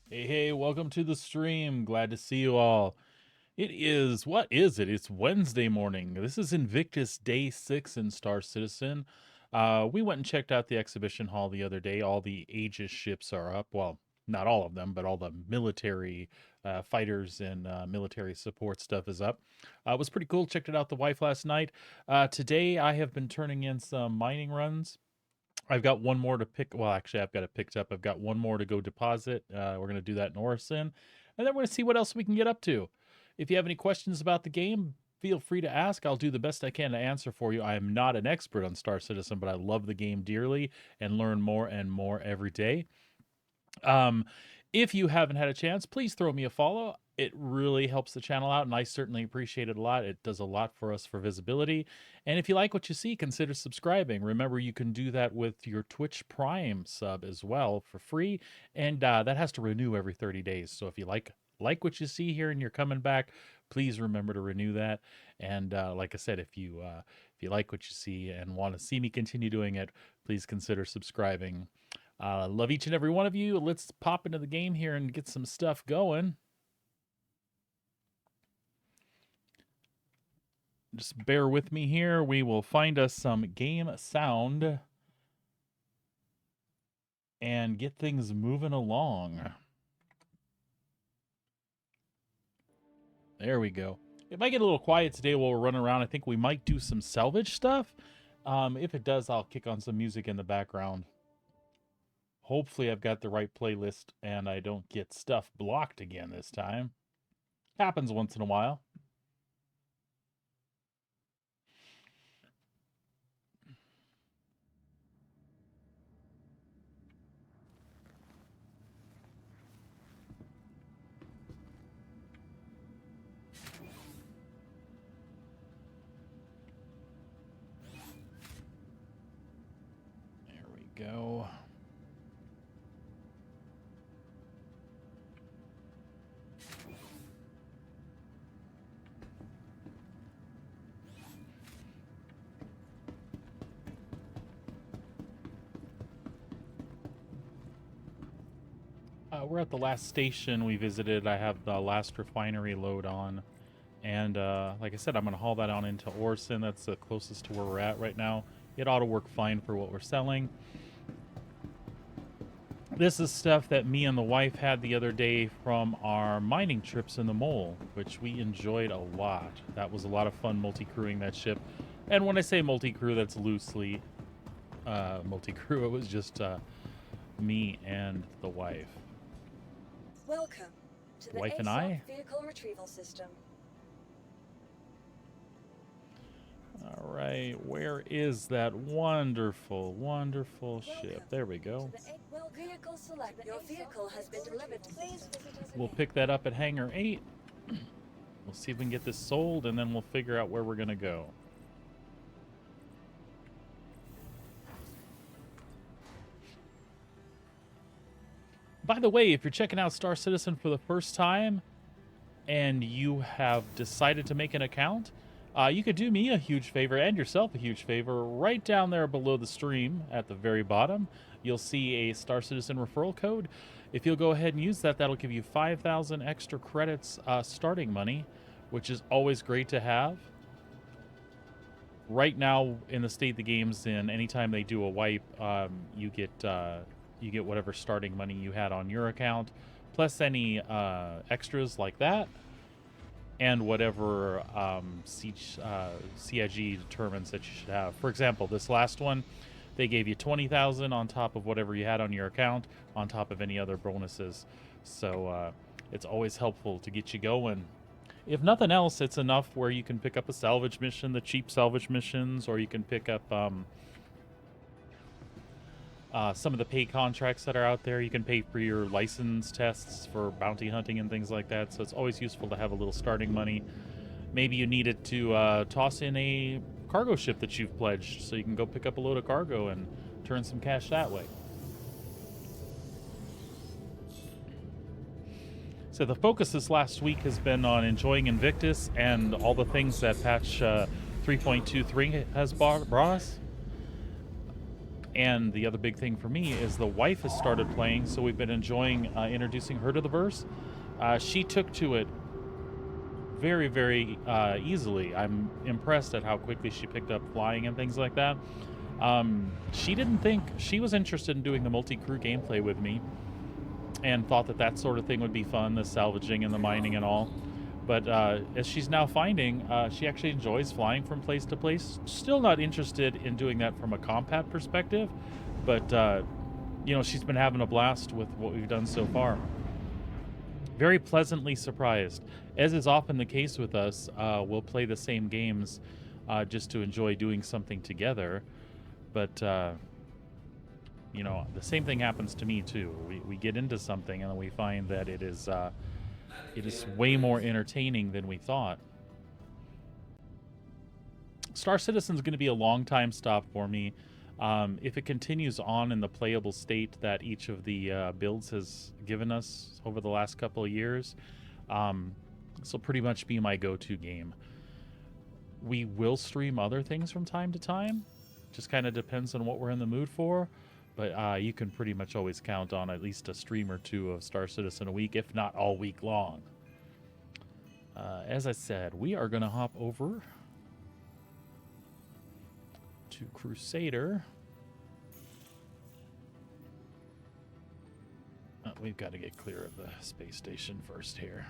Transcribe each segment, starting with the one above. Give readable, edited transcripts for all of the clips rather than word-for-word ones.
Hey, welcome to the stream. Glad to see you all. What is it? It's Wednesday morning. This is Invictus Day 6 in Star Citizen. We went and checked out the exhibition hall the other day. All the Aegis ships are up. Well, not all of them, but all the military fighters and military support stuff is up. It was pretty cool. Checked it out the wife last night. Today, I have been turning in some mining runs. I've got one more to pick. Well, actually, I've got it picked up. I've got one more to go deposit. We're going to do that in Orison. And then we're going to see what else we can get up to. If you have any questions about the game, feel free to ask. I'll do the best I can to answer for you. I am not an expert on Star Citizen, but I love the game dearly and learn more and more every day. If you haven't had a chance, please throw me a follow. It really helps the channel out, and I certainly appreciate it a lot. It does a lot for us for visibility. And if you like what you see, consider subscribing. Remember, you can do that with your Twitch Prime sub as well for free, and that has to renew every 30 days. So if you like what you see here and you're coming back, please remember to renew that. And like I said, if you like what you see and want to see me continue doing it, please consider subscribing. Love each and every one of you. Let's pop into the game here and get some stuff going. Just bear with me here. We will find us some game sound and get things moving along. There we go. It might get a little quiet today while we're running around. I think we might do some salvage stuff. If it does, I'll kick on some music in the background. Hopefully I've got the right playlist and I don't get stuff blocked again this time. Happens once in a while. There we go. We're at the last station we visited. I have the last refinery load on. And like I said, I'm going to haul that on into Orison. That's the closest to where we're at right now. It ought to work fine for what we're selling. This is stuff that me and the wife had the other day from our mining trips in the Mole, which we enjoyed a lot. That was a lot of fun multi-crewing that ship. And when I say multi-crew, that's loosely multi-crew. It was just me and the wife. Welcome to the Wife and I? vehicle retrieval system. All right, where is that wonderful, wonderful ship? There we go. Vehicle select. Your vehicle has been delivered. Please visit us We'll pick that up at Hangar 8. We'll see if we can get this sold, and then we'll figure out where we're going to go. By the way, if you're checking out Star Citizen for the first time and you have decided to make an account, you could do me a huge favor and yourself a huge favor. Right down there below the stream at the very bottom, you'll see a Star Citizen referral code. If you'll go ahead and use that, that'll give you 5,000 extra credits starting money, which is always great to have. Right now, in the state the game's in, anytime they do a wipe, you get whatever starting money you had on your account, plus any extras like that, and whatever CIG determines that you should have. For example, this last one, they gave you 20,000 on top of whatever you had on your account, on top of any other bonuses. So it's always helpful to get you going. If nothing else, it's enough where you can pick up a salvage mission, the cheap salvage missions, or you can pick up some of the pay contracts that are out there. You can pay for your license tests for bounty hunting and things like that. So it's always useful to have a little starting money. Maybe you need it to toss in a cargo ship that you've pledged, so you can go pick up a load of cargo and turn some cash that way. So the focus this last week has been on enjoying Invictus and all the things that patch 3.23 has brought us. And the other big thing for me is the wife has started playing, so we've been enjoying introducing her to the verse. She took to it very, very easily. I'm impressed at how quickly she picked up flying and things like that. She didn't think she was interested in doing the multi-crew gameplay with me and thought that that sort of thing would be fun, the salvaging and the mining and all. But as she's now finding, she actually enjoys flying from place to place. Still not interested in doing that from a compat perspective, but you know, she's been having a blast with what we've done so far. Very pleasantly surprised. As is often the case with us, we'll play the same games just to enjoy doing something together. But you know, the same thing happens to me too. We get into something and then we find that it is way more entertaining than we thought. Star Citizen's going to be a long time stop for me. If it continues on in the playable state that each of the builds has given us over the last couple of years, this will pretty much be my go-to game. We will stream other things from time to time. Just kind of depends on what we're in the mood for. But you can pretty much always count on at least a stream or two of Star Citizen a week, if not all week long. As I said, we are going to hop over to Crusader. We've got to get clear of the space station first here.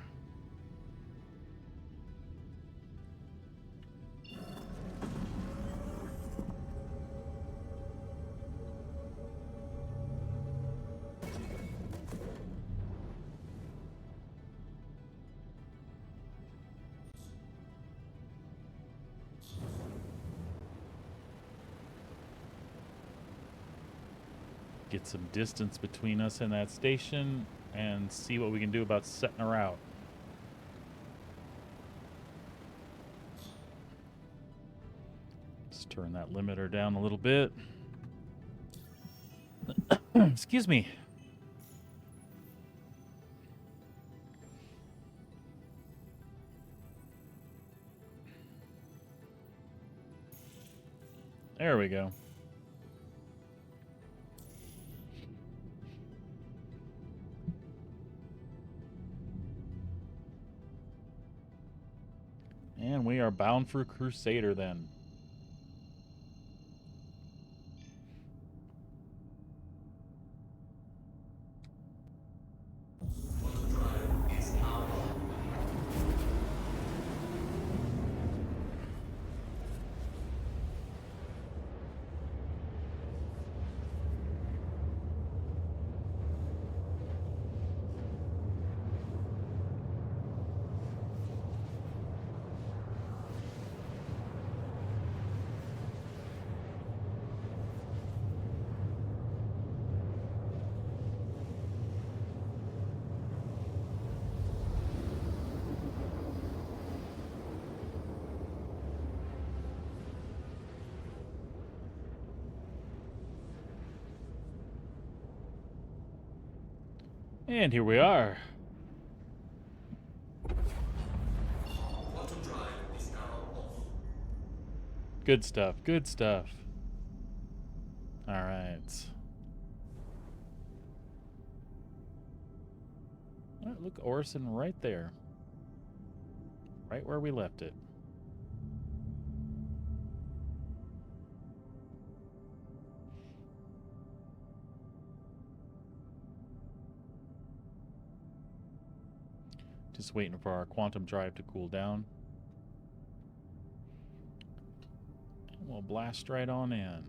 Get some distance between us and that station and see what we can do about setting her out. Let's turn that limiter down a little bit. Excuse me. There we go. And we are bound for Crusader then. And here we are. Good stuff, good stuff. All right. Oh, look, Orison right there. Right where we left it. Just waiting for our quantum drive to cool down. And we'll blast right on in.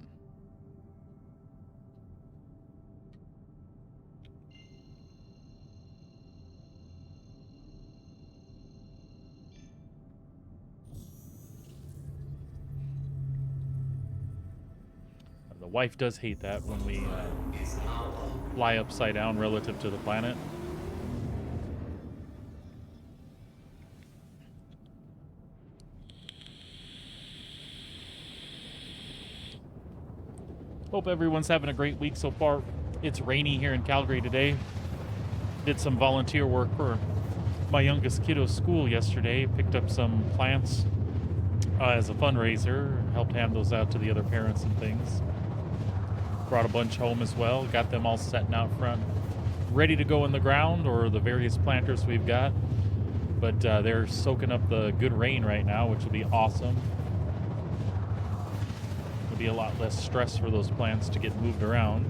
The wife does hate that when we fly upside down relative to the planet. Hope everyone's having a great week so far. It's rainy here in Calgary today. Did some volunteer work for my youngest kiddo's school yesterday. Picked up some plants as a fundraiser. Helped hand those out to the other parents and things. Brought a bunch home as well. Got them all setting out front, ready to go in the ground, or the various planters we've got. But they're soaking up the good rain right now, which will be awesome. It'll be a lot less stress for those plants to get moved around.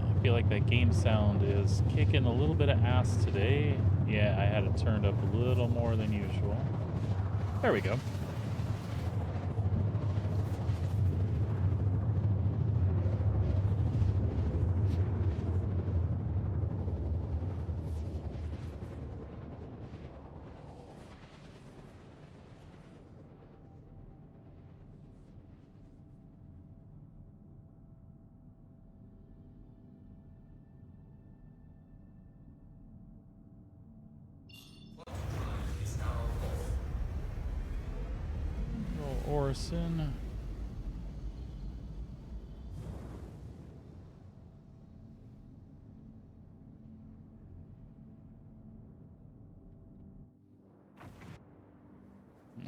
I feel like that game sound is kicking a little bit of ass today. Yeah, I had it turned up a little more than usual. There we go. Orison.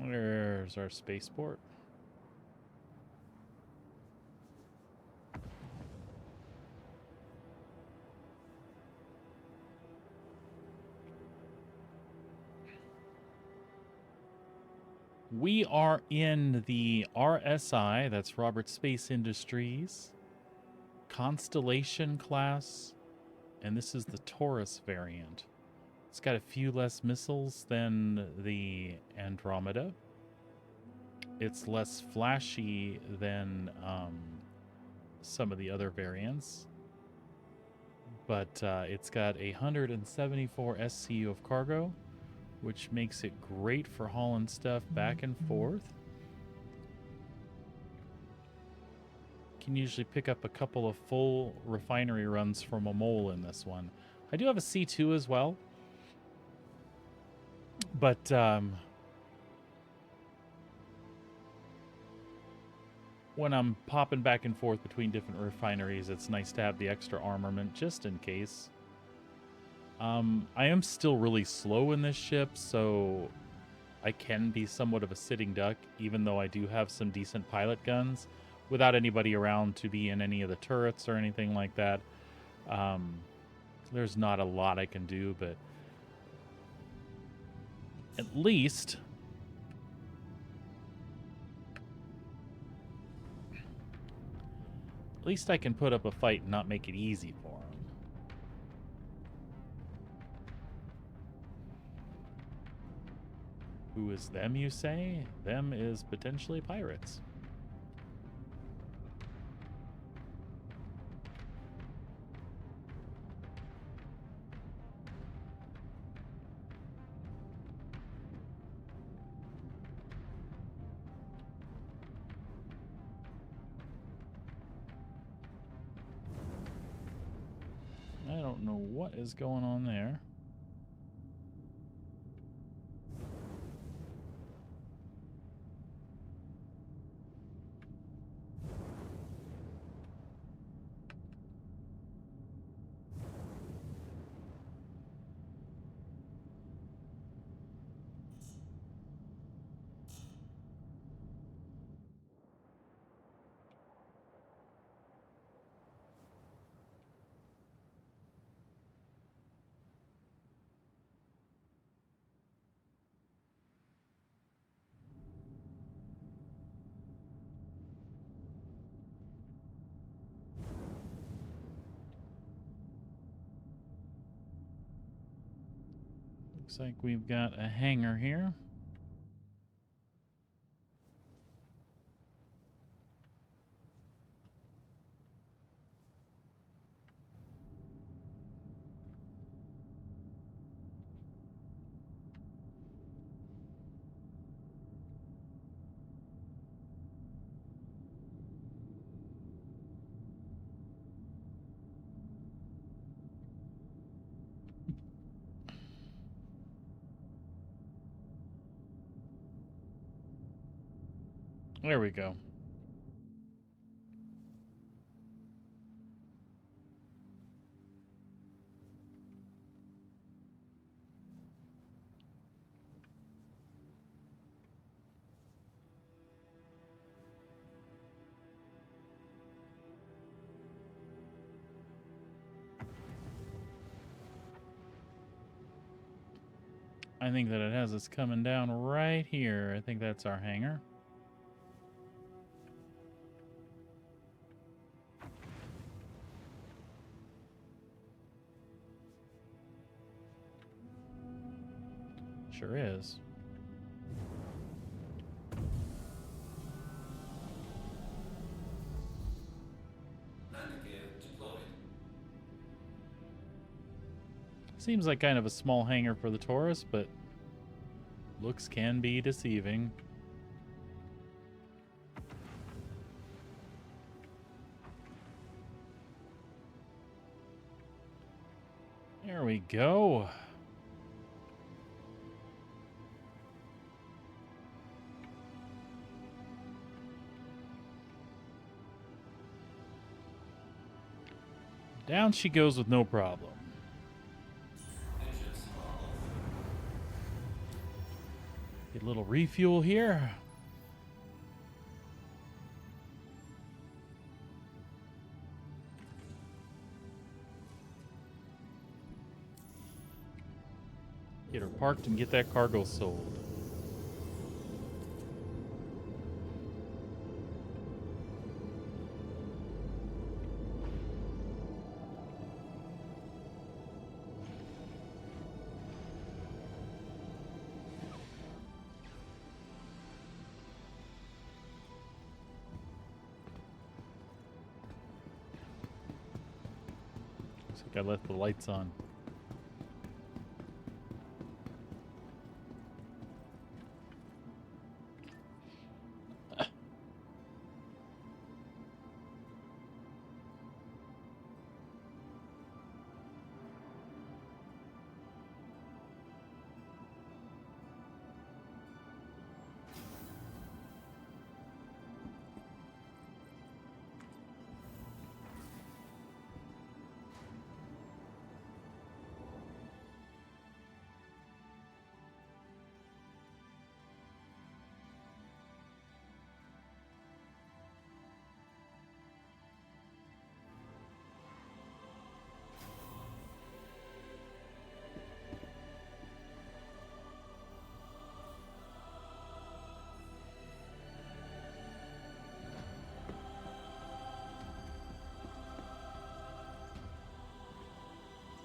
There's our spaceport. We are in the RSI, that's Robert Space Industries, Constellation class, and this is the Taurus variant. It's got a few less missiles than the Andromeda. It's less flashy than some of the other variants, but it's got 174 SCU of cargo, which makes it great for hauling stuff back and forth. Can usually pick up a couple of full refinery runs from a mole in this one. I do have a C2 as well, but when I'm popping back and forth between different refineries, it's nice to have the extra armament just in case. I am still really slow in this ship, so I can be somewhat of a sitting duck, even though I do have some decent pilot guns, without anybody around to be in any of the turrets or anything like that. There's not a lot I can do, but at least I can put up a fight and not make it easy for him. Who is them, you say? Them is potentially pirates. I don't know what is going on there. Looks like we've got a hangar here. There we go. I think that it has us coming down right here. I think that's our hangar. Sure is. Seems like kind of a small hangar for the Taurus, but looks can be deceiving. There we go. Down she goes with no problem. Get a little refuel here. Get her parked and get that cargo sold. Looks like I left the lights on.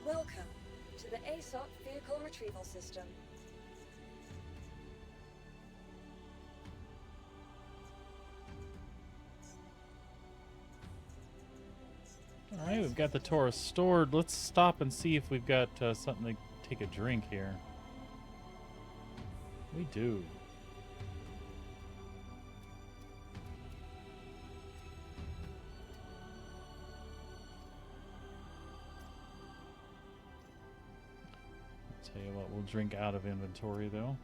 Welcome to the ASOP Vehicle Retrieval System. All right, we've got the Taurus stored. Let's stop and see if we've got something to take a drink here. We do. Tell you what, we'll drink out of inventory though.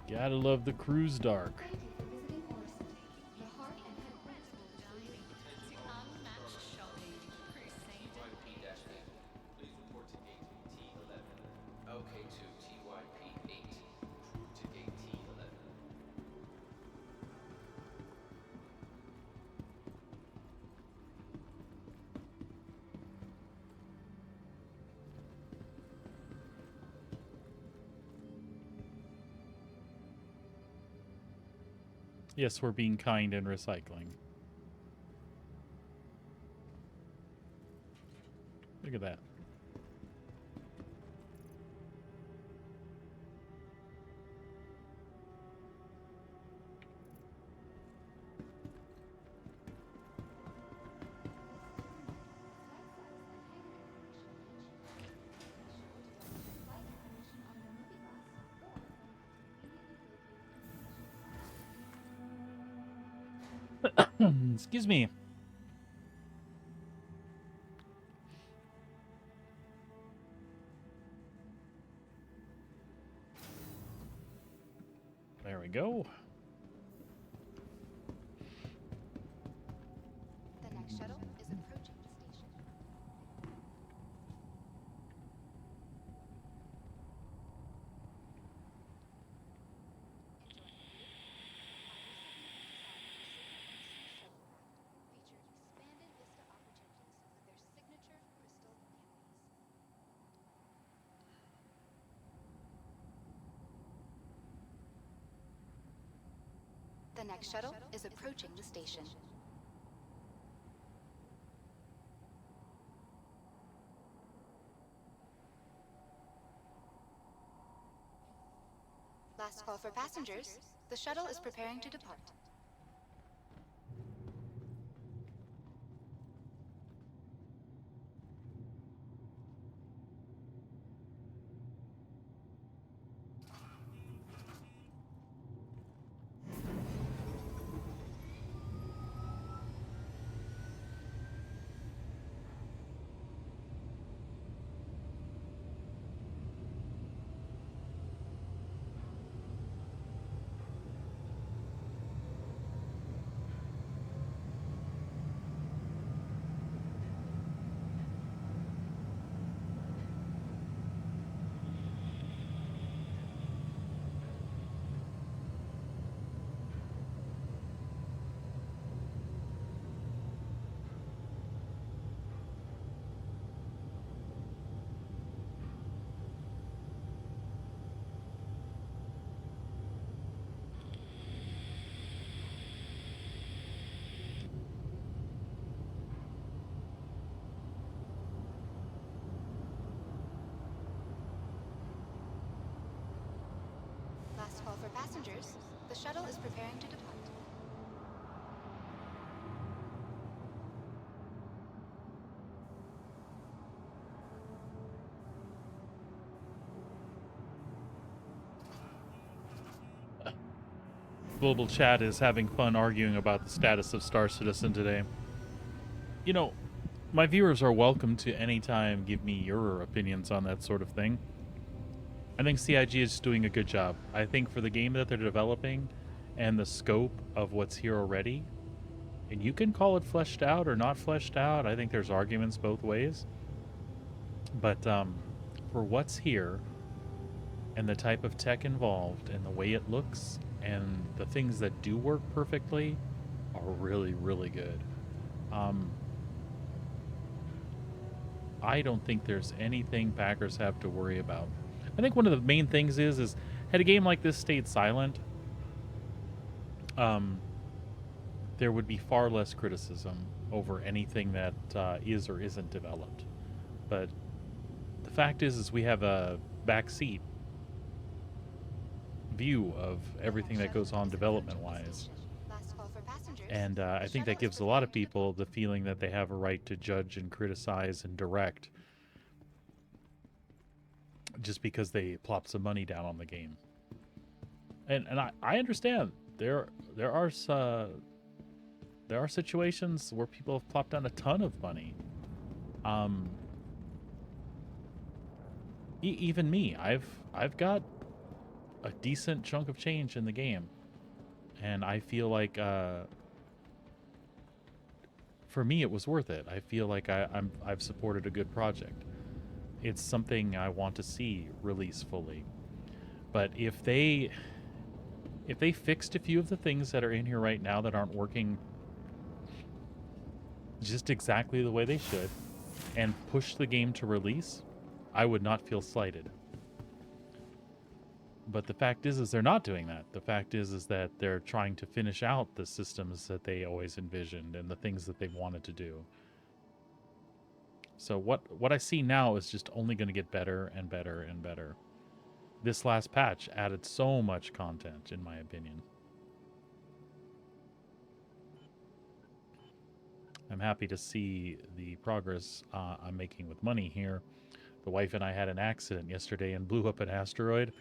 Gotta love the cruise dark. Yes, we're being kind and recycling. Look at that. Excuse me. There we go. The next shuttle is approaching the station. Enjoying the view? Highway 79 is on its second Sea Shuttle craft, featured expanded vista opportunities with their signature crystal canopies. The next shuttle is approaching the station. Last call for passengers. The shuttle is preparing to depart. Last call for passengers. The shuttle is preparing to depart. Global chat is having fun arguing about the status of Star Citizen today. You know, my viewers are welcome to anytime give me your opinions on that sort of thing. I think CIG is doing a good job. I think for the game that they're developing and the scope of what's here already, and you can call it fleshed out or not fleshed out. I think there's arguments both ways. But for what's here and the type of tech involved and the way it looks and the things that do work perfectly are really, really good. I don't think there's anything Packers have to worry about. I think one of the main things is had a game like this stayed silent, there would be far less criticism over anything that is or isn't developed. But the fact is we have a backseat view of everything that goes on development-wise. And I think that gives a lot of people the feeling that they have a right to judge and criticize and direct just because they plop some money down on the game. And I understand there are situations where people have plopped down a ton of money. Even me, I've got a decent chunk of change in the game, and I feel like for me it was worth it. I feel like I've supported a good project. It's something I want to see release fully. But if they fixed a few of the things that are in here right now that aren't working just exactly the way they should and push the game to release, I would not feel slighted. But the fact is they're not doing that. The fact is that they're trying to finish out the systems that they always envisioned and the things that they wanted to do. So what I see now is just only going to get better and better and better. This last patch added so much content, in my opinion. I'm happy to see the progress I'm making with money here. The wife and I had an accident yesterday and blew up an asteroid.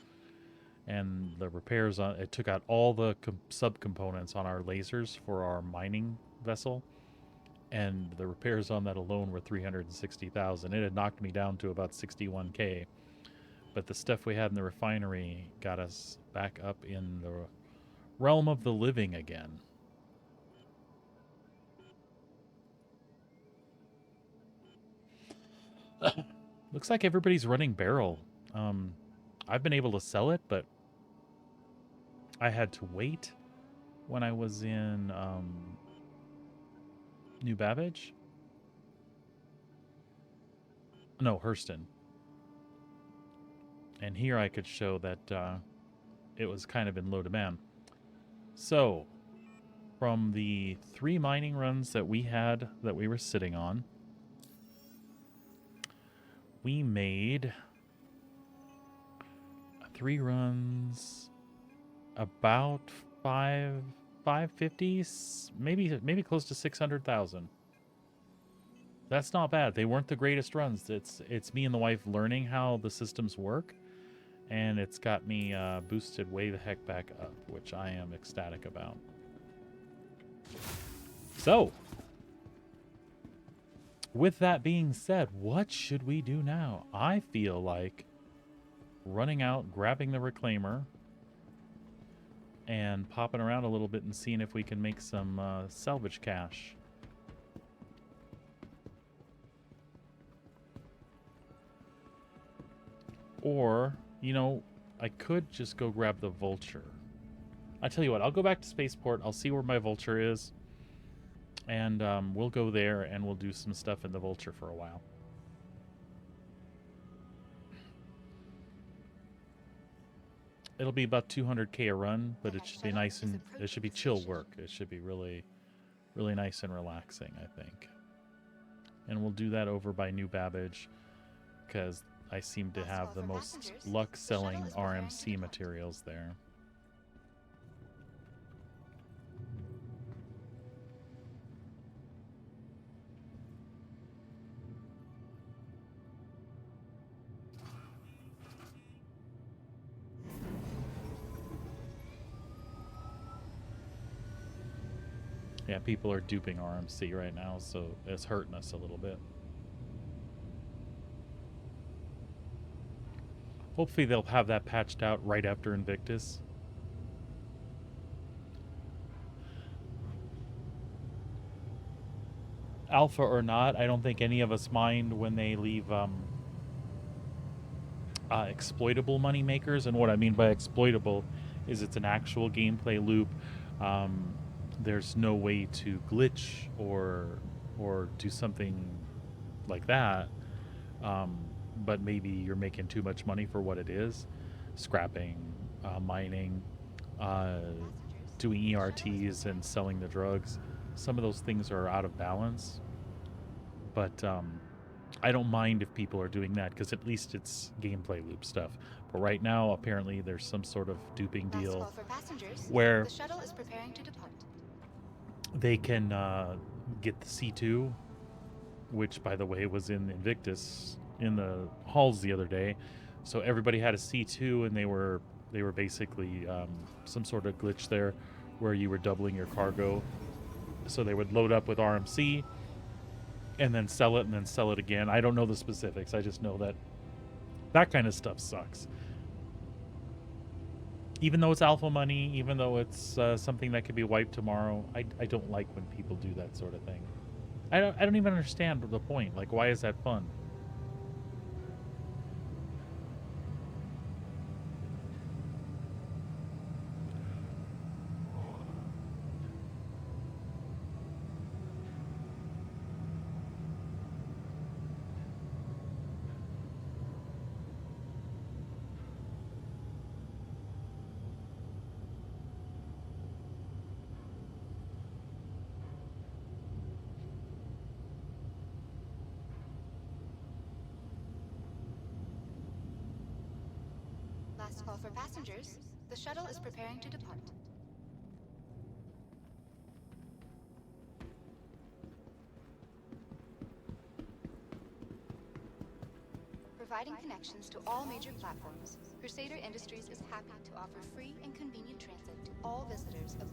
And the repairs on it took out all the subcomponents on our lasers for our mining vessel, and the repairs on that alone were $360,000. It had knocked me down to about $61K, but the stuff we had in the refinery got us back up in the realm of the living again. Looks like everybody's running barrel. I've been able to sell it, but I had to wait when I was in New Babbage. No, Hurston. And here I could show that it was kind of in low demand. So, from the 3 mining runs that we had that we were sitting on, we made 3 runs about 550, maybe close to 600,000. That's not bad. They weren't the greatest runs. It's me and the wife learning how the systems work, and it's got me boosted way the heck back up, which I am ecstatic about. So, with that being said, what should we do now? I feel like running out, grabbing the reclaimer, and popping around a little bit and seeing if we can make some salvage cash. Or, you know, I could just go grab the vulture. I tell you what, I'll go back to Spaceport. I'll see where my vulture is. And we'll go there and we'll do some stuff in the vulture for a while. It'll be about 200k a run, but it should be nice and it should be chill work. It should be really, really nice and relaxing, I think. And we'll do that over by New Babbage because I seem to have the most luck selling RMC materials there. Yeah, people are duping RMC right now, so it's hurting us a little bit. Hopefully they'll have that patched out right after Invictus. Alpha or not, I don't think any of us mind when they leave exploitable money makers. And what I mean by exploitable is it's an actual gameplay loop. There's no way to glitch or do something like that. But maybe you're making too much money for what it is. Scrapping, mining, doing ERTs and selling the drugs. Some of those things are out of balance. But I don't mind if people are doing that because at least it's gameplay loop stuff. But right now, apparently, there's some sort of duping deal where The shuttle is preparing to depart. they can get the C2, which, by the way, was in Invictus in the halls the other day. So everybody had a C2, and they were basically some sort of glitch there where you were doubling your cargo. So they would load up with RMC and then sell it and then sell it again. I don't know the specifics. I just know that that kind of stuff sucks. Even though it's alpha money, even though it's something that could be wiped tomorrow, I don't like when people do that sort of thing. I don't even understand the point. Like, why is that fun? Last call for passengers. The shuttle is preparing to depart. Providing connections to all major platforms, Crusader Industries is happy to offer free and convenient transit to all visitors of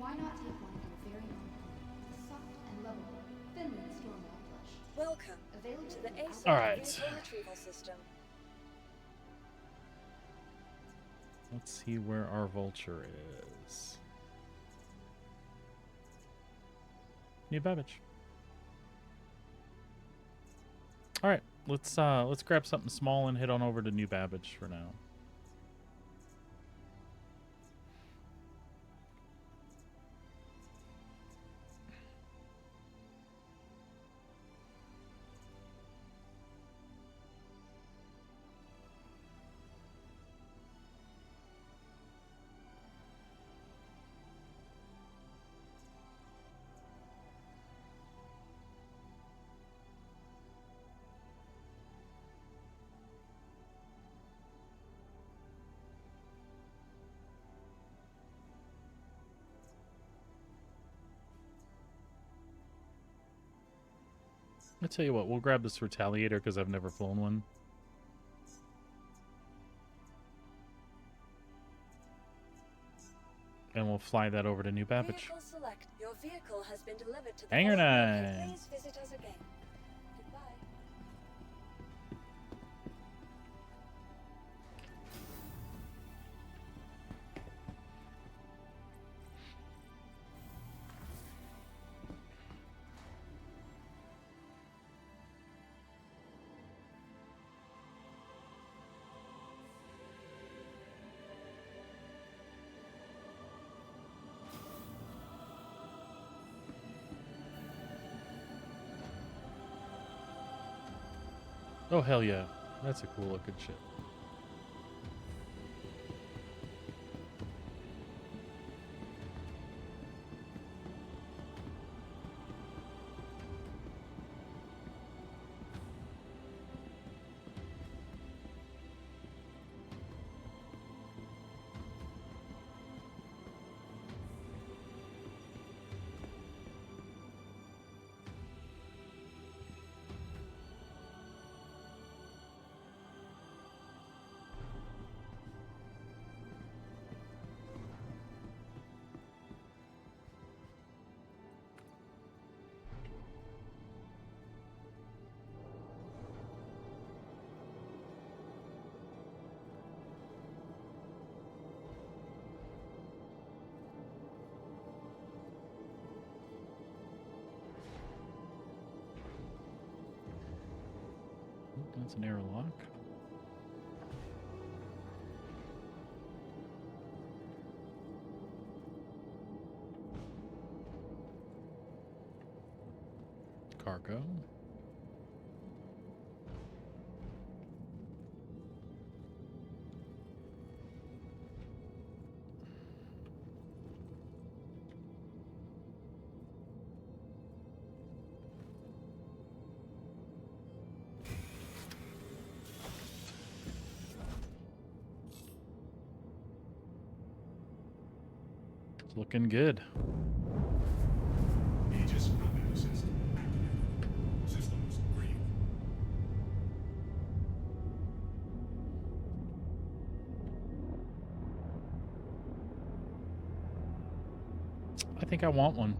why not take one of your very own home? The soft and lovable Finland Stormwall plush. Welcome Available to the in ACE All right. vehicle retrieval system. Let's see where our vulture is. New Babbage. All right, let's grab something small and head on over to New Babbage for now. I'll tell you what, we'll grab this Retaliator because I've never flown one. And we'll fly that over to New Babbage. Vehicle select. Your vehicle has been delivered to the Hangar following 9. location. Please visit us again. Goodbye. Oh, hell yeah. That's a cool looking ship. That's an airlock. Cargo. It's looking good. Aegis combat system. Systems green. I think I want one.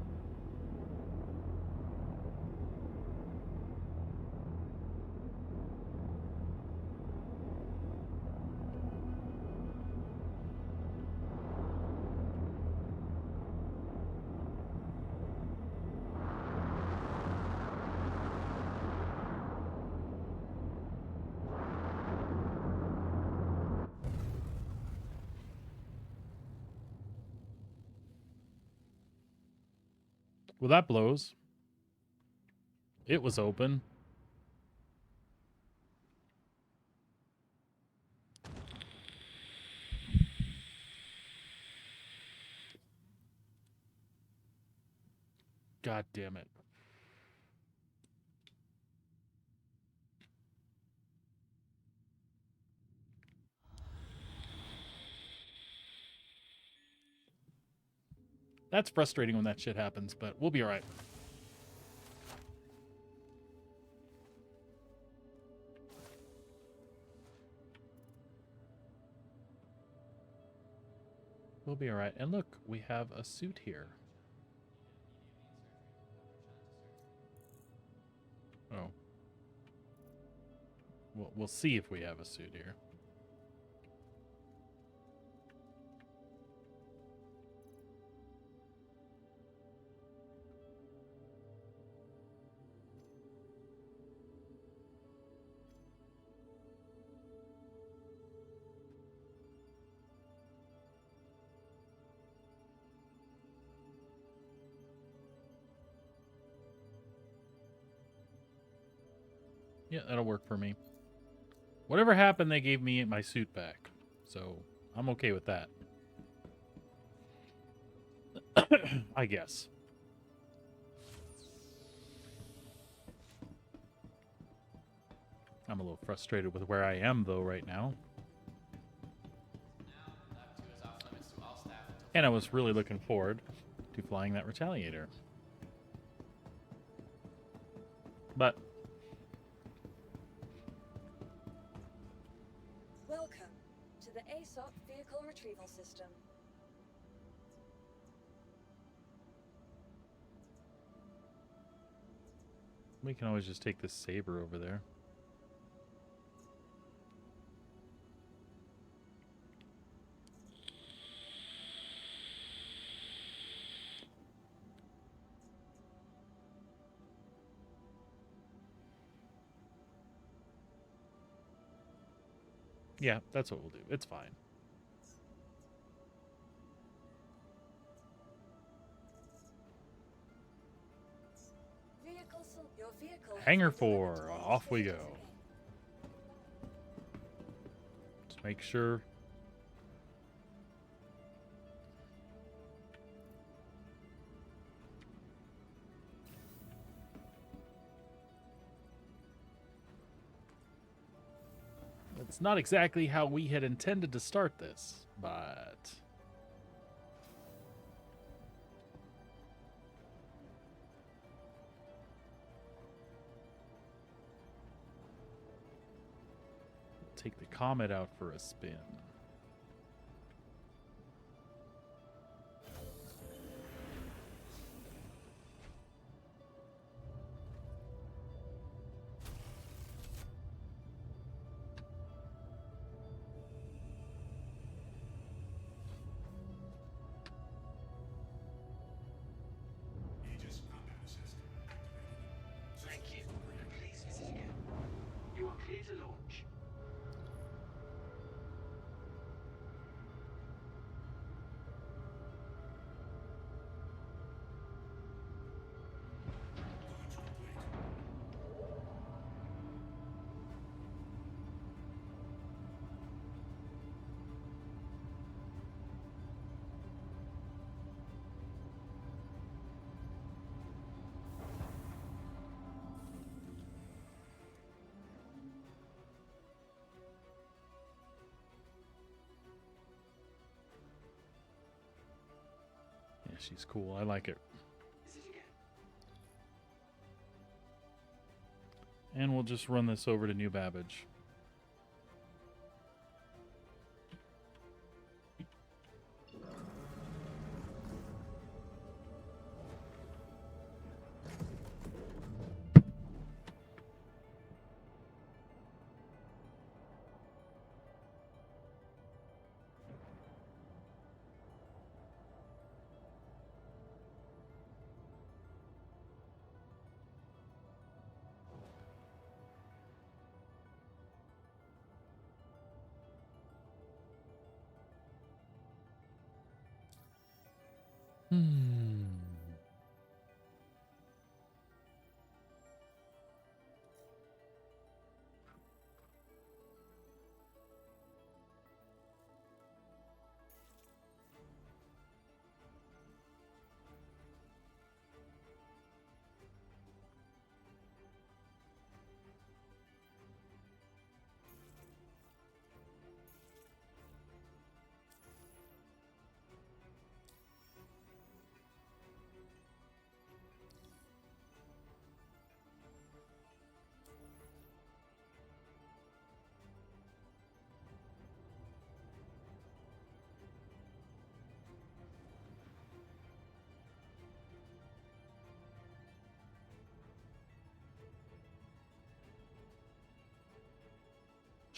Well, that blows. It was open. God damn it. That's frustrating when that shit happens, but we'll be all right. We'll be all right. And look, we have a suit here. Oh. We'll see if we have a suit here. Yeah, that'll work for me. Whatever happened, they gave me my suit back. So, I'm okay with that. I guess. I'm a little frustrated with where I am, though, right now. And I was really looking forward to flying that Retaliator. But Welcome to the ASOP Vehicle Retrieval System. we can always just take this Saber over there. Yeah, that's what we'll do. It's fine. Your vehicle has Hangar been delivered 4, to the off we go. Invictus. Just make sure. It's not exactly how we had intended to start this, but take the Comet out for a spin. Aegis combat assist activated. Thank you. Please visit again. You are clear to launch. Launch complete. Yeah, she's cool. I like it. Visit again. And we'll just run this over to New Babbage. Hmm.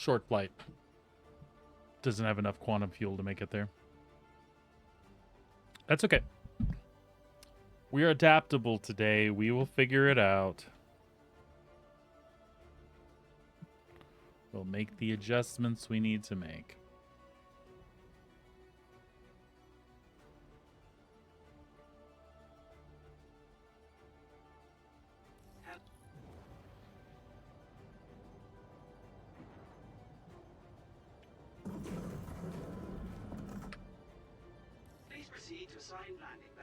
short flight. Doesn't have enough quantum fuel to make it there. That's okay. We are adaptable today. We will figure it out. We'll make the adjustments we need to make. Please proceed to assigned landing bay.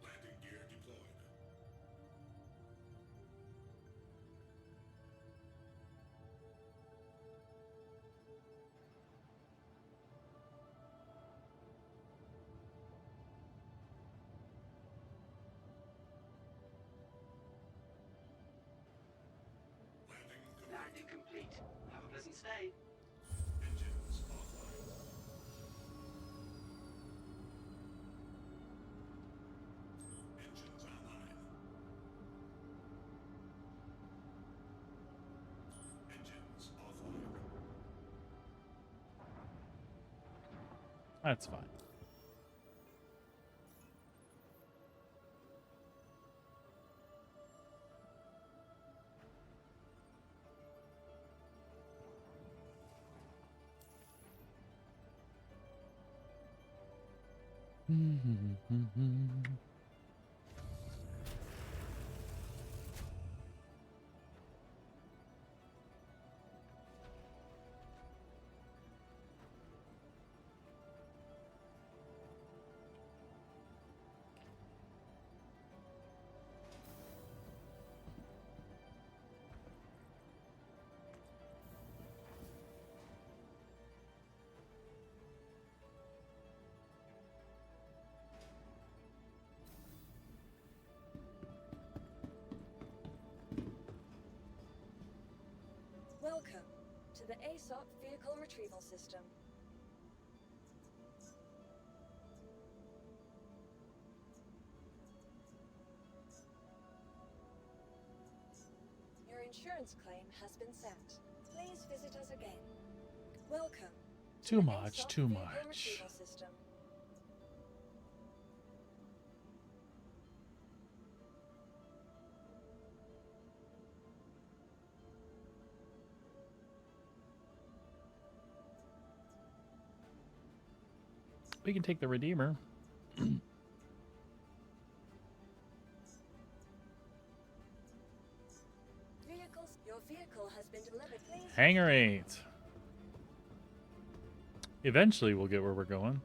Landing gear deployed. Landing complete. Landing complete. Have a pleasant stay. Engines offline. Engines online. Engines offline. That's fine. Welcome to the ASOP Vehicle Retrieval System. Your insurance claim has been sent. Please visit us again. Welcome to Too the much, ASOP too Vehicle much. Retrieval System. We can take the Redeemer. Your vehicle has been delivered. Please Hangar 8. Eventually we'll get where we're going.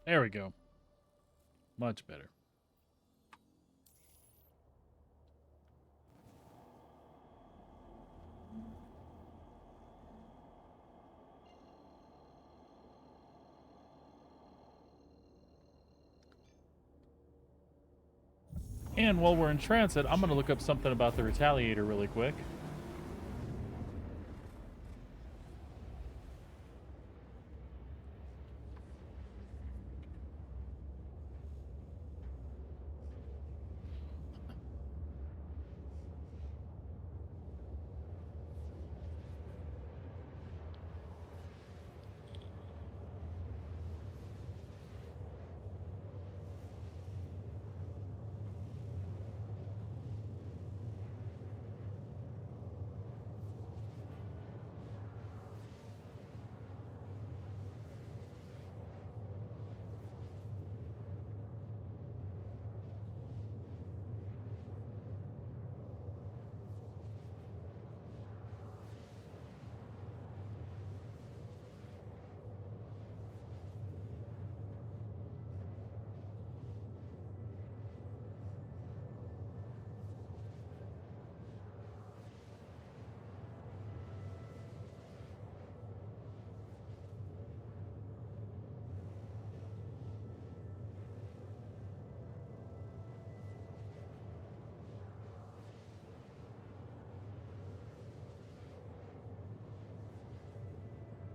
There we go. Much better. And while we're in transit, I'm going to look up something about the Retaliator really quick.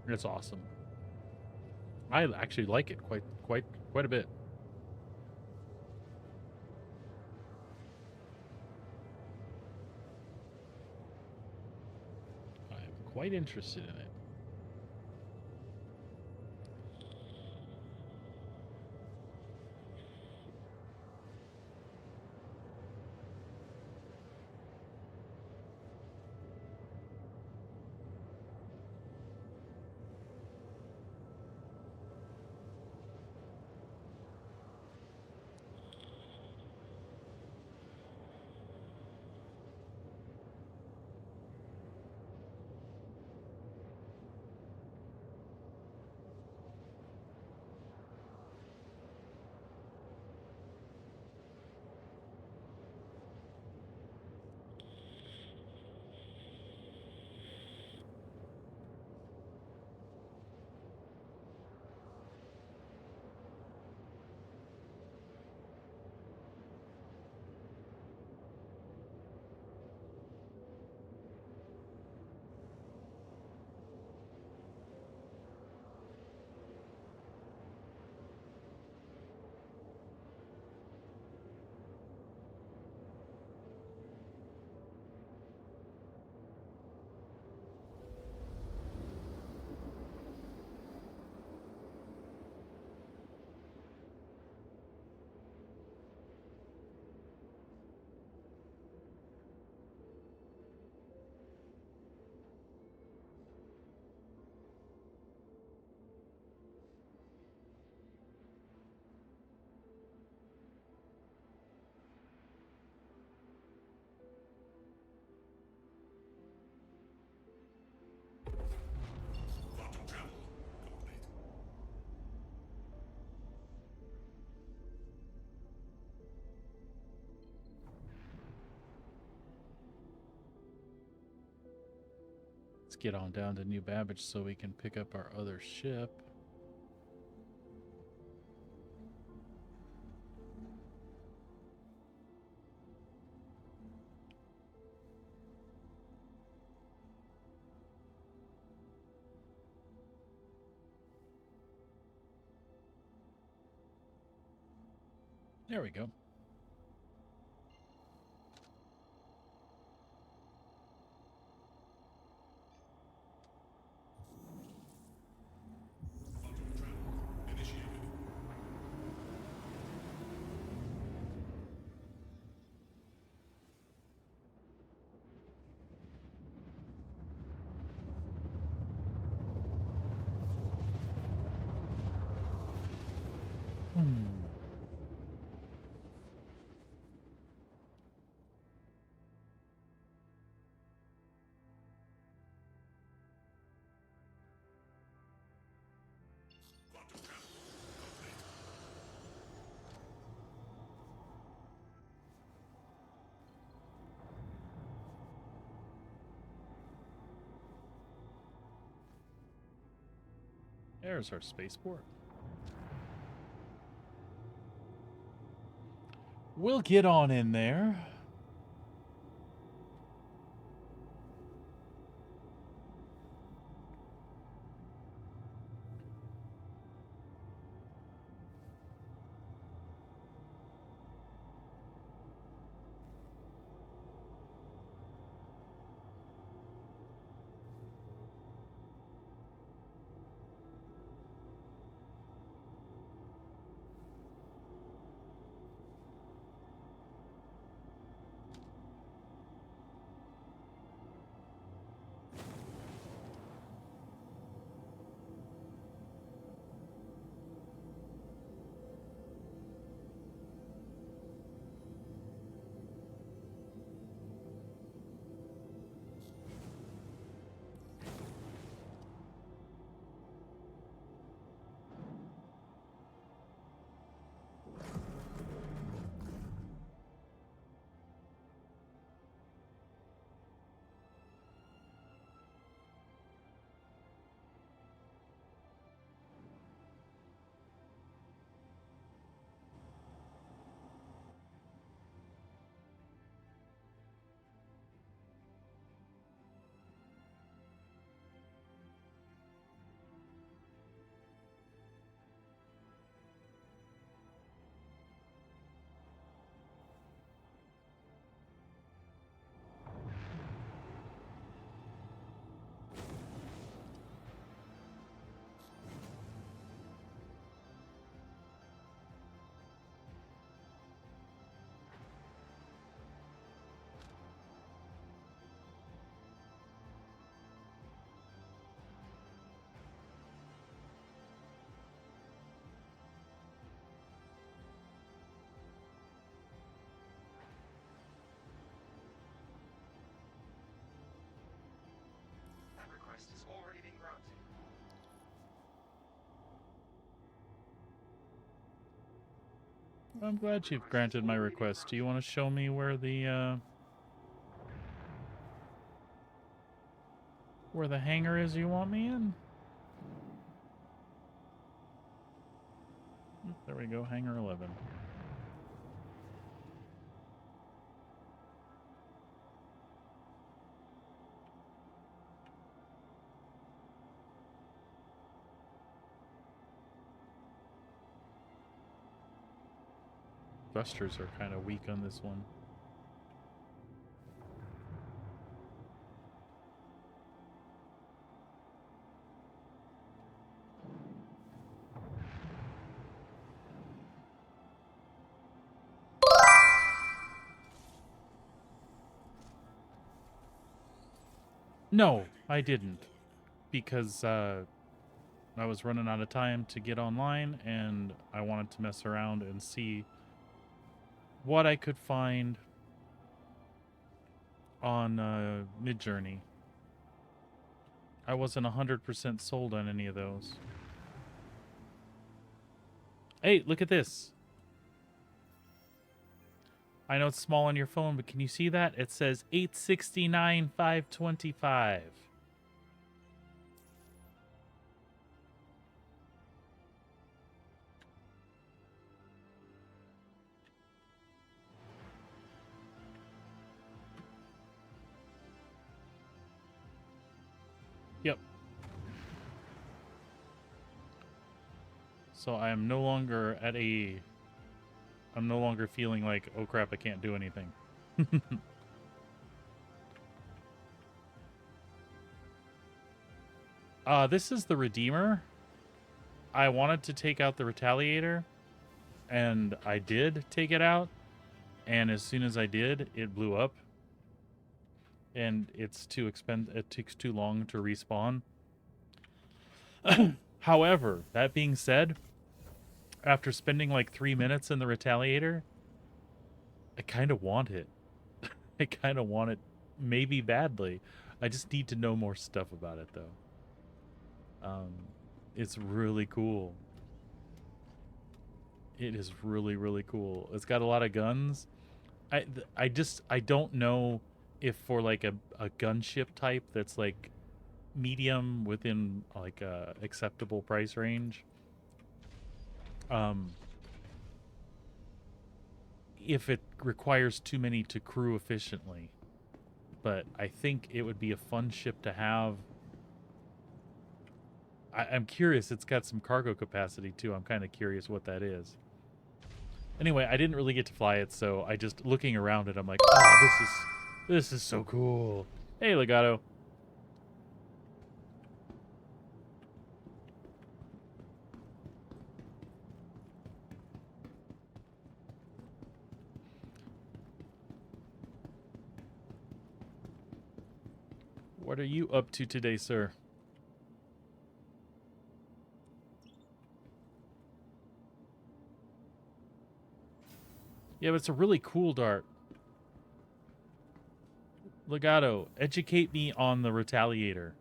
It's awesome. I actually like it quite a bit. I'm quite interested in it. Quantum travel complete. Let's get on down to New Babbage so we can pick up our other ship. There we go. Quantum travel initiated. Quantum travel complete. There's our spaceport. We'll get on in there. That request has already been granted. I'm glad you've granted my request. Do you want to show me where the hangar is you want me in? There we go, hangar 11. Thrusters are kind of weak on this one. No, I didn't. Because I was running out of time to get online and I wanted to mess around and see what I could find on Midjourney. I wasn't 100% sold on any of those. Hey, look at this. I know it's small on your phone, but can you see that? It says 869 525. Yep. So I am no longer at a... I'm no longer feeling like, oh crap, I can't do anything. This is the Redeemer. I wanted to take out the Retaliator, and I did take it out, and as soon as I did, it blew up. And it's too expensive. It takes too long to respawn. However, that being said, after spending like 3 minutes in the Retaliator, I kind of want it. I kind of want it, maybe badly. I just need to know more stuff about it, though. It's really cool. It is really, really cool. It's got a lot of guns. I don't know if for like a gunship type that's like medium within like a acceptable price range. If it requires too many to crew efficiently, but I think it would be a fun ship to have. I'm curious. It's got some cargo capacity too. I'm kind of curious what that is. Anyway, I didn't really get to fly it, so I just looking around it. I'm like, oh, this is so cool. Hey, Legato. What are you up to today, sir? Yeah, but it's a really cool dart. Legato, educate me on the Retaliator.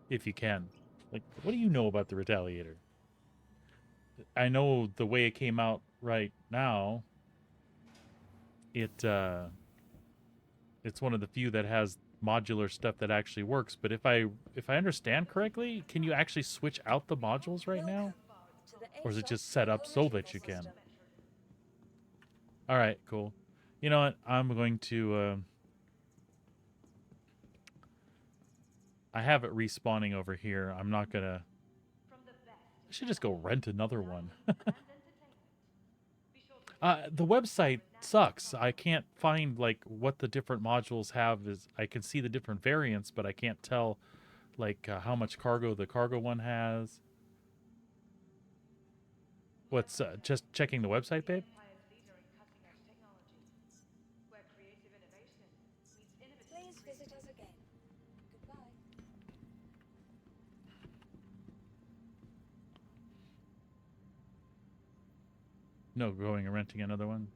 If you can. Like, what do you know about the Retaliator? I know the way it came out right now, it's one of the few that has modular stuff that actually works, but if I understand correctly, can you actually switch out the modules right now? Or is it just set up so that you can? All right, cool. You know what? I'm going to I have it respawning over here. I'm not going to I should just go rent another one. The website sucks. I can't find like what the different modules have. Is I can see the different variants, but I can't tell like how much cargo the cargo one has. What's just checking the website, babe? Please visit us again. Goodbye. No, going and renting another one.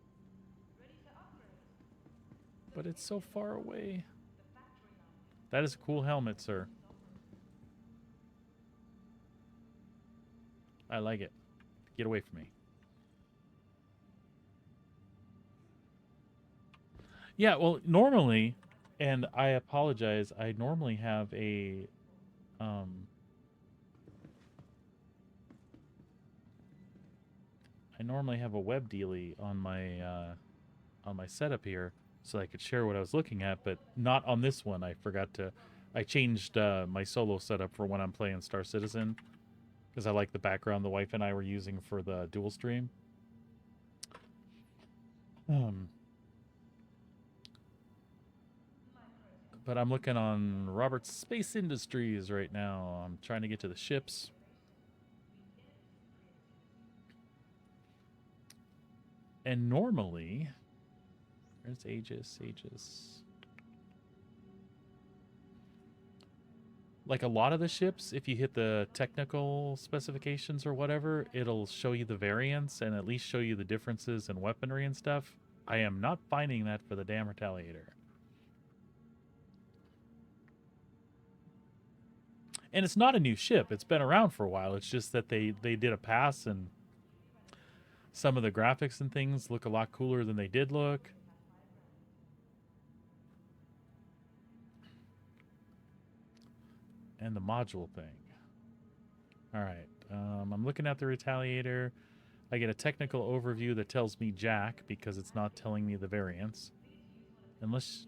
But it's so far away. That is a cool helmet, sir. I like it. Get away from me. Yeah, well, normally, and I apologize, I normally have a web dealie on my setup here, so I could share what I was looking at, but not on this one. I changed my solo setup for when I'm playing Star Citizen, because I like the background the wife and I were using for the dual stream. But I'm looking on Robert's Space Industries right now. I'm trying to get to the ships. And normally, where's Aegis? Like a lot of the ships, if you hit the technical specifications or whatever, it'll show you the variants and at least show you the differences in weaponry and stuff. I am not finding that for the damn Retaliator. And it's not a new ship. It's been around for a while. It's just that they did a pass and some of the graphics and things look a lot cooler than they did look. And the module thing. All right. I'm looking at the Retaliator. I get a technical overview that tells me Jack because it's not telling me the variants. Unless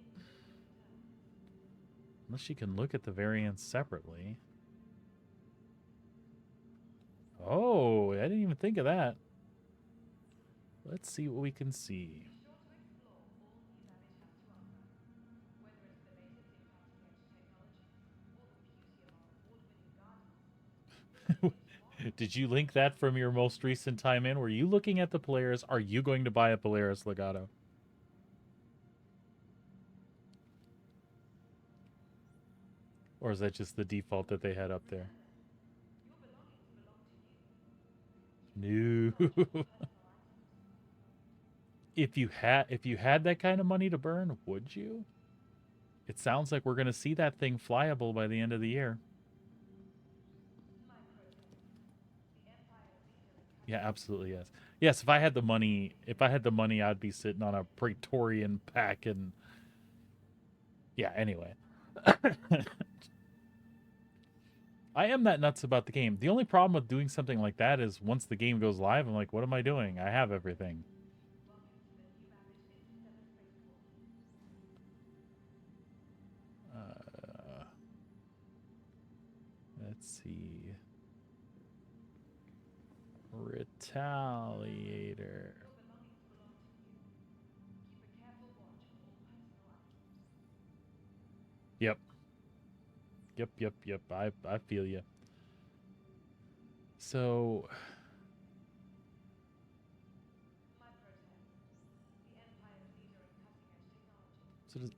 you can look at the variants separately. Oh, I didn't even think of that. Let's see what we can see. Did you link that from your most recent time in? Were you looking at the Polaris? Are you going to buy a Polaris, Legato? Or is that just the default that they had up there? No. If you had that kind of money to burn, would you? It sounds like we're going to see that thing flyable by the end of the year. Yeah, absolutely, yes. Yes, if I had the money, I'd be sitting on a Praetorian pack and yeah, anyway. I am that nuts about the game. The only problem with doing something like that is once the game goes live, I'm like, what am I doing? I have everything. Uh, let's see. Retaliator. Yep. Yep. I feel you. So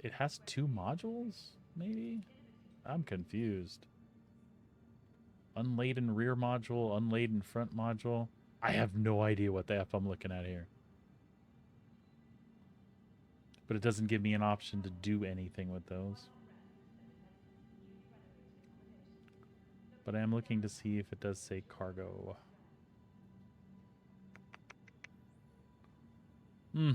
it has 2 modules, maybe? I'm confused. Unladen rear module, unladen front module. I have no idea what the F I'm looking at here. But it doesn't give me an option to do anything with those. But I am looking to see if it does say cargo. Hmm.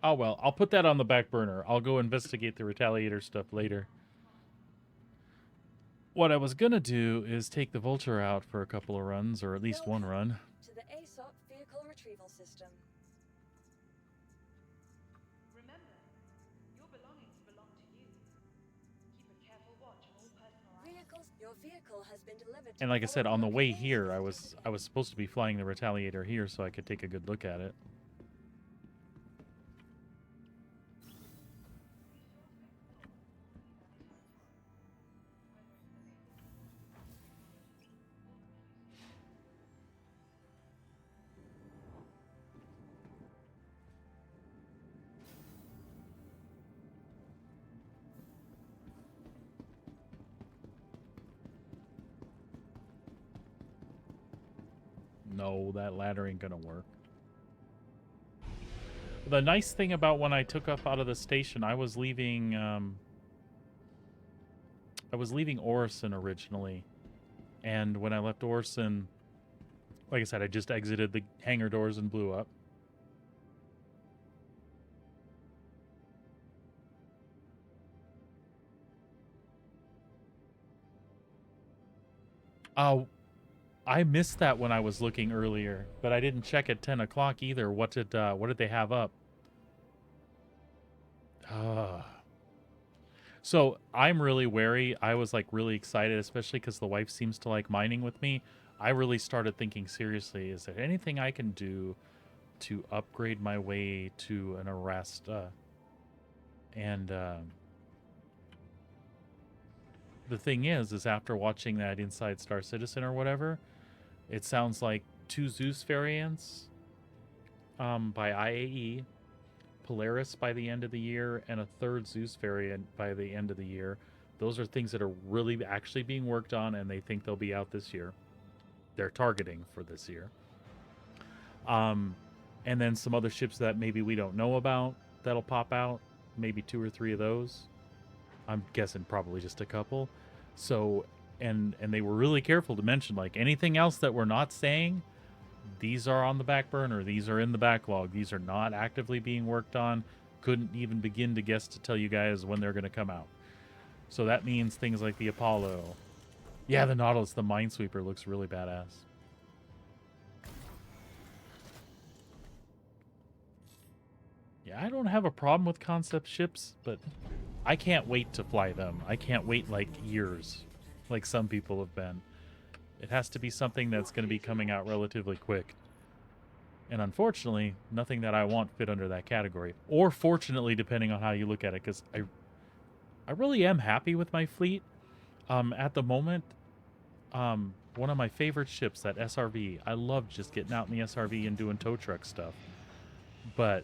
Oh well, I'll put that on the back burner. I'll go investigate the Retaliator stuff later. What I was gonna do is take the Vulture out for a couple of runs, or at least one run. To the ASOP vehicle retrieval system. Remember, your belongings belong to you. Keep a careful watch on all personal items. Your vehicle has been delivered. And like I said, on the way here, I was supposed to be flying the Retaliator here so I could take a good look at it. No, that ladder ain't gonna work. The nice thing about when I took off out of the station, I was leaving Orison originally. And when I left Orison, like I said, I just exited the hangar doors and blew up. Oh, I missed that when I was looking earlier, but I didn't check at 10 o'clock either. What did they have up? So I'm really wary. I was like really excited, especially because the wife seems to like mining with me. I really started thinking seriously, is there anything I can do to upgrade my way to an arrest? And the thing is after watching that Inside Star Citizen or whatever, it sounds like 2 Zeus variants by IAE, Polaris by the end of the year, and a 3rd Zeus variant by the end of the year. Those are things that are really actually being worked on, and they think they'll be out this year. They're targeting for this year. And then some other ships that maybe we don't know about that'll pop out. Maybe 2 or 3 of those. I'm guessing probably just a couple. So, and they were really careful to mention, like, anything else that we're not saying, these are on the back burner. These are in the backlog. These are not actively being worked on. Couldn't even begin to guess to tell you guys when they're going to come out. So that means things like the Apollo. Yeah, the Nautilus, the Minesweeper looks really badass. Yeah, I don't have a problem with concept ships, but I can't wait to fly them. I can't wait like years, like some people have been. It has to be something that's going to be coming out relatively quick. And unfortunately, nothing that I want fit under that category. Or fortunately, depending on how you look at it, because I really am happy with my fleet. At the moment, one of my favorite ships, that SRV, I love just getting out in the SRV and doing tow truck stuff. But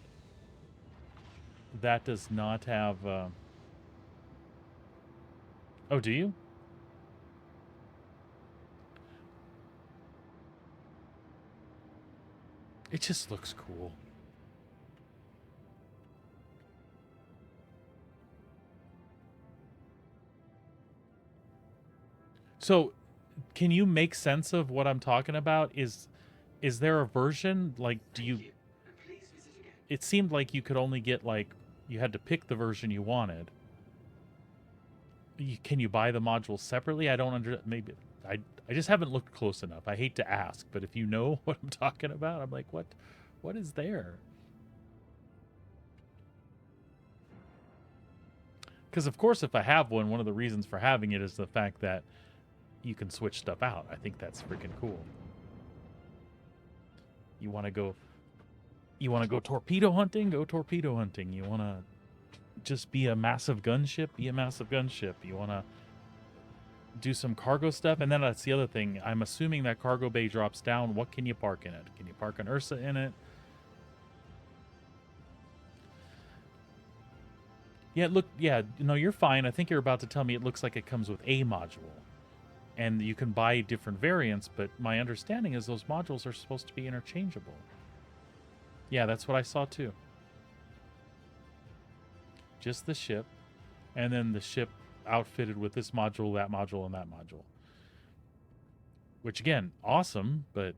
that does not have... Oh, do you? It just looks cool. So, can you make sense of what I'm talking about? Is there a version like do Thank you you, and please visit again. it seemed like you could only get like you had to pick the version you wanted. Can you buy the modules separately? I don't maybe I just haven't looked close enough. I hate to ask, but if you know what I'm talking about, I'm like, what is there? Because of course, if I have one of the reasons for having it is the fact that you can switch stuff out. I think that's freaking cool. You want to go torpedo hunting? Go torpedo hunting. You want to just be a massive gunship? Be a massive gunship. You want to do some cargo stuff? And then that's the other thing. I'm assuming that cargo bay drops down. What can you park in it? Can you park an Ursa in it? Yeah, look, yeah, no, you're fine. I think you're about to tell me it looks like it comes with a module. And you can buy different variants, but my understanding is those modules are supposed to be interchangeable. Yeah, that's what I saw too. Just the ship, and then the ship outfitted with this module, that module, and that module. Which again, awesome, but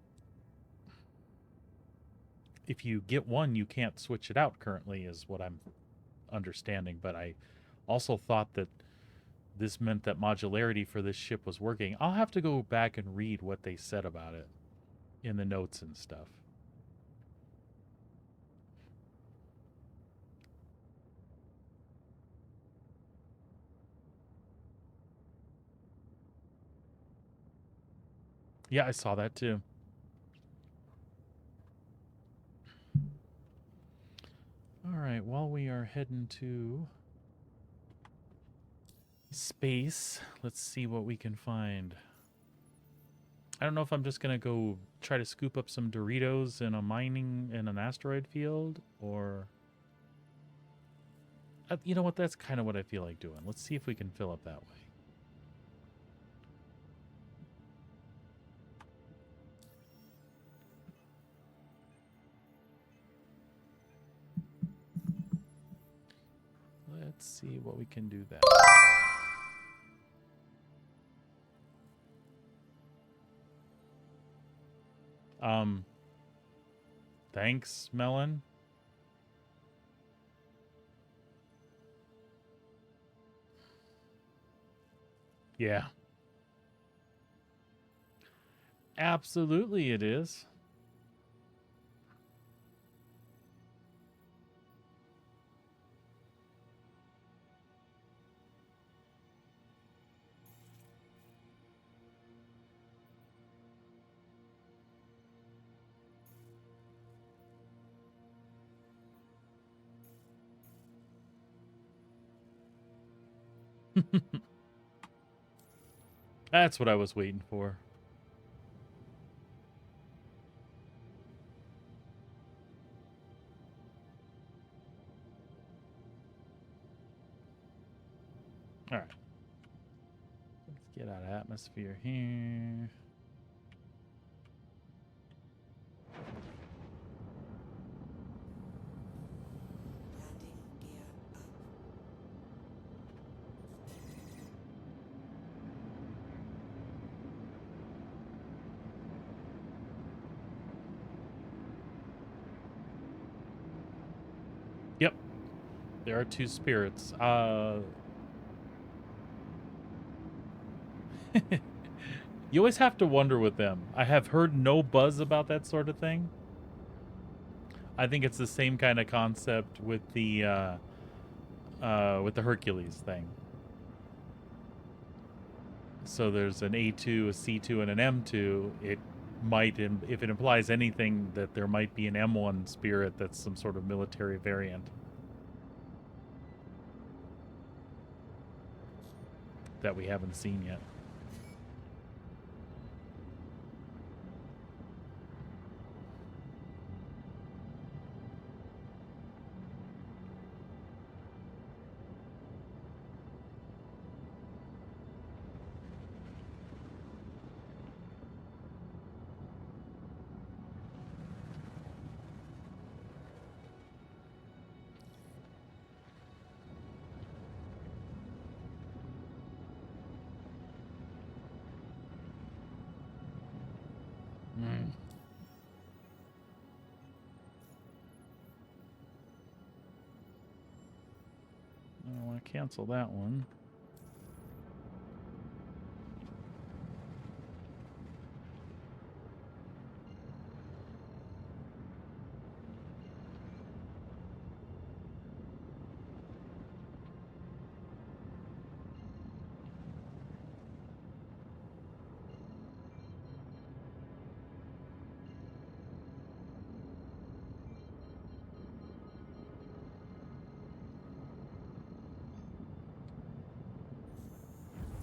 if you get one, you can't switch it out currently, is what I'm understanding. But I also thought that this meant that modularity for this ship was working. I'll have to go back and read what they said about it in the notes and stuff. Yeah, I saw that too. All right, while we are heading to space, let's see what we can find. I don't know if I'm just going to go try to scoop up some Doritos in an asteroid field, or... you know what, that's kind of what I feel like doing. Let's see if we can fill up that way. Let's see what we can do that. Thanks, Melon. Yeah. Absolutely it is. That's what I was waiting for. All right. Let's get out of atmosphere here. Landing gear up. Yep. There are two spirits. You always have to wonder with them. I have heard no buzz about that sort of thing. I think it's the same kind of concept with the Hercules thing. So there's an A2, a C2, and an M2. It might, if it implies anything, that there might be an M1 spirit that's some sort of military variant that we haven't seen yet. I want to cancel that one.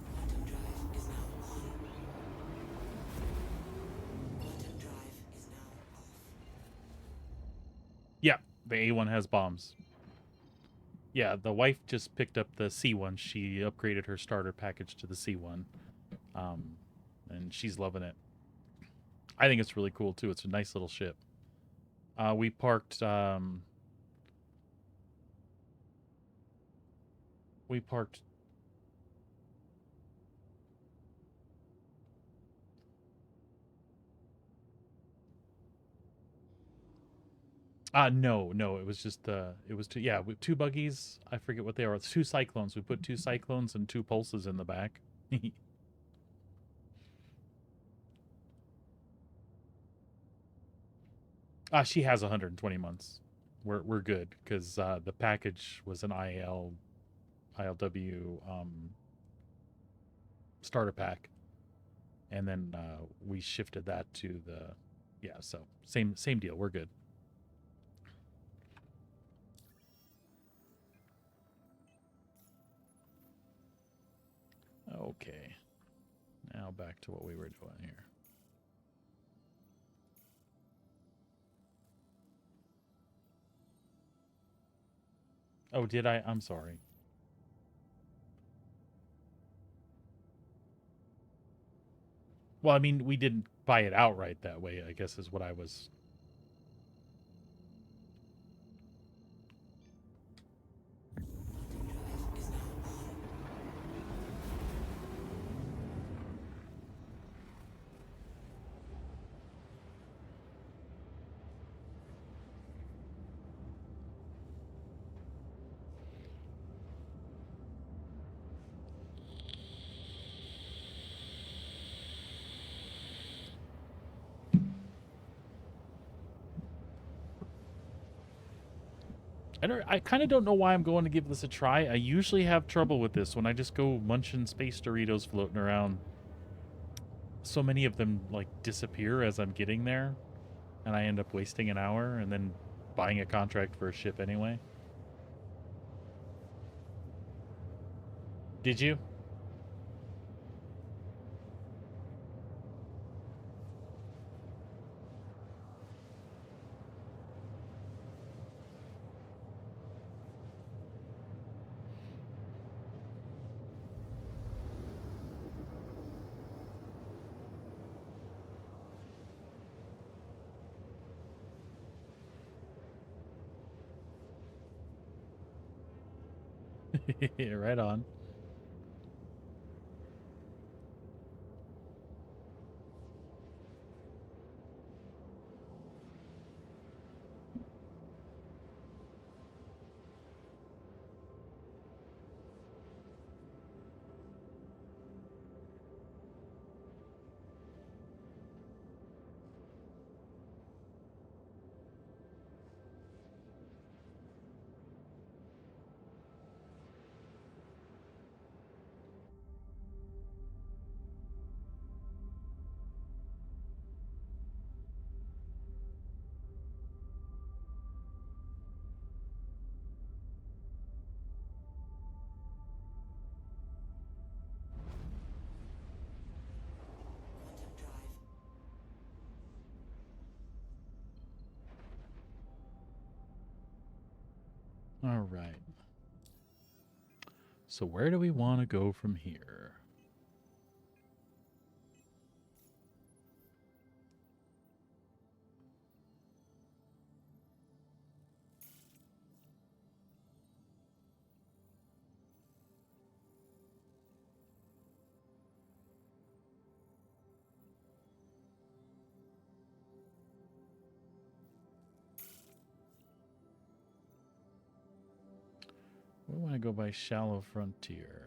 Quantum drive is now on. Quantum drive is now off. Yeah, the A1 has bombs. Yeah, the wife just picked up the C1. She upgraded her starter package to the C1. And she's loving it. I think it's really cool too. It's a nice little ship. We parked no, it was just it was two, yeah, with two buggies. I forget what they are. It's two cyclones. We put two cyclones and two pulses in the back. She has 120 months. We're good because the package was an ILW starter pack, and then we shifted that to the so same deal. We're good. Okay, now back to what we were doing here. Oh, did I? I'm sorry. Well, I mean, we didn't buy it outright that way, I guess is what I was. Quantum drive is now on. I kind of don't know why I'm going to give this a try. I usually have trouble with this when I just go munching space Doritos floating around. So many of them like disappear as I'm getting there, and I end up wasting an hour and then buying a contract for a ship anyway. Did you? Right on. Quantum drive. All right. So where do we want to go from here? What want to go by Shallow Frontier.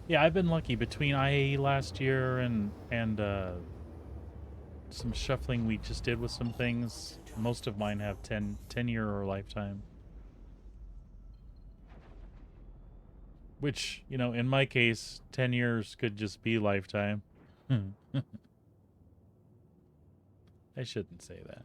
Yeah, I've been lucky between IAE last year and some shuffling we just did with some things. Most of mine have 10-year or lifetime. Which, you know, in my case, 10 years could just be lifetime. I shouldn't say that.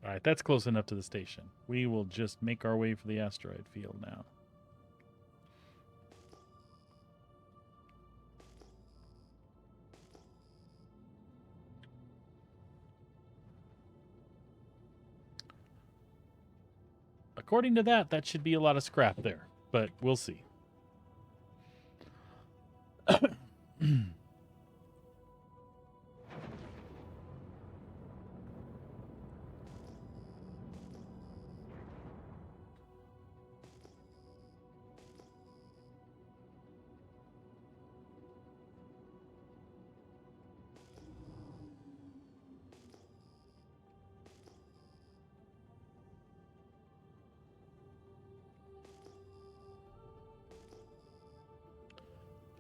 Alright, that's close enough to the station. We will just make our way for the asteroid field now. According to that, that should be a lot of scrap there, but we'll see.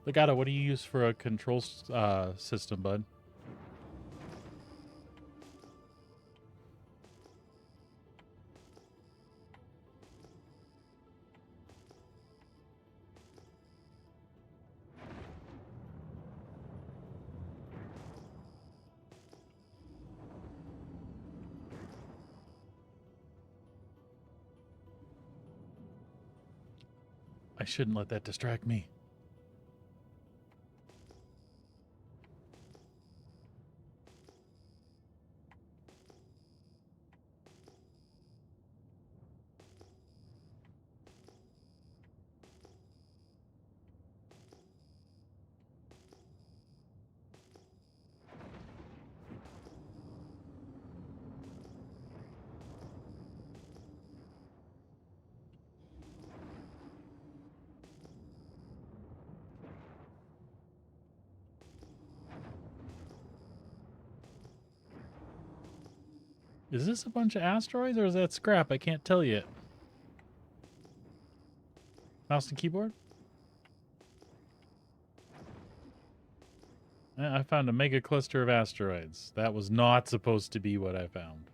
Legato, what do you use for a control system, bud? I shouldn't let that distract me. Is this a bunch of asteroids or is that scrap? I can't tell yet. Mouse and keyboard? I found a mega cluster of asteroids. That was not supposed to be what I found.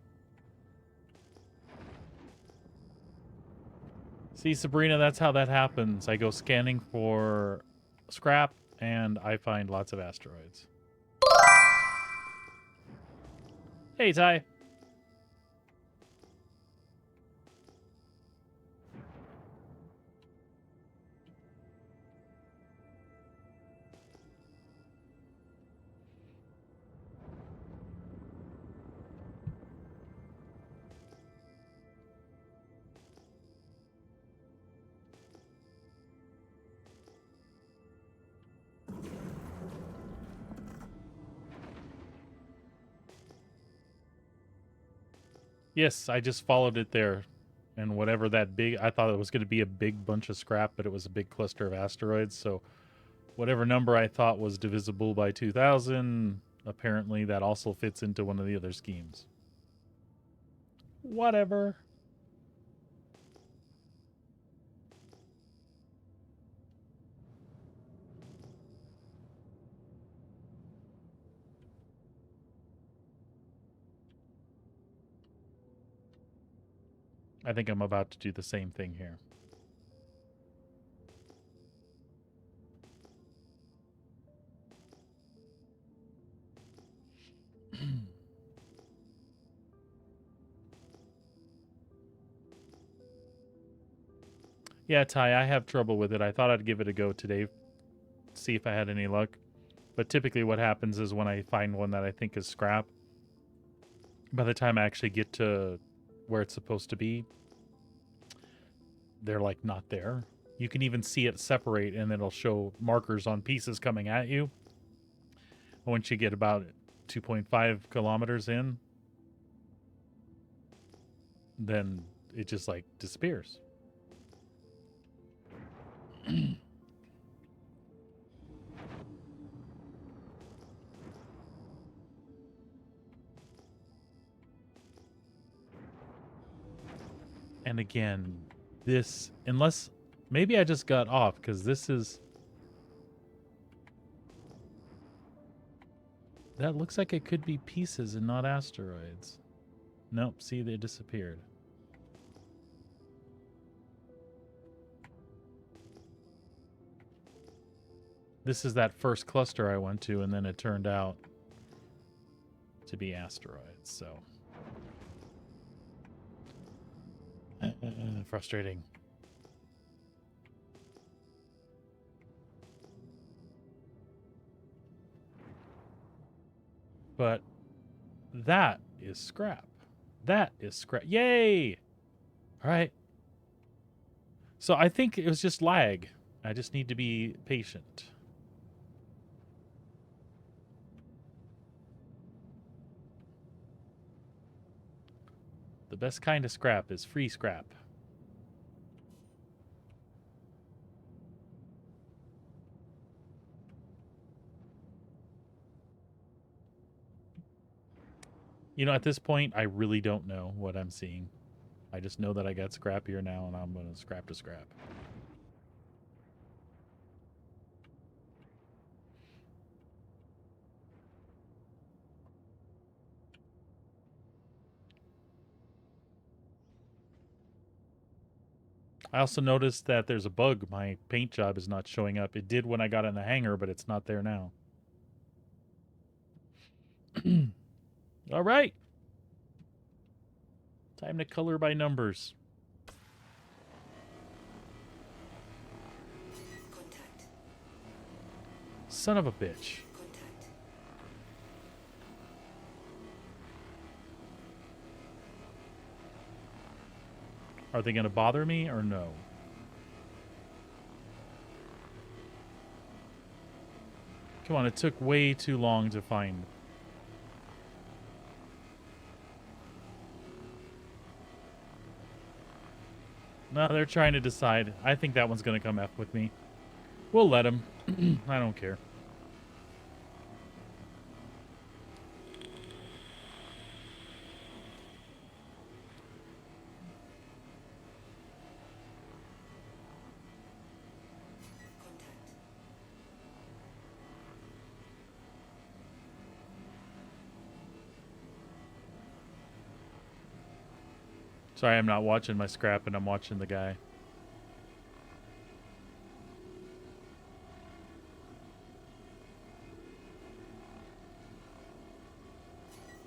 See, Sabrina, that's how that happens. I go scanning for scrap and I find lots of asteroids. Hey, Ty. Yes, I just followed it there. And whatever that big... I thought it was going to be a big bunch of scrap, but it was a big cluster of asteroids. So whatever number I thought was divisible by 2,000, apparently that also fits into one of the other schemes. Whatever. I think I'm about to do the same thing here. Yeah, Ty, I have trouble with it. I thought I'd give it a go today, see if I had any luck. But typically what happens is when I find one that I think is scrap, by the time I actually get to where it's supposed to be, they're like not there. You can even see it separate and it'll show markers on pieces coming at you. Once you get about 2.5 kilometers in, then it just like disappears. And again, this, unless maybe I just got off because this is, that looks like it could be pieces and not asteroids. Nope, see, they disappeared. This is that first cluster I went to, and then it turned out to be asteroids, so. Frustrating. But that is scrap. That is scrap. Yay! All right. So I think it was just lag. I just need to be patient. The best kind of scrap is free scrap. You know, at this point, I really don't know what I'm seeing. I just know that I got scrappier now, and I'm going to scrap to scrap. I also noticed that there's a bug. My paint job is not showing up. It did when I got in the hangar, but it's not there now. All right. Time to color by numbers. Contact. Son of a bitch. Contact. Are they going to bother me or no? Come on, it took way too long to find. No, they're trying to decide. I think that one's going to come F with me. We'll let him. I don't care. Contact. Sorry, I'm not watching my scrap and I'm watching the guy.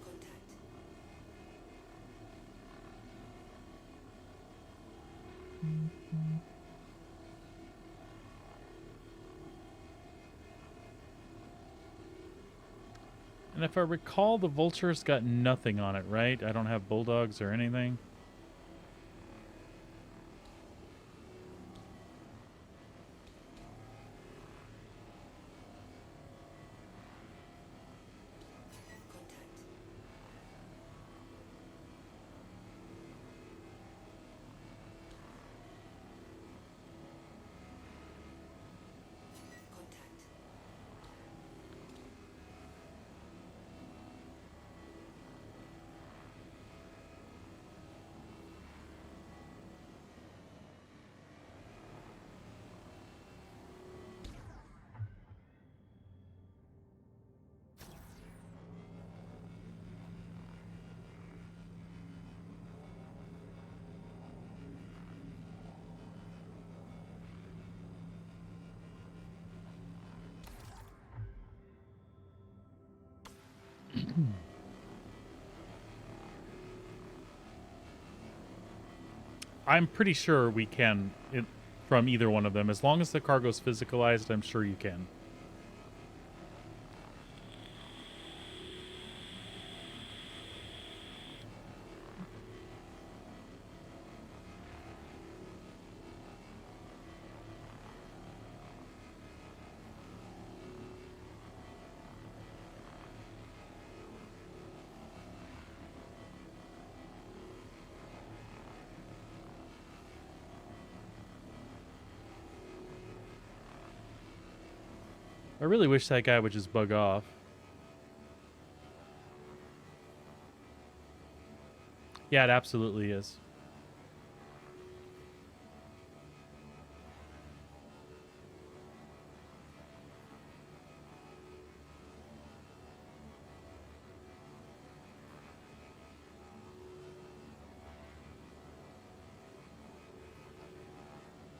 Contact. And if I recall, the Vulture's got nothing on it, right? I don't have bulldogs or anything. Contact. Contact. I'm pretty sure we can from either one of them. As long as the cargo's physicalized, I'm sure you can. I really wish that guy would just bug off. Yeah, it absolutely is.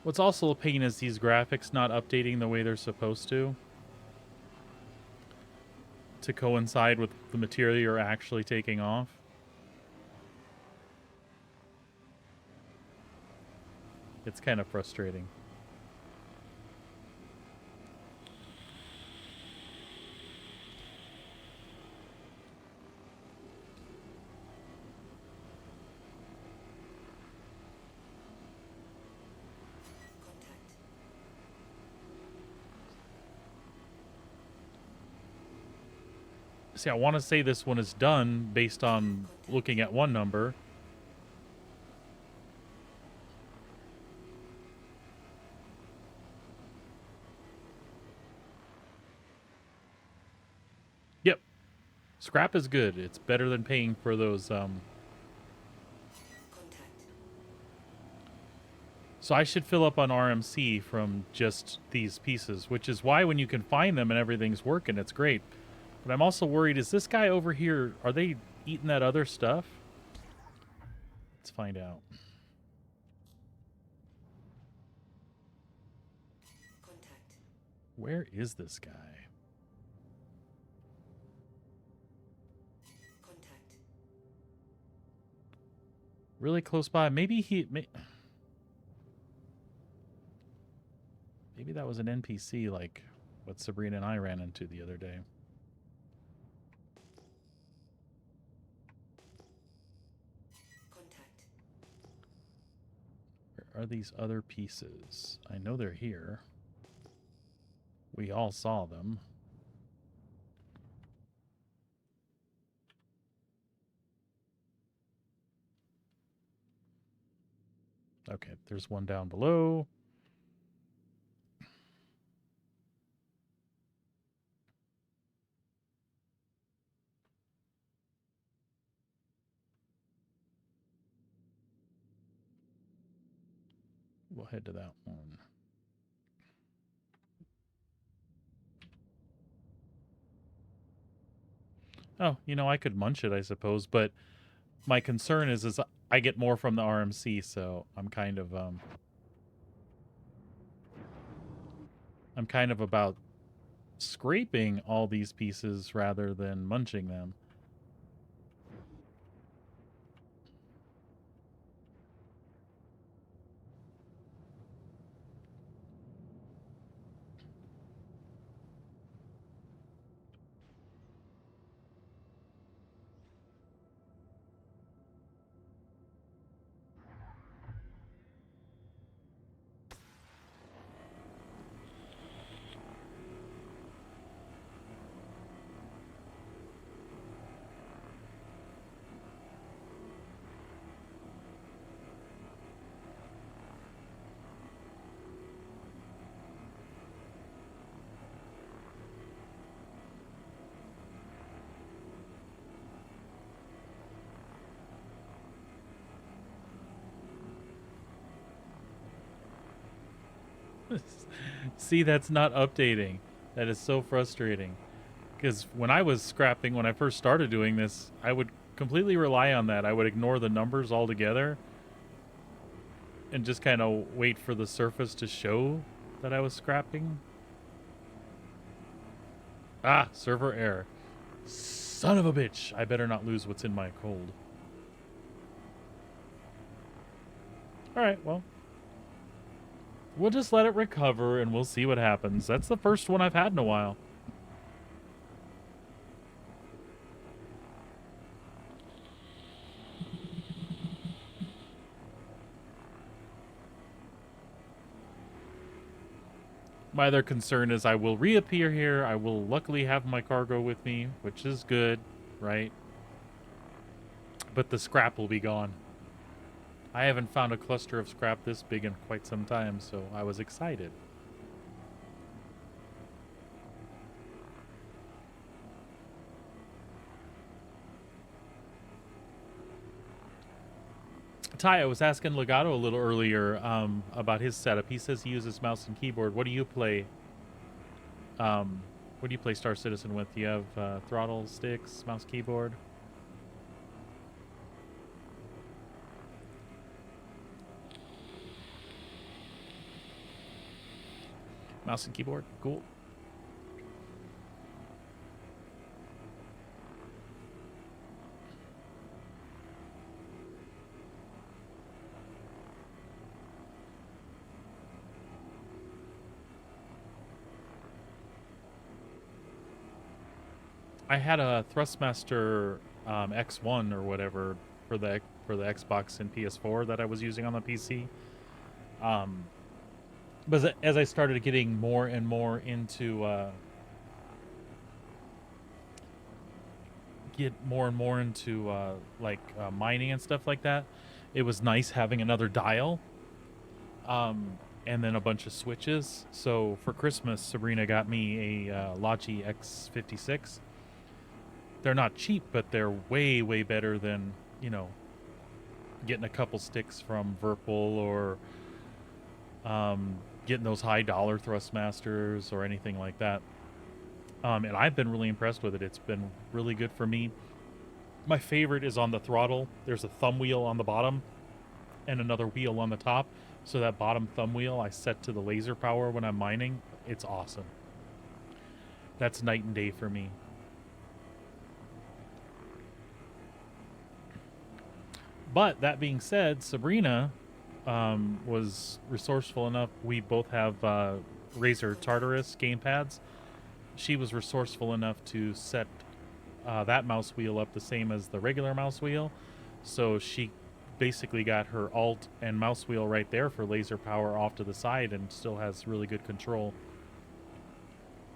What's also a pain is these graphics not updating the way they're supposed to coincide with the material you're actually taking off. It's kind of frustrating. See, I want to say this one is done based on looking at one number. Yep. Scrap is good. It's better than paying for those. So I should fill up on RMC from just these pieces, which is why when you can find them and everything's working, it's great. But I'm also worried, is this guy over here, are they eating that other stuff? Let's find out. Where is this guy? Really close by. Maybe he... Maybe that was an NPC like what Sabrina and I ran into the other day. Where are these other pieces? I know they're here. We all saw them. Okay, there's one down below. We'll head to that one. Oh, you know, I could munch it, I suppose, but my concern is I get more from the RMC, so I'm kind of about scraping all these pieces rather than munching them. See, that's not updating. That is so frustrating. Because when I was scrapping, when I first started doing this, I would completely rely on that. I would ignore the numbers altogether and just kind of wait for the surface to show that I was scrapping. Ah, server error. Son of a bitch. I better not lose what's in my cold. Alright, well. We'll just let it recover and we'll see what happens. That's the first one I've had in a while. My other concern is I will reappear here. I will luckily have my cargo with me, which is good, right? But the scrap will be gone. I haven't found a cluster of scrap this big in quite some time, so I was excited. Ty, I was asking Legato a little earlier about his setup. He says he uses mouse and keyboard. What do you play? What do you play Star Citizen with? Do you have throttle, sticks, mouse, keyboard? Mouse and keyboard, cool. I had a Thrustmaster X1 or whatever for the Xbox and PS4 that I was using on the PC. But as I started getting more and more into mining and stuff like that, it was nice having another dial, and then a bunch of switches. So for Christmas, Sabrina got me a Logi X56. They're not cheap, but they're way, way better than, you know, getting a couple sticks from Virpil or getting those high dollar Thrustmasters or anything like that. And I've been really impressed with it. It's been really good for me. My favorite is on the throttle. There's a thumb wheel on the bottom and another wheel on the top. So that bottom thumb wheel I set to the laser power when I'm mining. It's awesome. That's night and day for me. But that being said, Sabrina was resourceful enough. We both have Razer Tartarus gamepads. She was resourceful enough to set that mouse wheel up the same as the regular mouse wheel. So she basically got her alt and mouse wheel right there for laser power off to the side and still has really good control.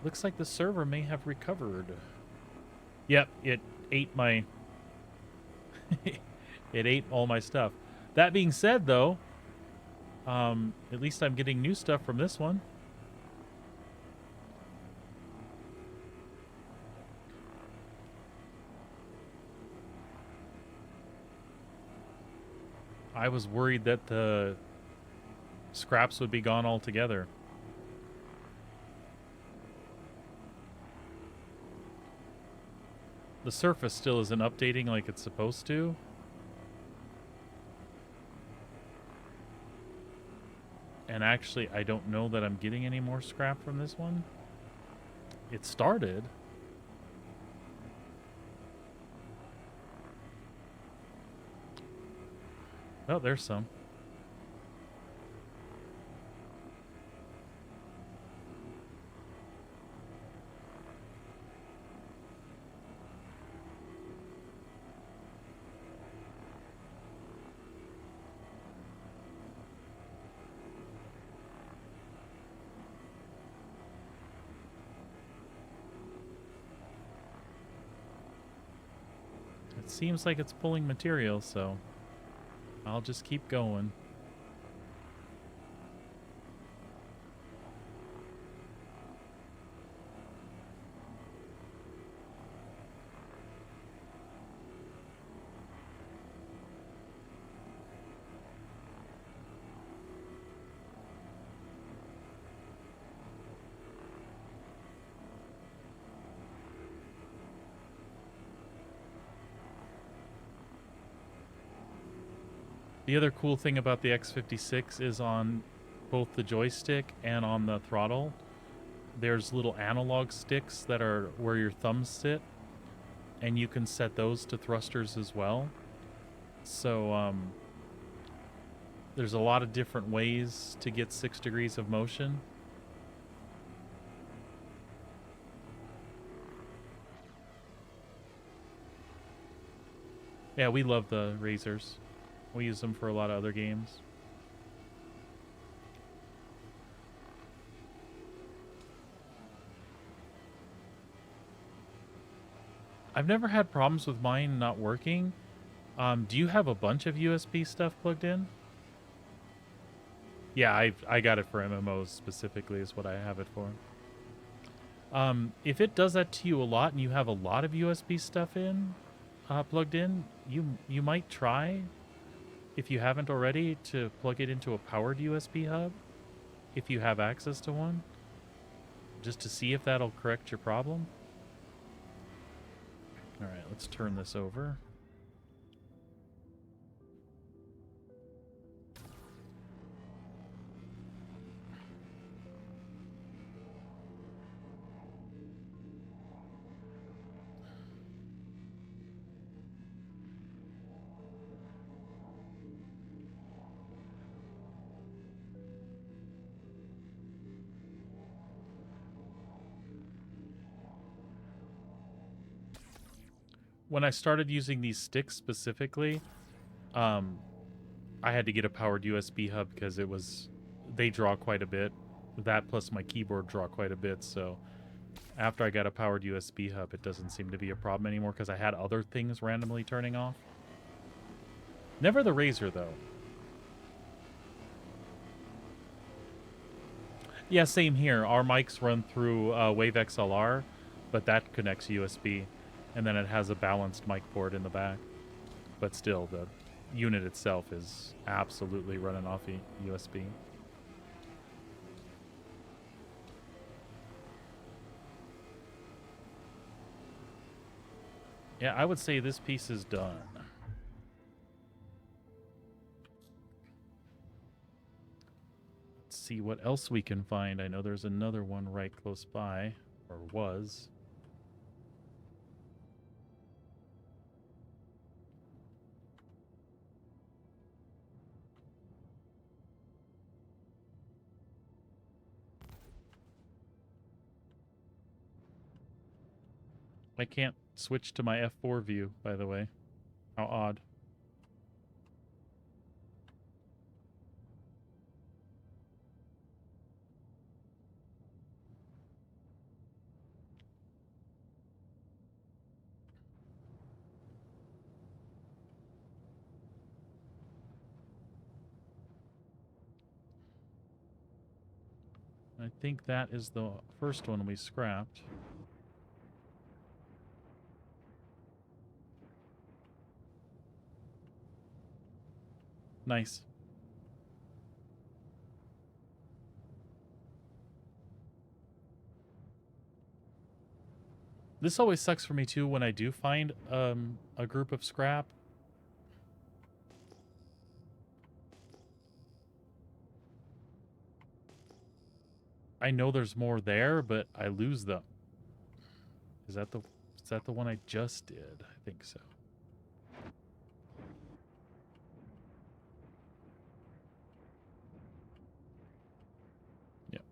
Looks like the server may have recovered. Yep, it ate my... It ate all my stuff. That being said, though, at least I'm getting new stuff from this one. I was worried that the scraps would be gone altogether. The surface still isn't updating like it's supposed to. And actually, I don't know that I'm getting any more scrap from this one. It started. Oh, there's some. It seems like it's pulling material, so I'll just keep going. The other cool thing about the X56 is on both the joystick and on the throttle, there's little analog sticks that are where your thumbs sit, and you can set those to thrusters as well. So there's a lot of different ways to get 6 degrees of motion. Yeah, we love the Razers. We use them for a lot of other games. I've never had problems with mine not working. Do you have a bunch of USB stuff plugged in? Yeah, I got it for MMOs specifically is what I have it for. If it does that to you a lot and you have a lot of USB stuff in, plugged in, you might try if you haven't already, to plug it into a powered USB hub, if you have access to one, just to see if that'll correct your problem. All right, let's turn this over. When I started using these sticks specifically, I had to get a powered USB hub because they draw quite a bit. That plus my keyboard draw quite a bit. So after I got a powered USB hub, it doesn't seem to be a problem anymore because I had other things randomly turning off. Never the Razer though. Yeah, same here. Our mics run through Wave XLR, but that connects USB, and then it has a balanced mic port in the back. But still, the unit itself is absolutely running off USB. Yeah, I would say this piece is done. Let's see what else we can find. I know there's another one right close by, or was. I can't switch to my F4 view, by the way. How odd. I think that is the first one we scrapped. Nice. This always sucks for me too when I do find a group of scrap. I know there's more there, but I lose them. Is that the one I just did? I think so. Yep.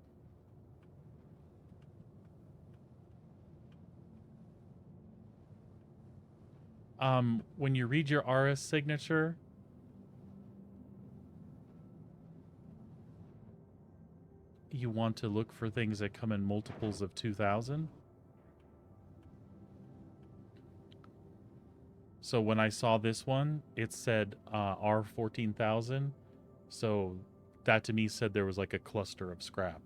When you read your RS signature, you want to look for things that come in multiples of 2000. So when I saw this one, it said R14000. So that to me said there was like a cluster of scrap.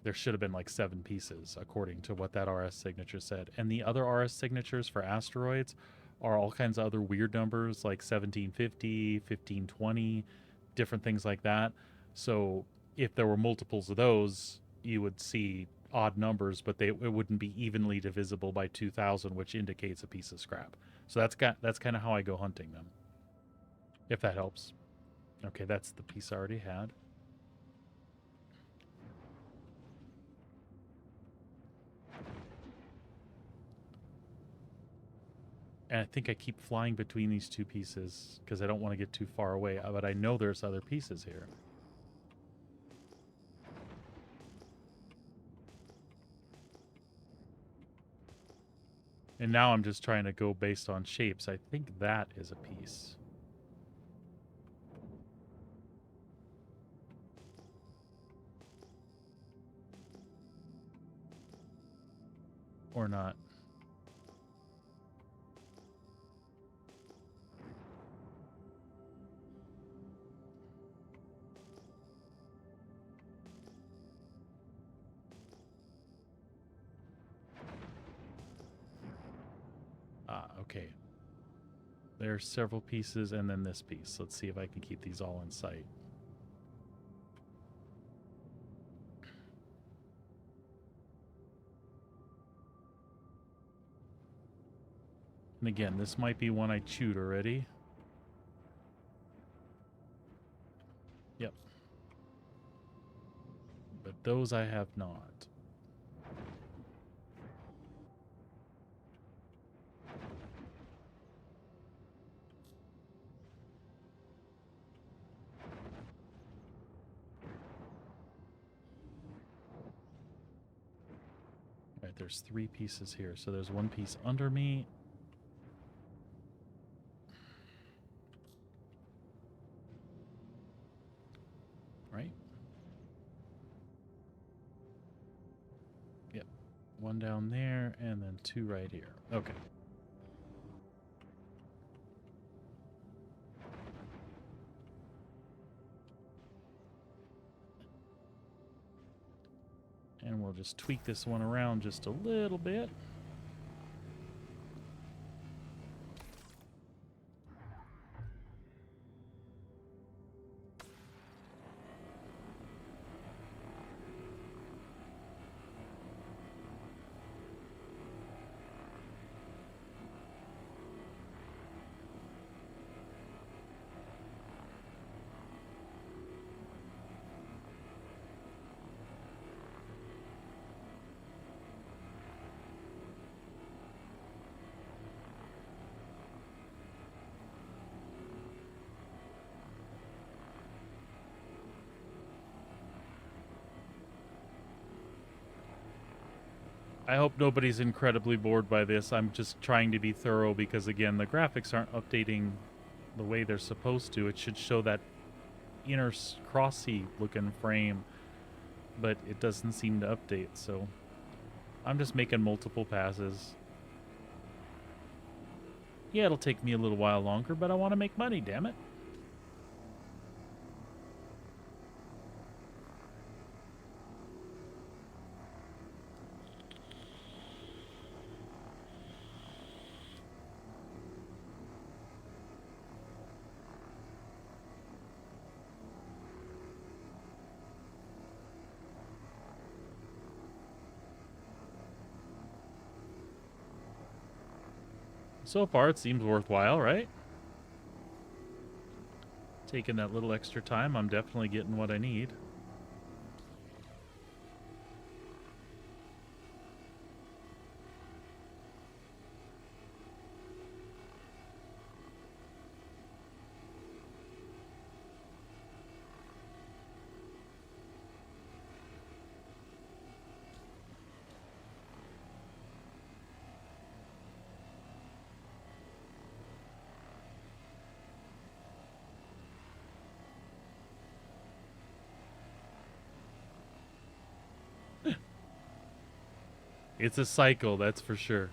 There should have been like 7 pieces, according to what that RS signature said. And the other RS signatures for asteroids are all kinds of other weird numbers, like 1750, 1520, different things like that. So if there were multiples of those, you would see odd numbers, but it wouldn't be evenly divisible by 2000, which indicates a piece of scrap. So that's kind of how I go hunting them, if that helps. Okay, that's the piece I already had. And I think I keep flying between these two pieces because I don't want to get too far away, but I know there's other pieces here. And now I'm just trying to go based on shapes. I think that is a piece. Or not. Ah, okay. There's several pieces, and then this piece. Let's see if I can keep these all in sight. And again, this might be one I chewed already. Yep. But those I have not. Right, there's 3 pieces here. So there's 1 piece under me. Right? Yep. 1 down there, and then 2 right here. Okay. And we'll just tweak this one around just a little bit. I hope nobody's incredibly bored by this. I'm just trying to be thorough because, again, the graphics aren't updating the way they're supposed to. It should show that inner crossy looking frame, but it doesn't seem to update, so I'm just making multiple passes. Yeah, it'll take me a little while longer, but I want to make money, damn it. So far, it seems worthwhile, right? Taking that little extra time, I'm definitely getting what I need. It's a cycle, that's for sure.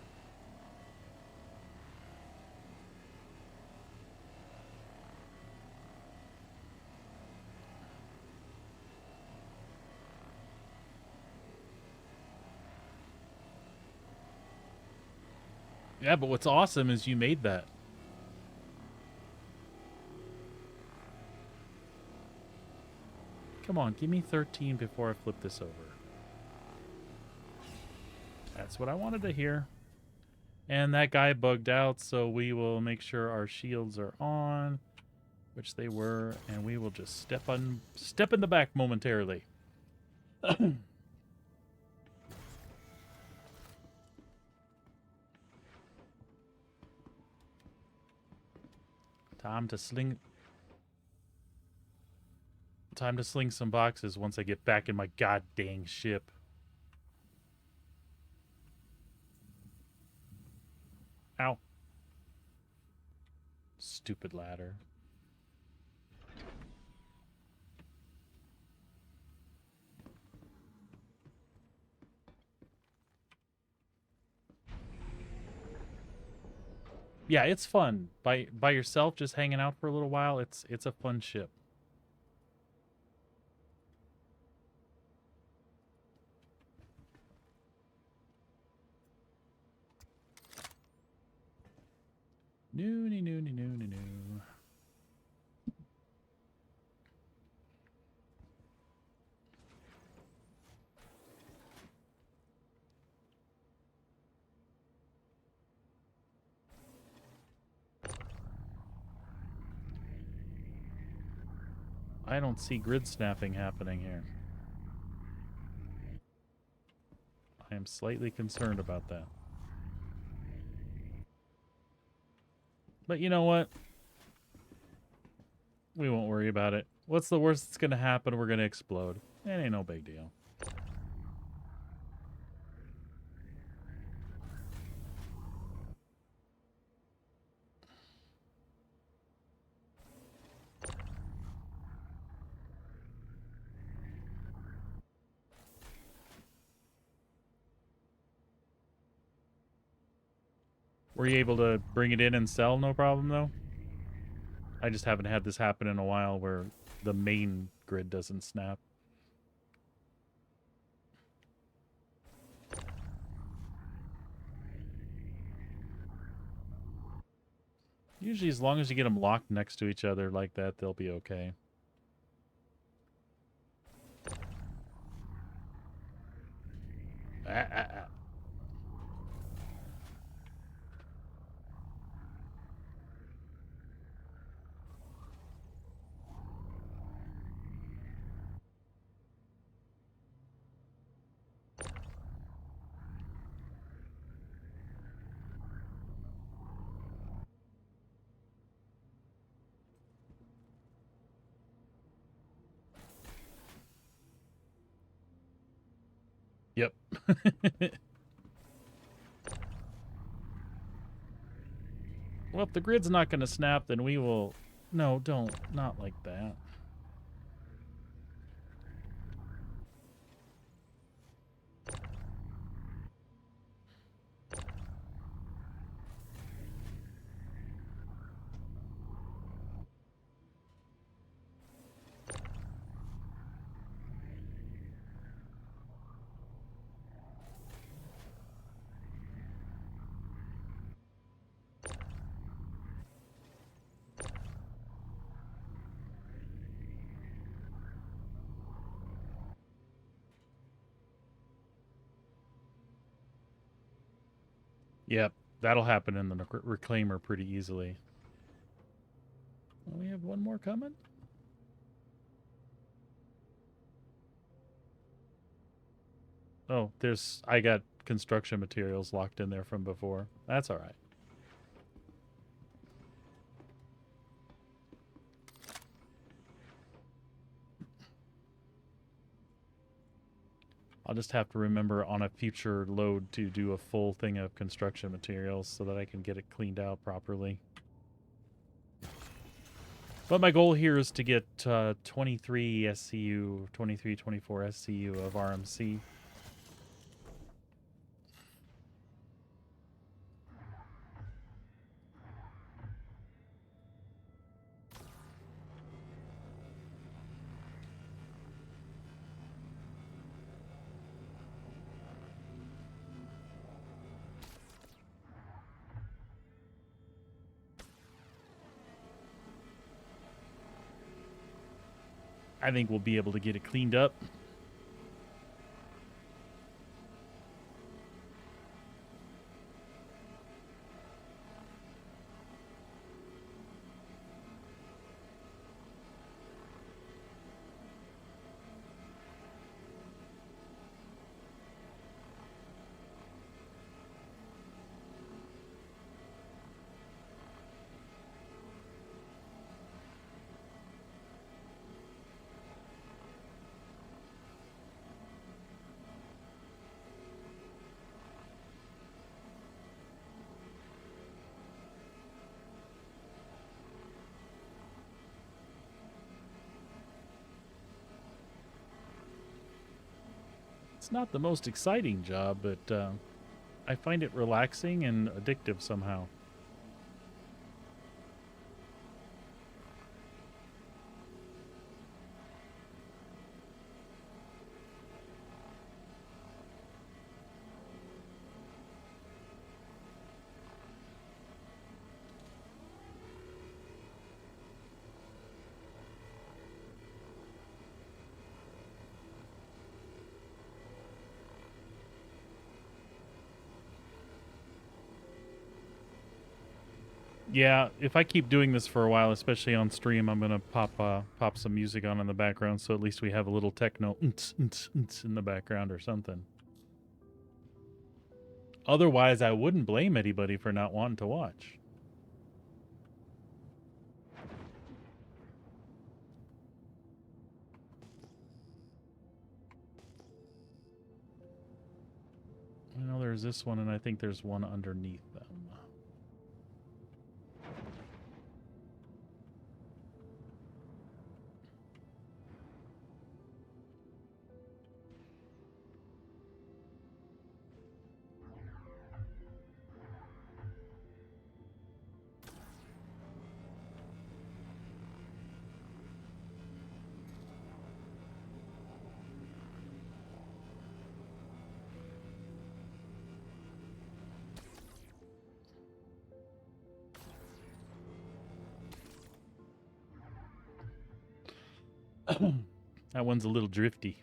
Yeah, but what's awesome is you made that. Come on, give me 13 before I flip this over. That's what I wanted to hear. And that guy bugged out, so we will make sure our shields are on, which they were, and we will just step in the back momentarily. Time to sling some boxes once I get back in my god dang ship. Ow. Stupid ladder. Yeah, it's fun. By yourself, just hanging out for a little while, it's a fun ship. Noonie, noonie, noonie, noo. I don't see grid snapping happening here. I am slightly concerned about that. But you know what? We won't worry about it. What's the worst that's going to happen? We're going to explode. It ain't no big deal. Were you able to bring it in and sell no problem, though? I just haven't had this happen in a while where the main grid doesn't snap. Usually, as long as you get them locked next to each other like that, they'll be okay. Ah, ah, ah. Yep. Well, if the grid's not going to snap, then we will... No, don't. Not like that. Yep, that'll happen in the reclaimer pretty easily. We have one more coming? Oh, I got construction materials locked in there from before. That's all right. I'll just have to remember on a future load to do a full thing of construction materials so that I can get it cleaned out properly. But my goal here is to get 23 SCU, 23, 24 SCU of RMC. I think we'll be able to get it cleaned up. It's not the most exciting job, but I find it relaxing and addictive somehow. Yeah, if I keep doing this for a while, especially on stream, I'm gonna pop some music on in the background, so at least we have a little techno in the background or something. Otherwise, I wouldn't blame anybody for not wanting to watch. I know there's this one, and I think there's one underneath them. That one's a little drifty.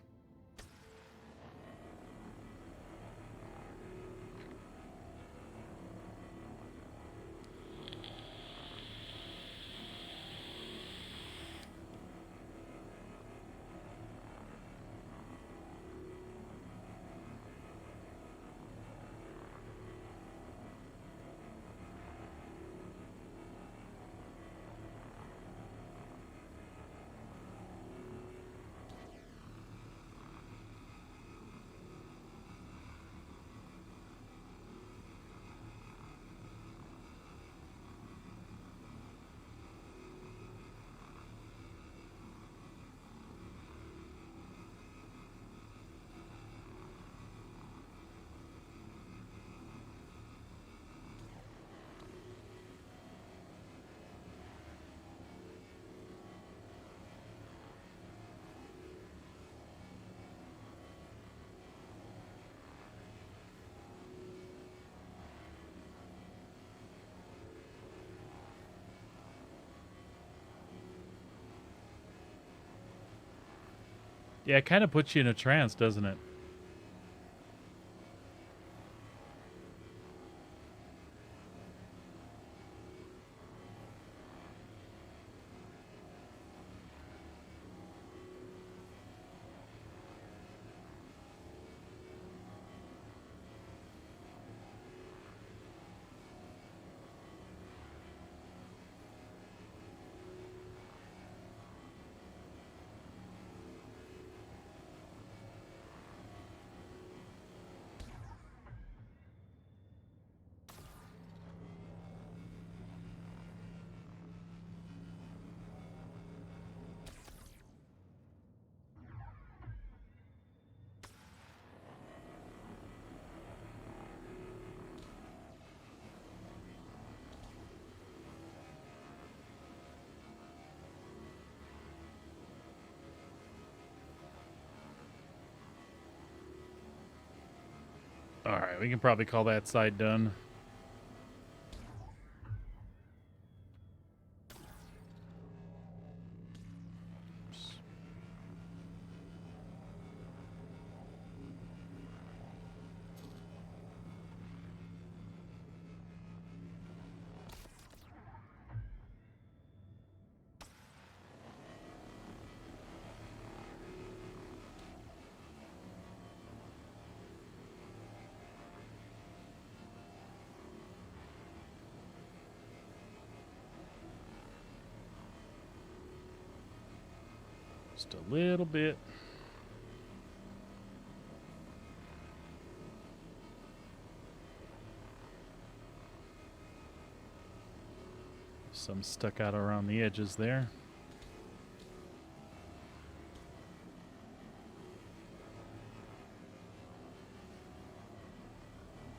Yeah, it kind of puts you in a trance, doesn't it? All right, we can probably call that side done. Just a little bit. Some stuck out around the edges there.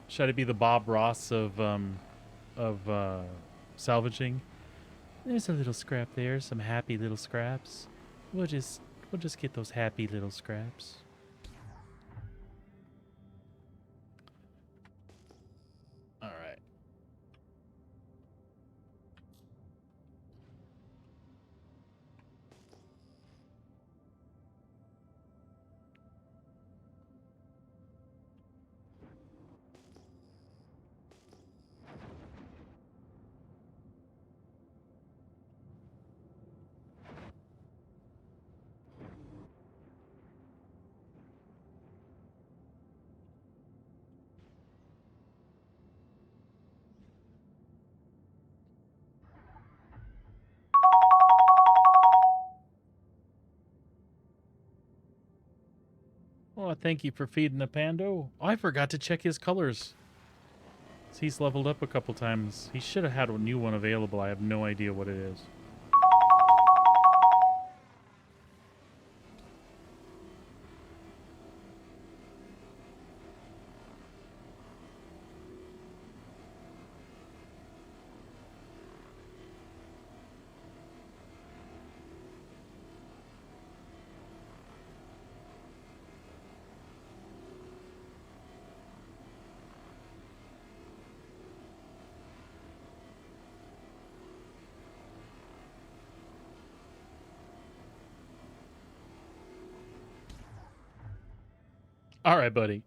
Should I be the Bob Ross of salvaging? There's a little scrap there, some happy little scraps. We'll just get those happy little scraps. All right. Oh, thank you for feeding the pando. Oh, I forgot to check his colors. He's leveled up a couple times. He should have had a new one available. I have no idea what it is. All right, buddy.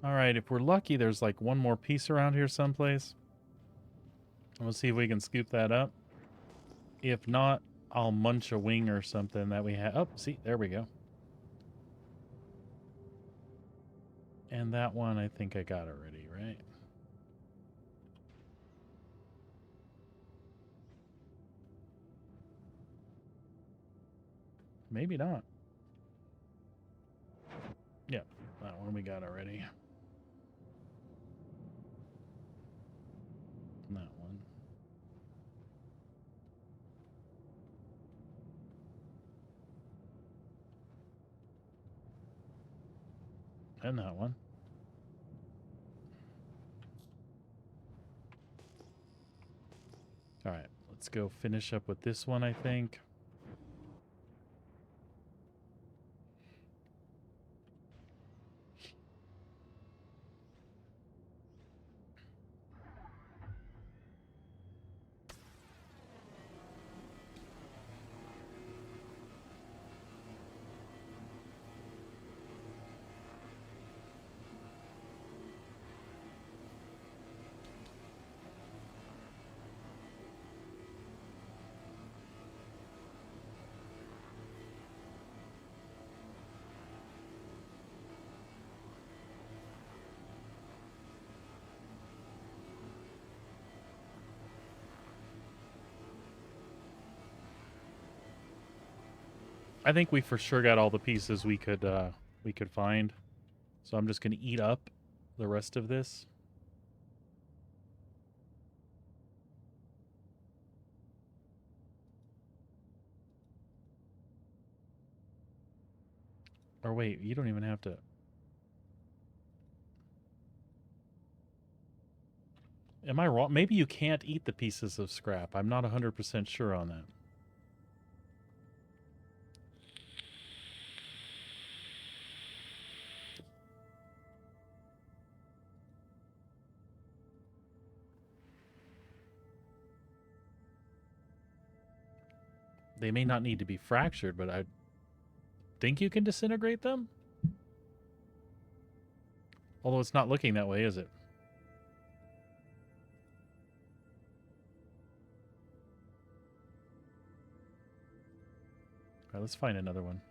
All right, if we're lucky, there's like one more piece around here someplace. We'll see if we can scoop that up. If not, I'll munch a wing or something that we have. Oh, see, there we go. And that one I think I got already, right? Maybe not. Yeah, that one we got already. That one. And that one. All right, let's go finish up with this one, I think. I think we for sure got all the pieces we could find. So I'm just gonna eat up the rest of this. Or wait, you don't even have to. Am I wrong? Maybe you can't eat the pieces of scrap. I'm not 100% sure on that. They may not need to be fractured, but I think you can disintegrate them? Although it's not looking that way, is it? All right, let's find another one.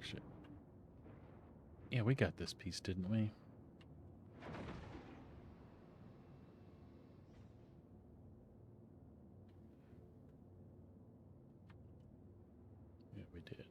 Shit. Yeah, we got this piece, didn't we? Yeah, we did.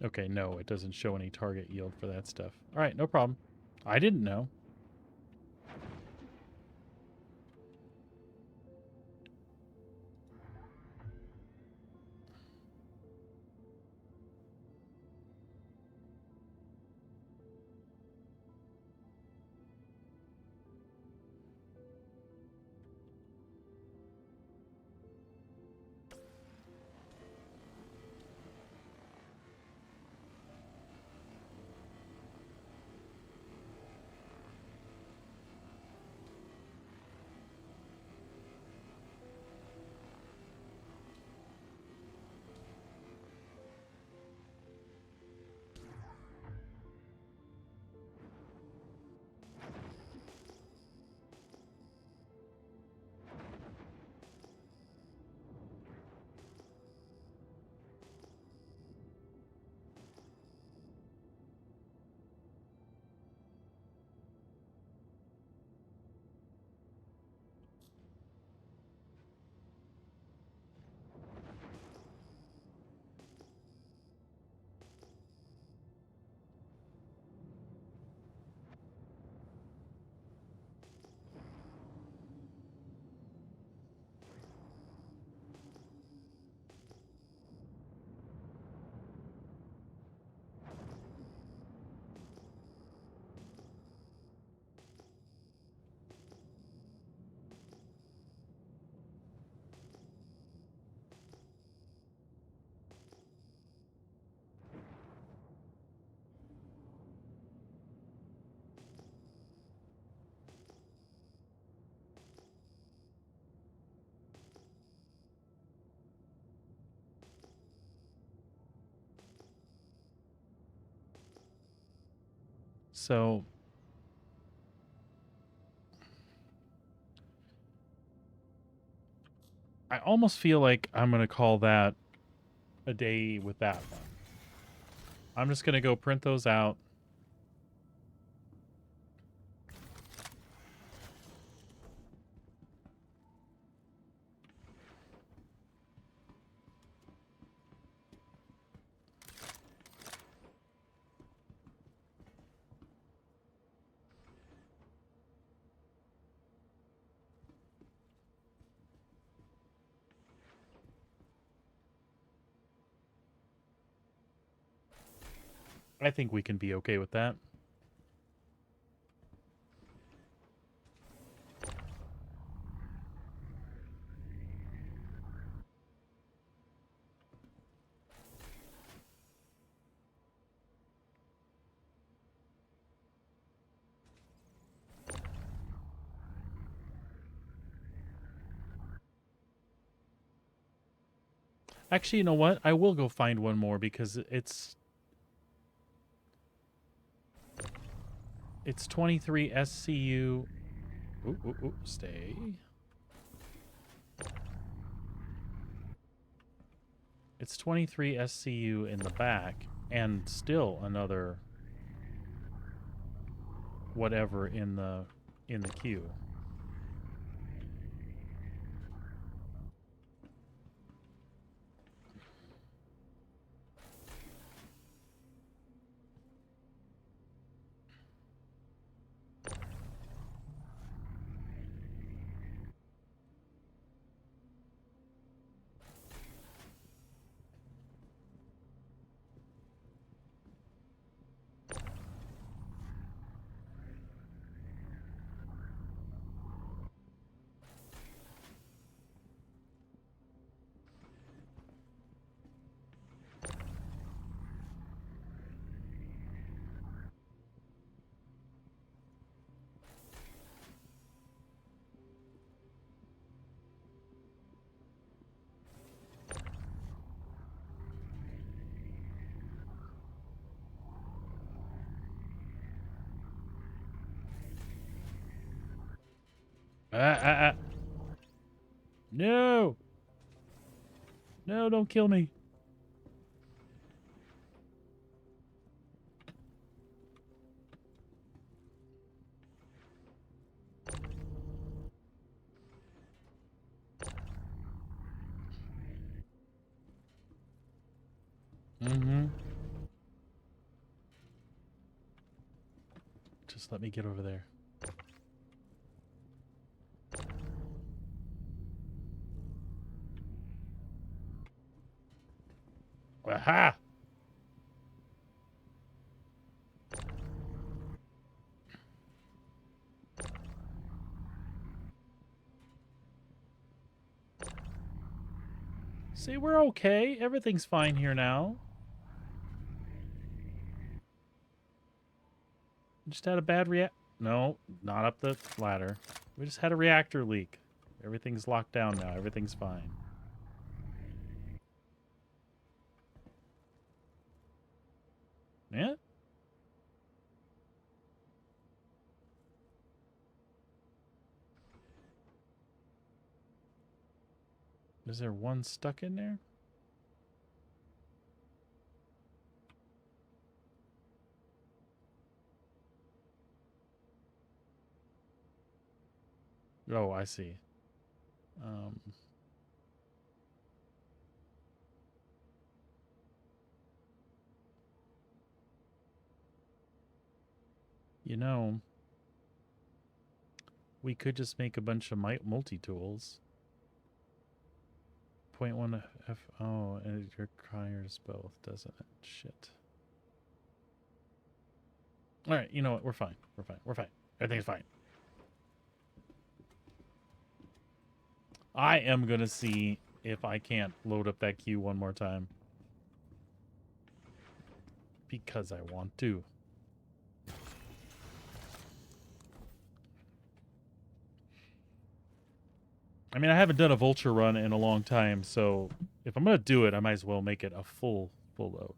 Okay, no, it doesn't show any target yield for that stuff. All right, no problem. I didn't know. So I almost feel like I'm going to call that a day with that one. I'm just going to go print those out. I think we can be okay with that. Actually, you know what? I will go find one more because it's 23 SCU. Ooh, stay. It's 23 SCU in the back and still another whatever in the queue. Ah. No! No, don't kill me. Mm-hmm. Just let me get over there. Aha! See, we're okay. Everything's fine here now. Just had a bad No, not up the ladder. We just had a reactor leak. Everything's locked down now. Everything's fine. Yeah? Is there one stuck in there? Oh, I see. You know, we could just make a bunch of multi-tools. 0.1 F. Oh, and it requires both, doesn't it? Shit. All right, you know what? We're fine. We're fine. We're fine. Everything's fine. I am going to see if I can't load up that queue one more time. Because I want to. I mean, I haven't done a vulture run in a long time, so if I'm going to do it, I might as well make it a full load.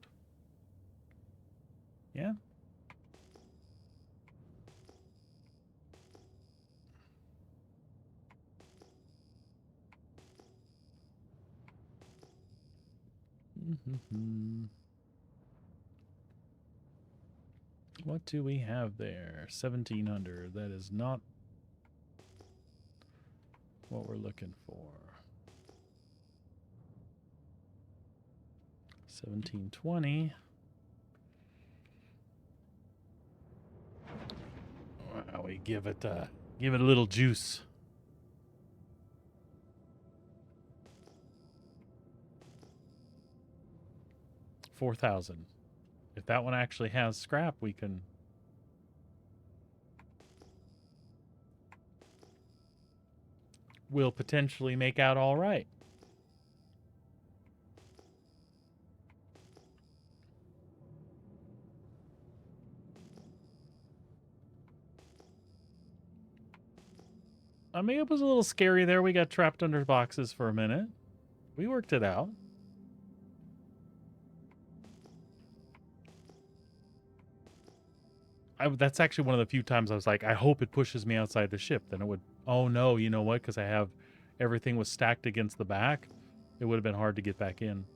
Yeah? What do we have there? 1700. That is not what we're looking for. 1720. Wow, we give it a little juice. $4,000. If that one actually has scrap, we can. We'll potentially make out all right. I mean, it was a little scary there. We got trapped under boxes for a minute. We worked it out. That's actually one of the few times I was like, I hope it pushes me outside the ship. Then it would, oh no, you know what? Because I have everything was stacked against the back. It would have been hard to get back in.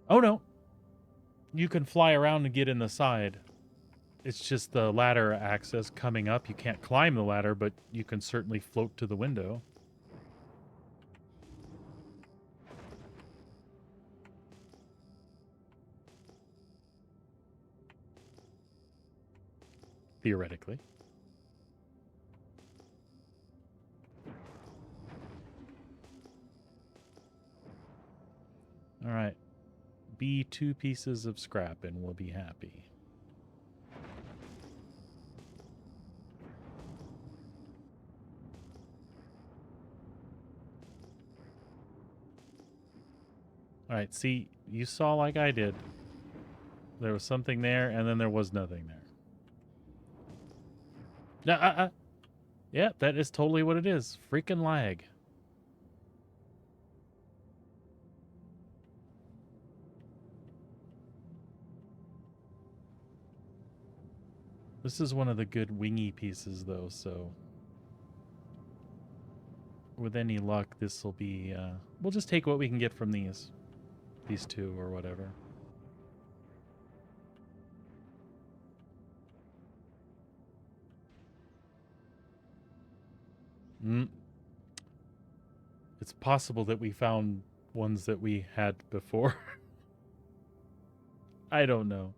Oh no. You can fly around and get in the side. It's just the ladder access coming up. You can't climb the ladder, but you can certainly float to the window. Theoretically. All right. Be 2 pieces of scrap and we'll be happy. All right, see, you saw like I did. There was something there, and then there was nothing there. Yeah, that is totally what it is. Freaking lag. This is one of the good wingy pieces, though, so with any luck, this will be... we'll just take what we can get from these 2 or whatever. It's possible that we found ones that we had before. I don't know.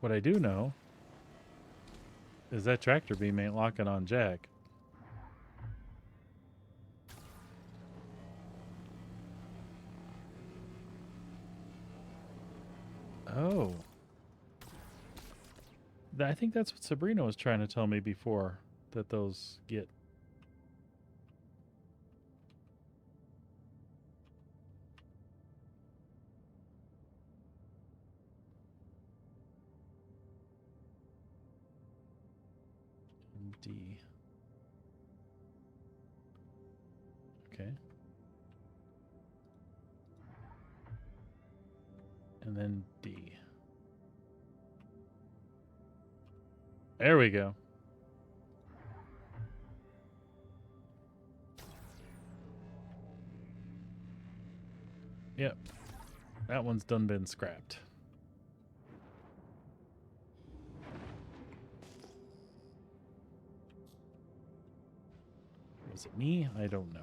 What I do know is that tractor beam ain't locking on Jack. Oh. I think that's what Sabrina was trying to tell me before, that those get. D. Okay. And then D. There we go. Yep. That one's done been scrapped. Was it me? I don't know.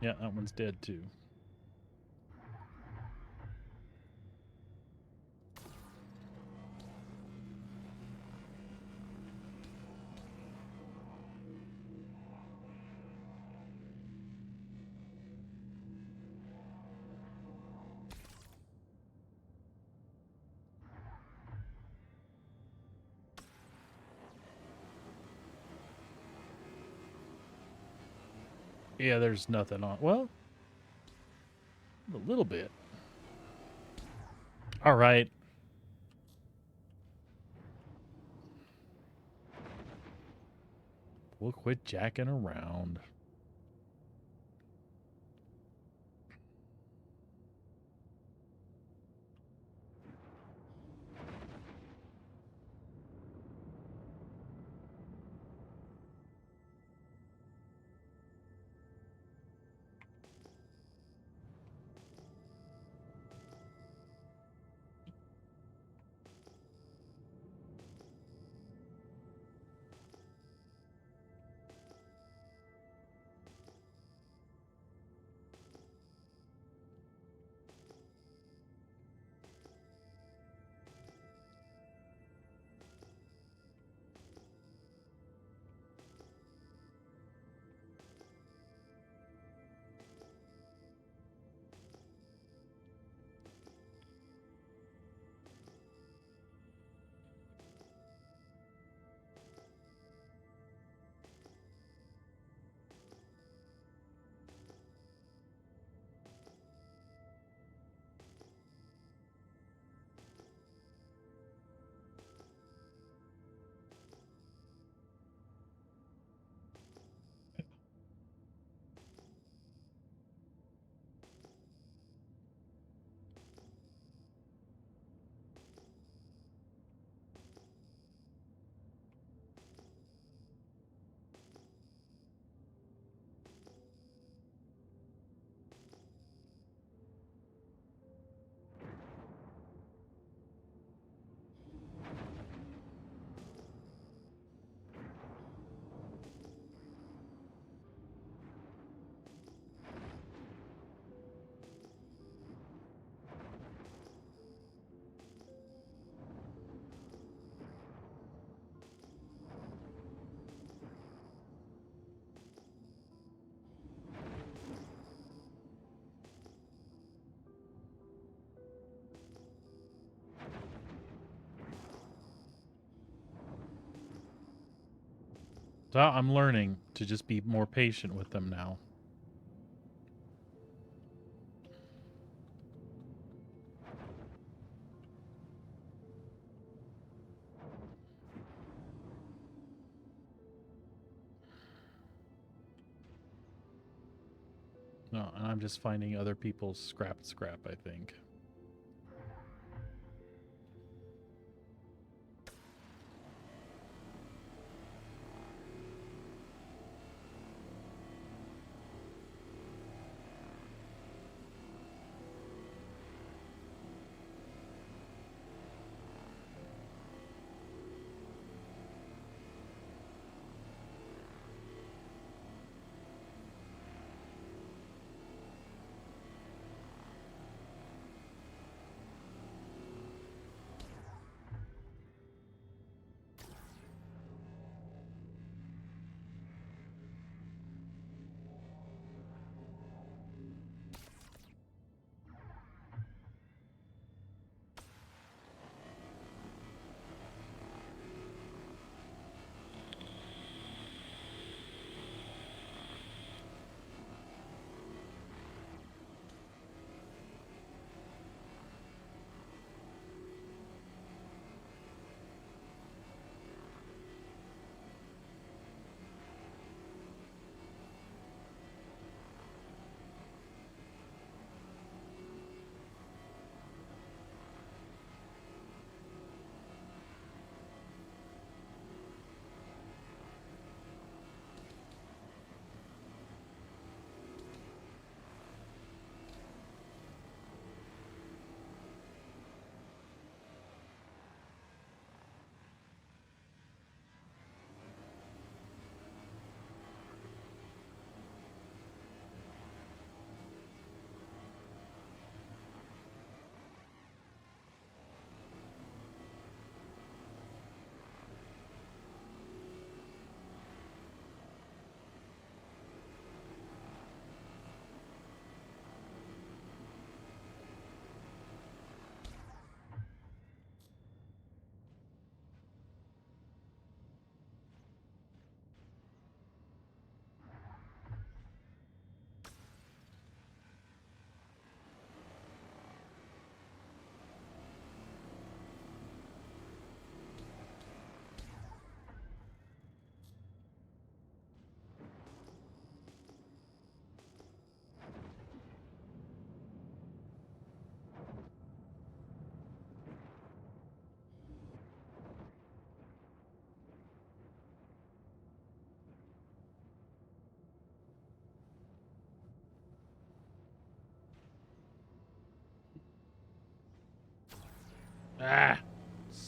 Yeah, that one's dead too. Yeah, there's nothing on. Well, a little bit. All right. We'll quit jacking around. So I'm learning to just be more patient with them now. No, and I'm just finding other people's scrap, I think.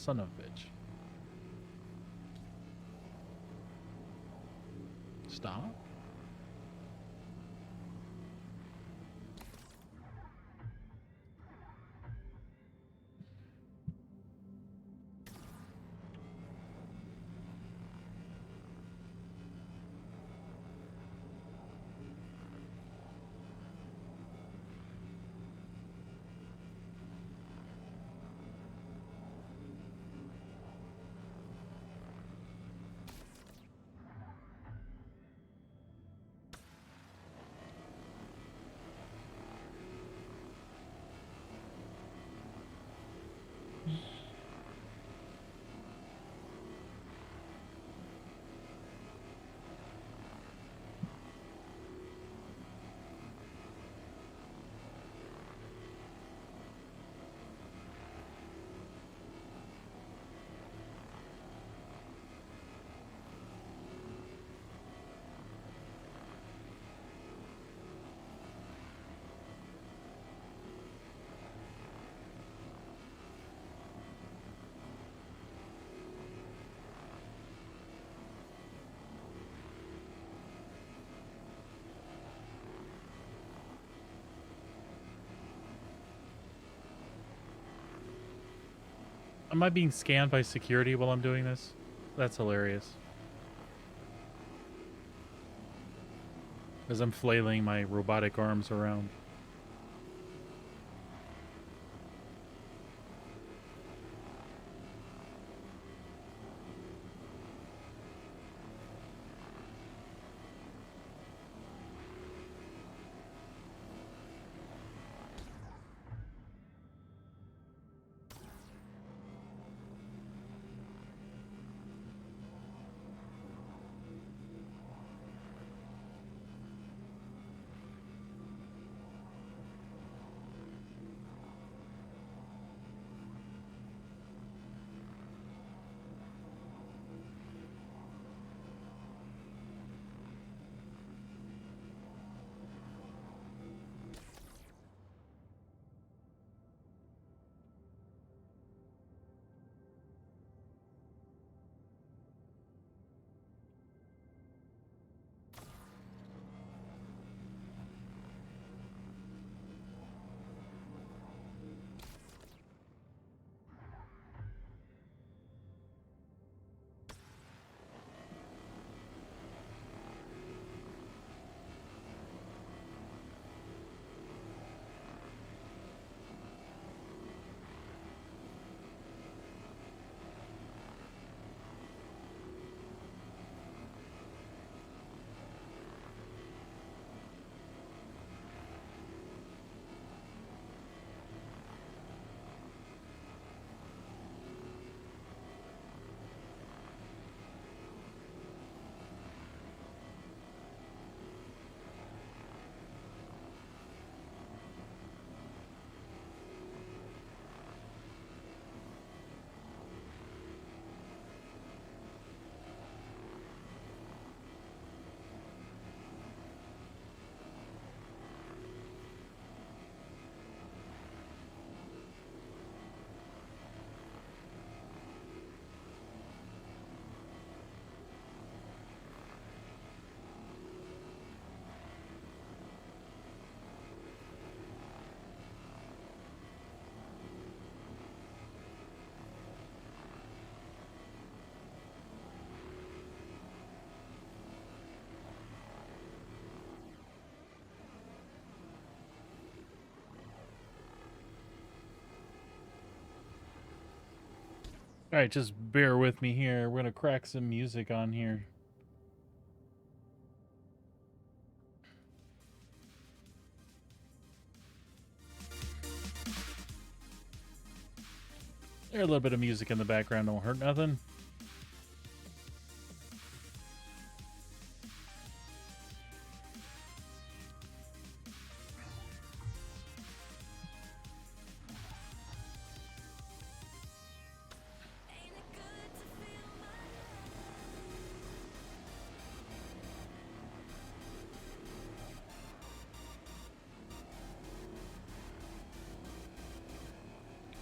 Son of a bitch. Stop. Am I being scanned by security while I'm doing this? That's hilarious. As I'm flailing my robotic arms around. All right, just bear with me here. We're gonna crack some music on here. There's a little bit of music in the background, don't hurt nothing.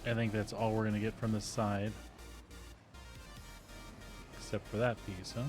I think that's all we're gonna get from this side. except for that piece, huh?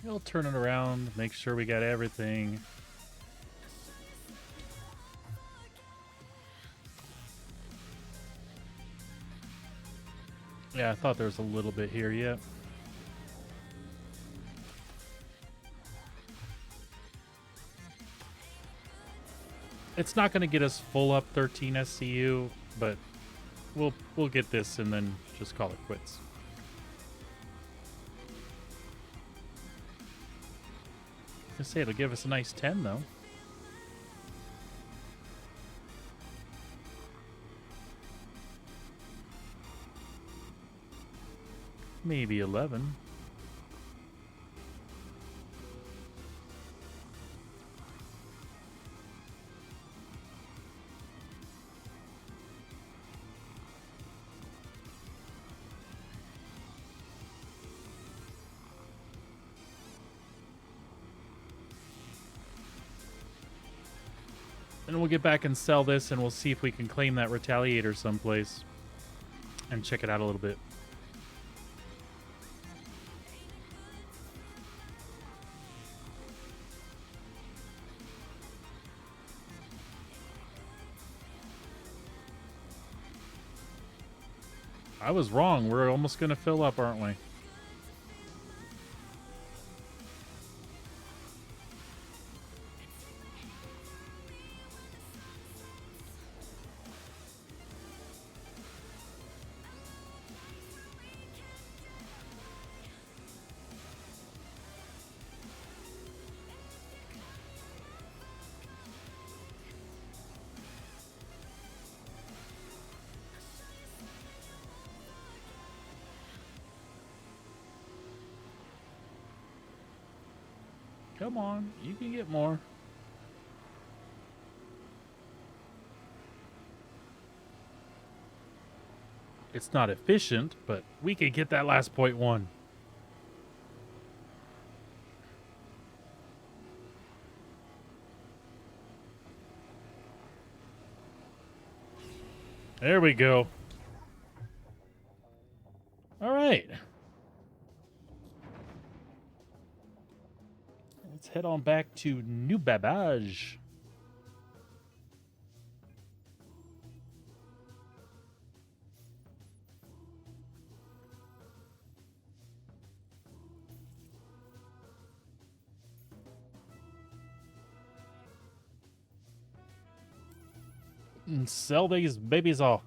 We'll turn it around, make sure we got everything. Yeah, I thought there was a little bit here yet. It's not going to get us full up 13 SCU, but we'll get this and then just call it quits. I say it'll give us a nice 10 though. Maybe 11. And we'll get back and sell this, and we'll see if we can claim that Retaliator someplace and check it out a little bit. I was wrong. We're almost going to fill up, aren't we? Come on, you can get more. It's not efficient, but we could get that last 0.1. There we go. All right. Let's head on back to New Babbage. And sell these babies all.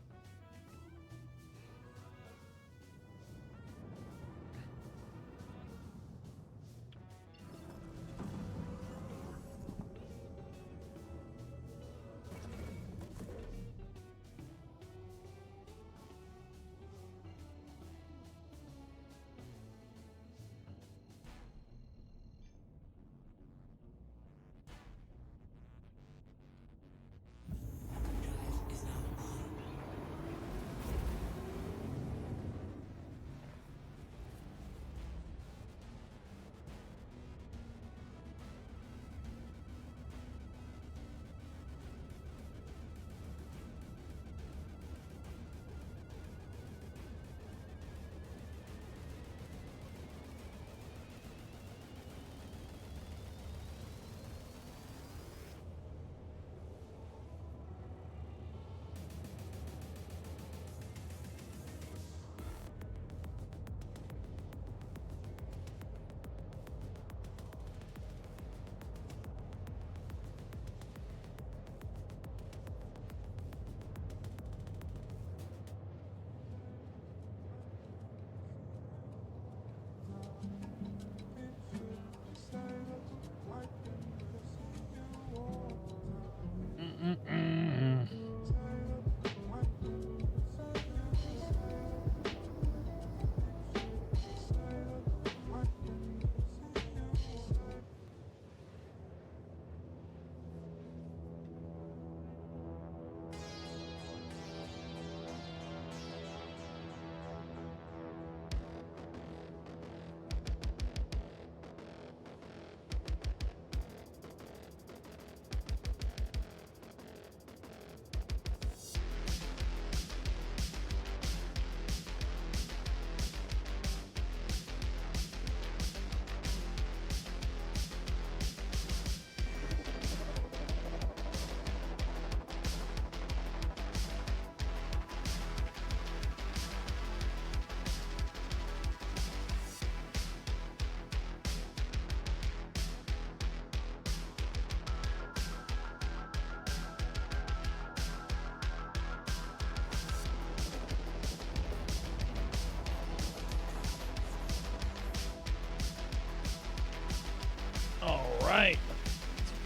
right.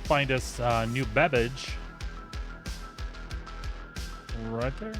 Find us new beverage. Right there.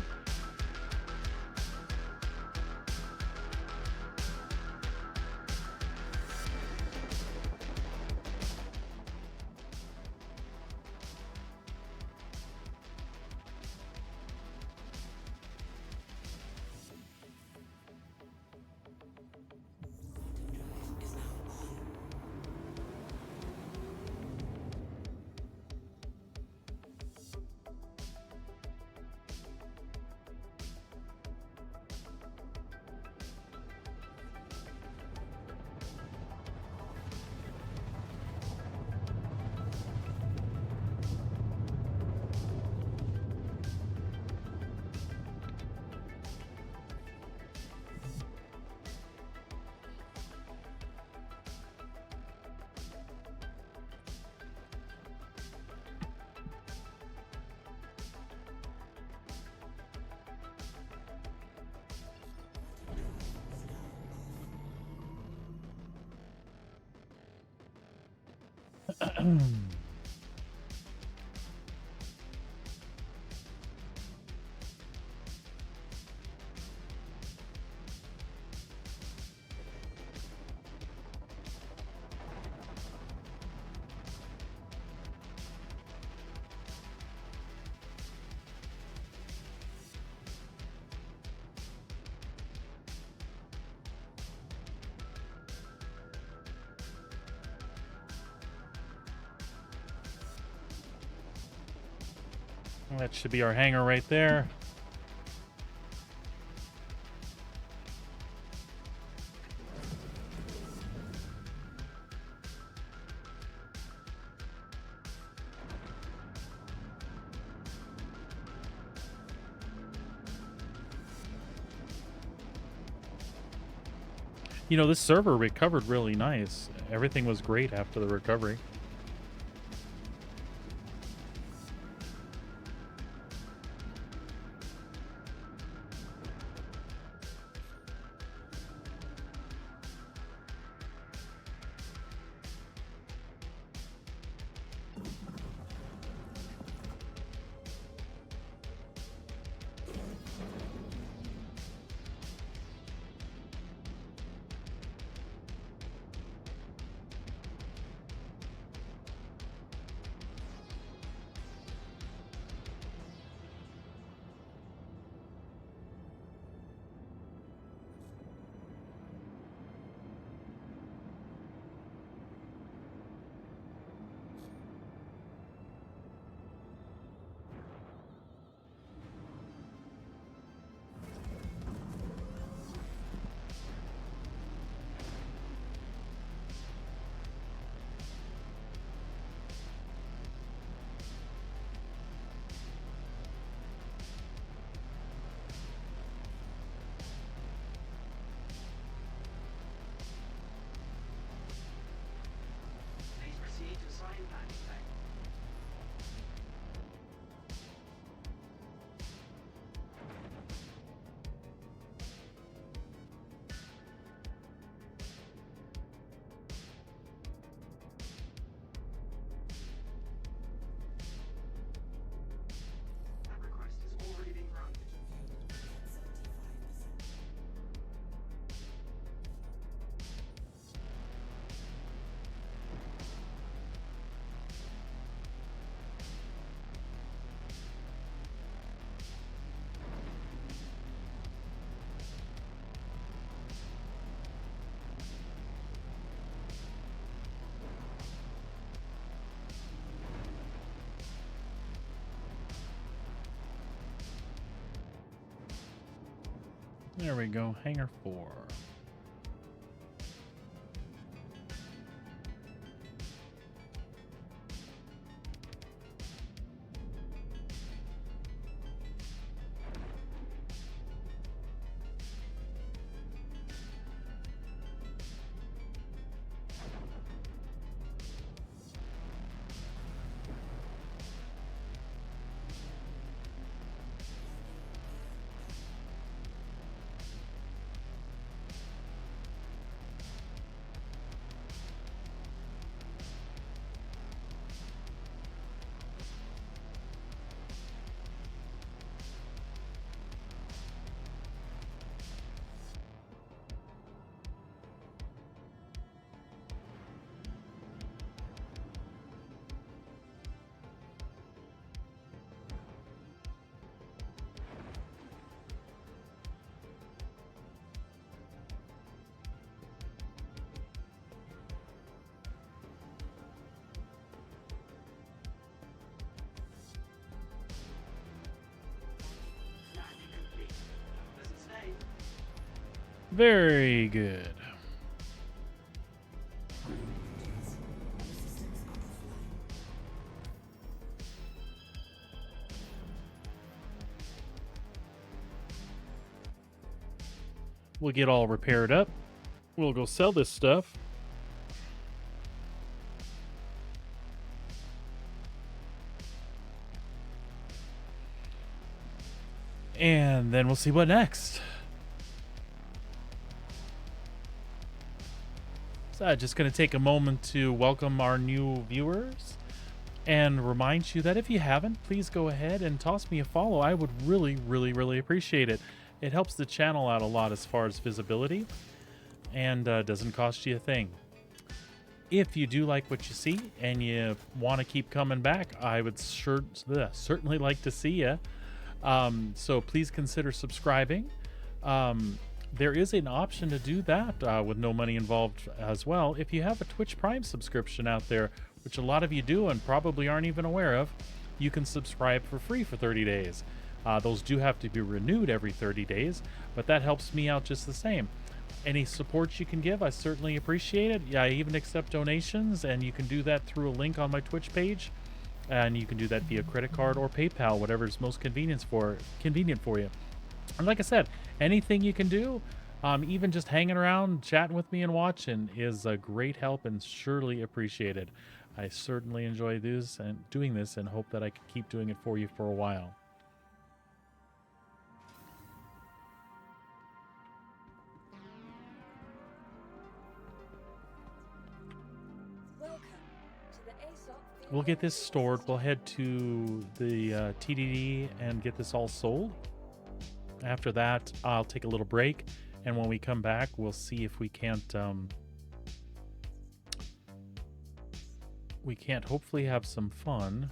That should be our hangar right there. You know, this server recovered really nice. Everything was great after the recovery. Please proceed to assigned landing site. That request is already being granted. There we go, hangar 4. Very good. We'll get all repaired up. We'll go sell this stuff. And then we'll see what next. So I'm just going to take a moment to welcome our new viewers and remind you that if you haven't, please go ahead and toss me a follow. I would really appreciate it. It helps the channel out a lot as far as visibility, and doesn't cost you a thing. If you do like what you see and you want to keep coming back, I would certainly like to see you. So please consider subscribing. There is an option to do that with no money involved as well. If you have a Twitch Prime subscription out there, which a lot of you do and probably aren't even aware of, you can subscribe for free for 30 days. Those do have to be renewed every 30 days, but that helps me out just the same. Any support you can give, I certainly appreciate it. Yeah, I even accept donations, and you can do that through a link on my Twitch page. And you can do that via credit card or PayPal, whatever is most convenient for you. And like I said, anything you can do, even just hanging around, chatting with me and watching is a great help and surely appreciated. I certainly enjoy this and doing this and hope that I can keep doing it for you for a while. Welcome to the ASOP field We'll get this energy stored. system. We'll head to the TDD and get this all sold. After that, I'll take a little break, and when we come back, we'll see if we can't hopefully have some fun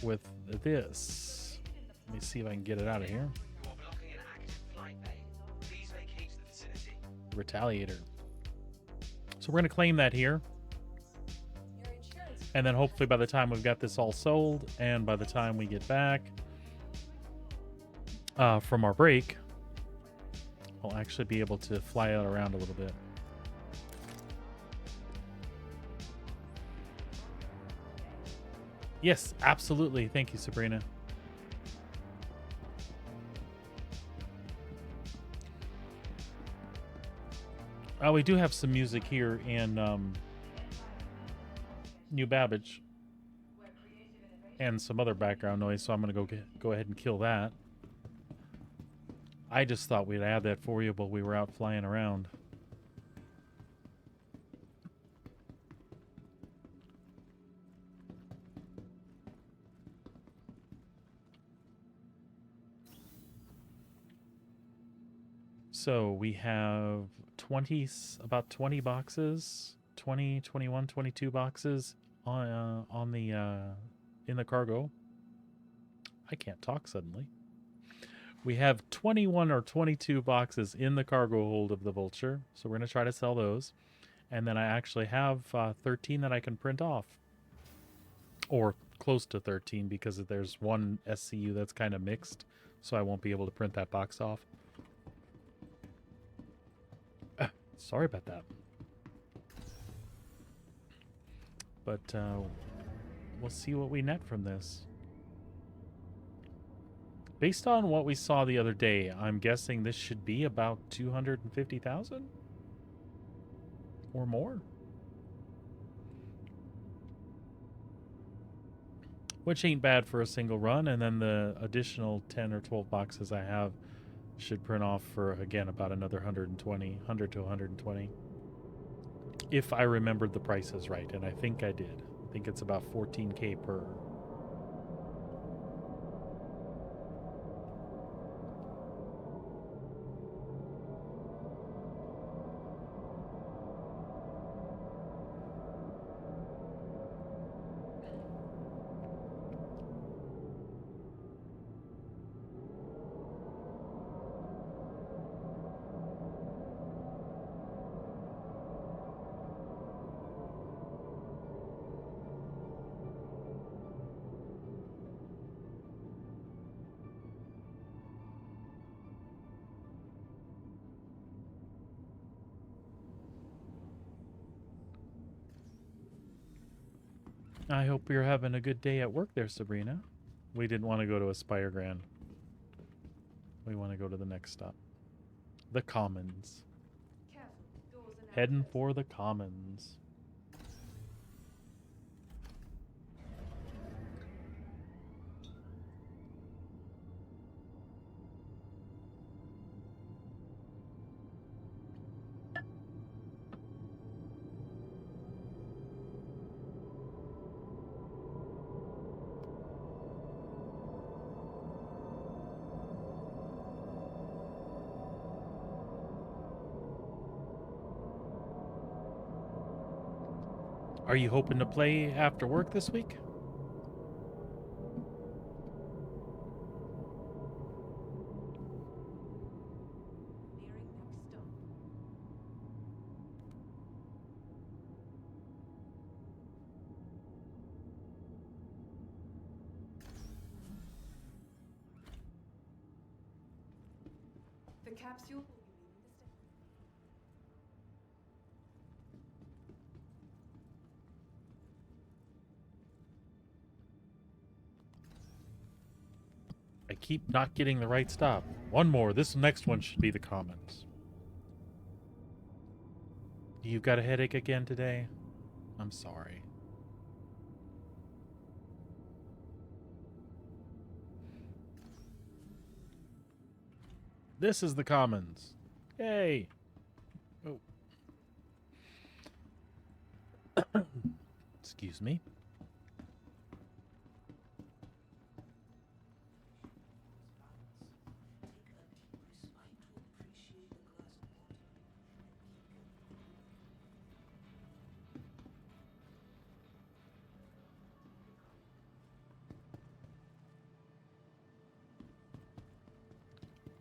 with this. Let me see if I can get it out of here. You are blocking an active flight bay. Please vacate the vicinity. Retaliator. So we're going to claim that here, Your insurance and then hopefully by the time we've got this all sold, and by the time we get back from our break, we'll actually be able to fly out around a little bit. Yes, absolutely. Thank you, Sabrina. We do have some music here in New Babbage and some other background noise, so I'm going to go ahead and kill that. I just thought we'd add that for you while we were out flying around. So we have about 20 boxes, 20, 21, 22 boxes on the in the cargo. I can't talk suddenly. We have 21 or 22 boxes in the cargo hold of the Vulture, so we're going to try to sell those. And then I actually have 13 that I can print off. Or close to 13, because there's one SCU that's kind of mixed, so I won't be able to print that box off. Sorry about that. But we'll see what we net from this. Based on what we saw the other day, I'm guessing this should be about 250,000 or more. Which ain't bad for a single run, and then the additional 10 or 12 boxes I have should print off for, again, about another 100 to 120. If I remembered the prices right, and I think I did. I think it's about 14K per. I hope you're having a good day at work there, Sabrina. We didn't want to go to Aspire Grand. We want to go to the next stop. The Commons. Careful, doors are now Heading closing. for the Commons. Are you hoping to play after work this week? Nearing next stop. The capsule will be leaving the station. I keep not getting the right stop. One more. This next one should be the Commons. You've got a headache again today? I'm sorry. This is the Commons. Yay. Oh. Excuse me.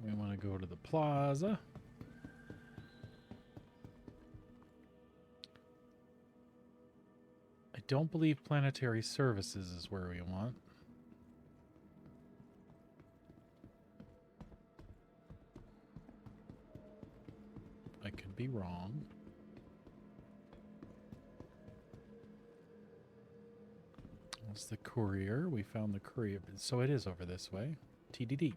We want to go to the plaza. I don't believe planetary services is where we want. I could be wrong. That's the courier. We found the courier. So it is over this way. TDD.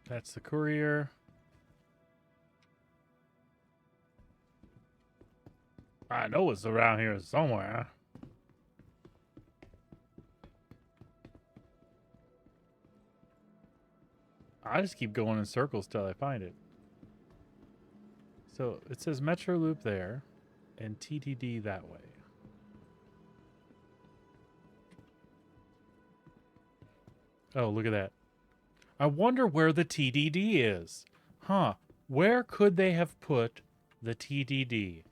That's the courier. I know it's around here somewhere. I just keep going in circles till I find it. So it says Metro Loop there and TTD that way. Oh, look at that. I wonder where the TDD is. Huh. Where could they have put the TDD?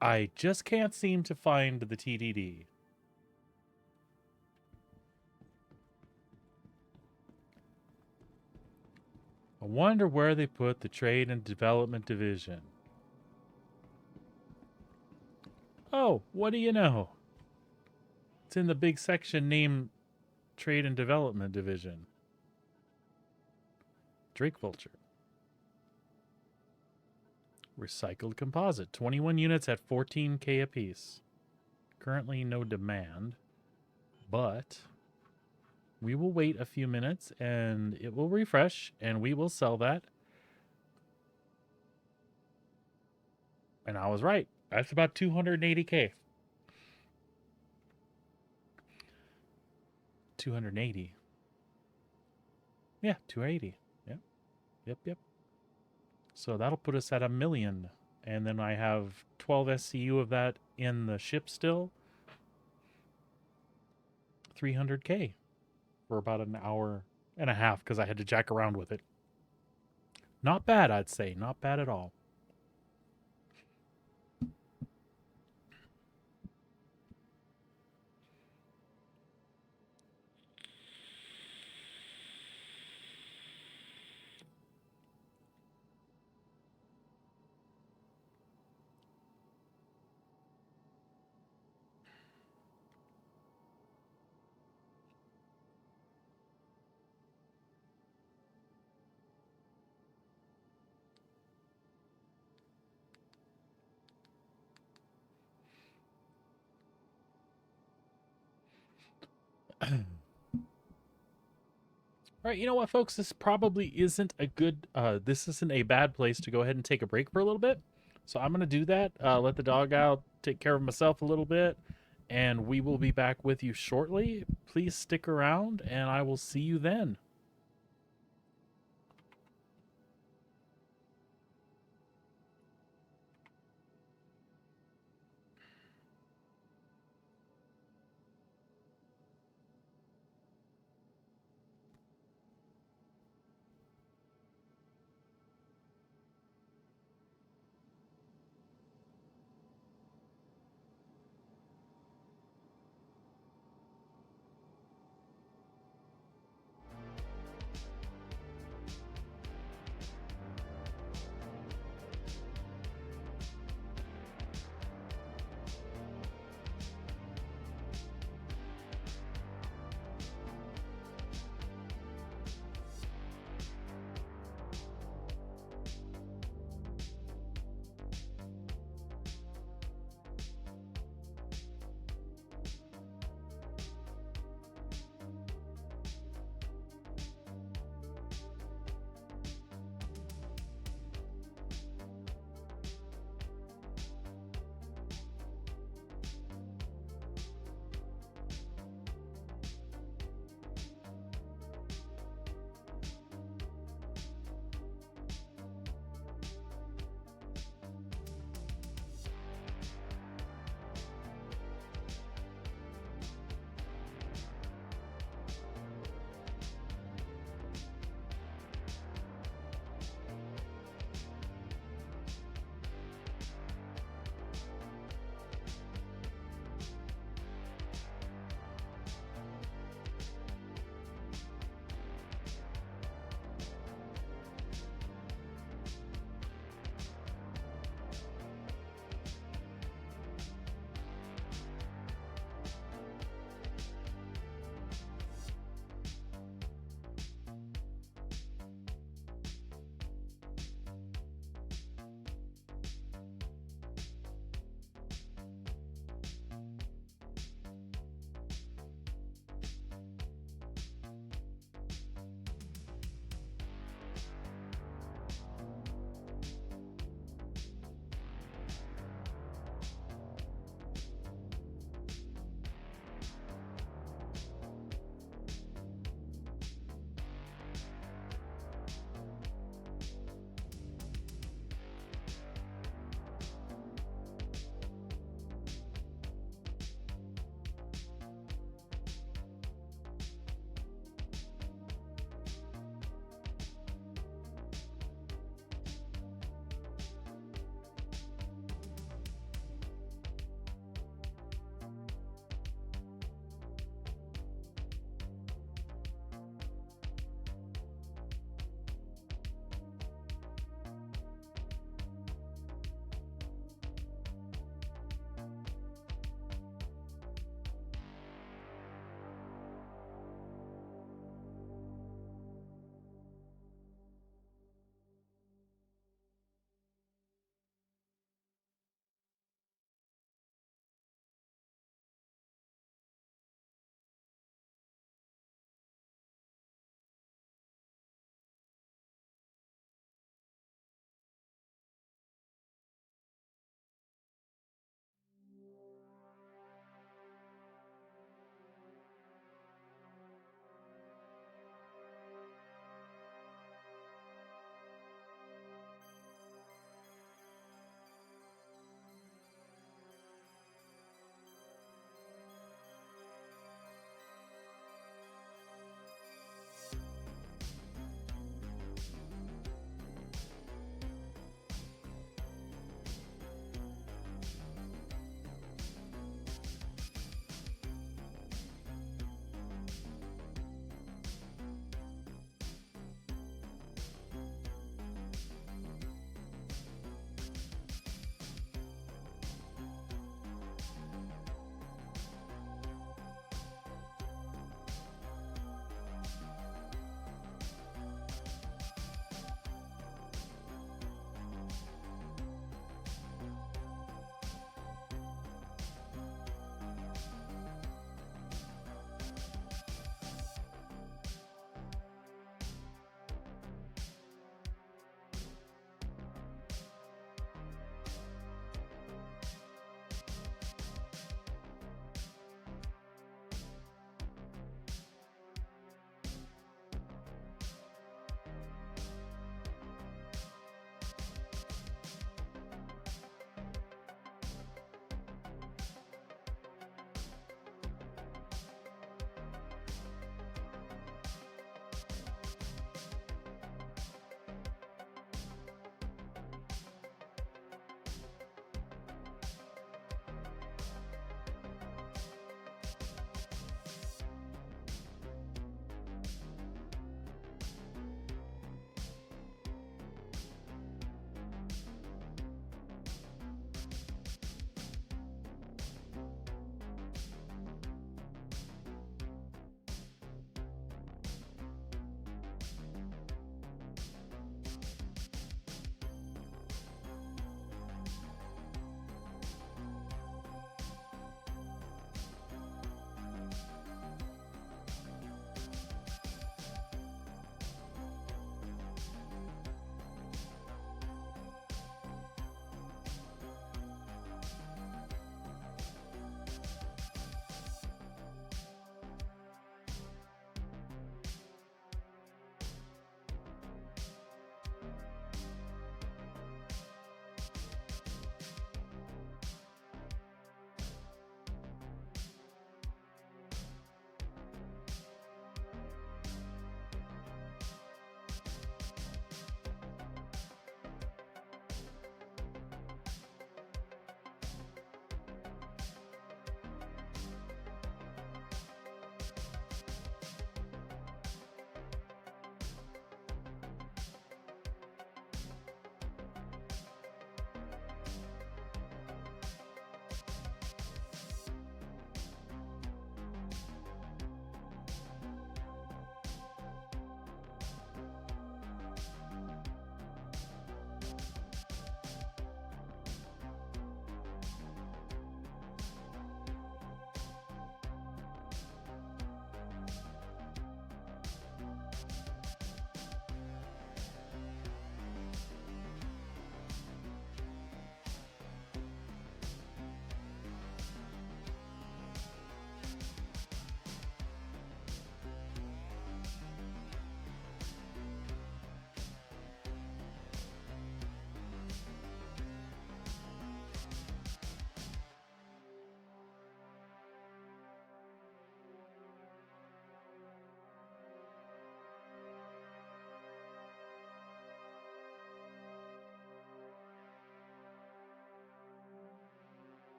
I just can't seem to find the TDD. I wonder where they put the Trade and Development Division. Oh, what do you know? It's in the big section named Trade and Development Division. Drake Vulture. Recycled composite. 21 units at 14K apiece. Currently no demand, but we will wait a few minutes and it will refresh and we will sell that. And I was right. That's about 280K. 280. Yeah, 280. Yep. So that'll put us at 1 million. And then I have 12 SCU of that in the ship still. 300K for about an hour and a half because I had to jack around with it. Not bad, I'd say. Not bad at all. All right, you know what, folks? This probably isn't a good. This isn't a bad place to go ahead and take a break for a little bit. So I'm gonna do that. Let the dog out, take care of myself a little bit, and we will be back with you shortly. Please stick around, and I will see you then.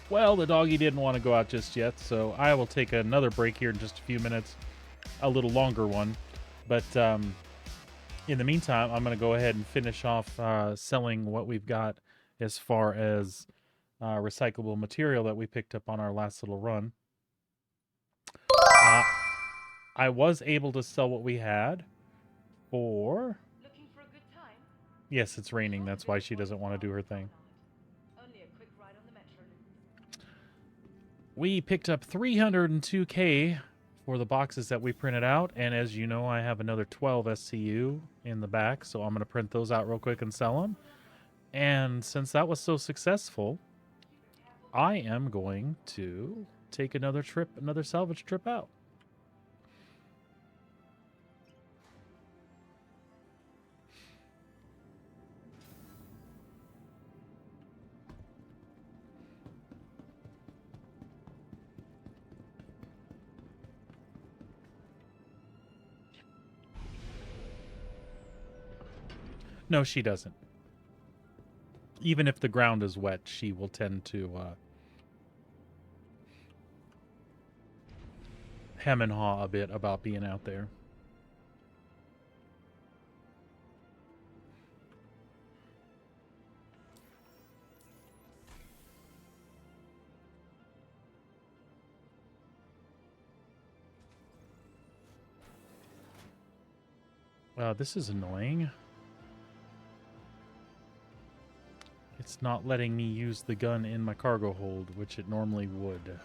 Well, the doggy didn't want to go out just yet, so I will take another break here in just a few minutes, a little longer one. But in the meantime, I'm going to go ahead and finish off selling what we've got as far as recyclable material that we picked up on our last little run. I was able to sell what we had for... Looking for a good time? Yes, it's raining. That's why she doesn't want to do her thing. Only a quick ride on the metro loop. We picked up 302K for the boxes that we printed out, and as you know, I have another 12 SCU in the back, so I'm going to print those out real quick and sell them. And since that was so successful, I am going to take another salvage trip out. No, she doesn't. Even if the ground is wet, she will tend to hem and haw a bit about being out there. This is annoying. It's not letting me use the gun in my cargo hold, which it normally would.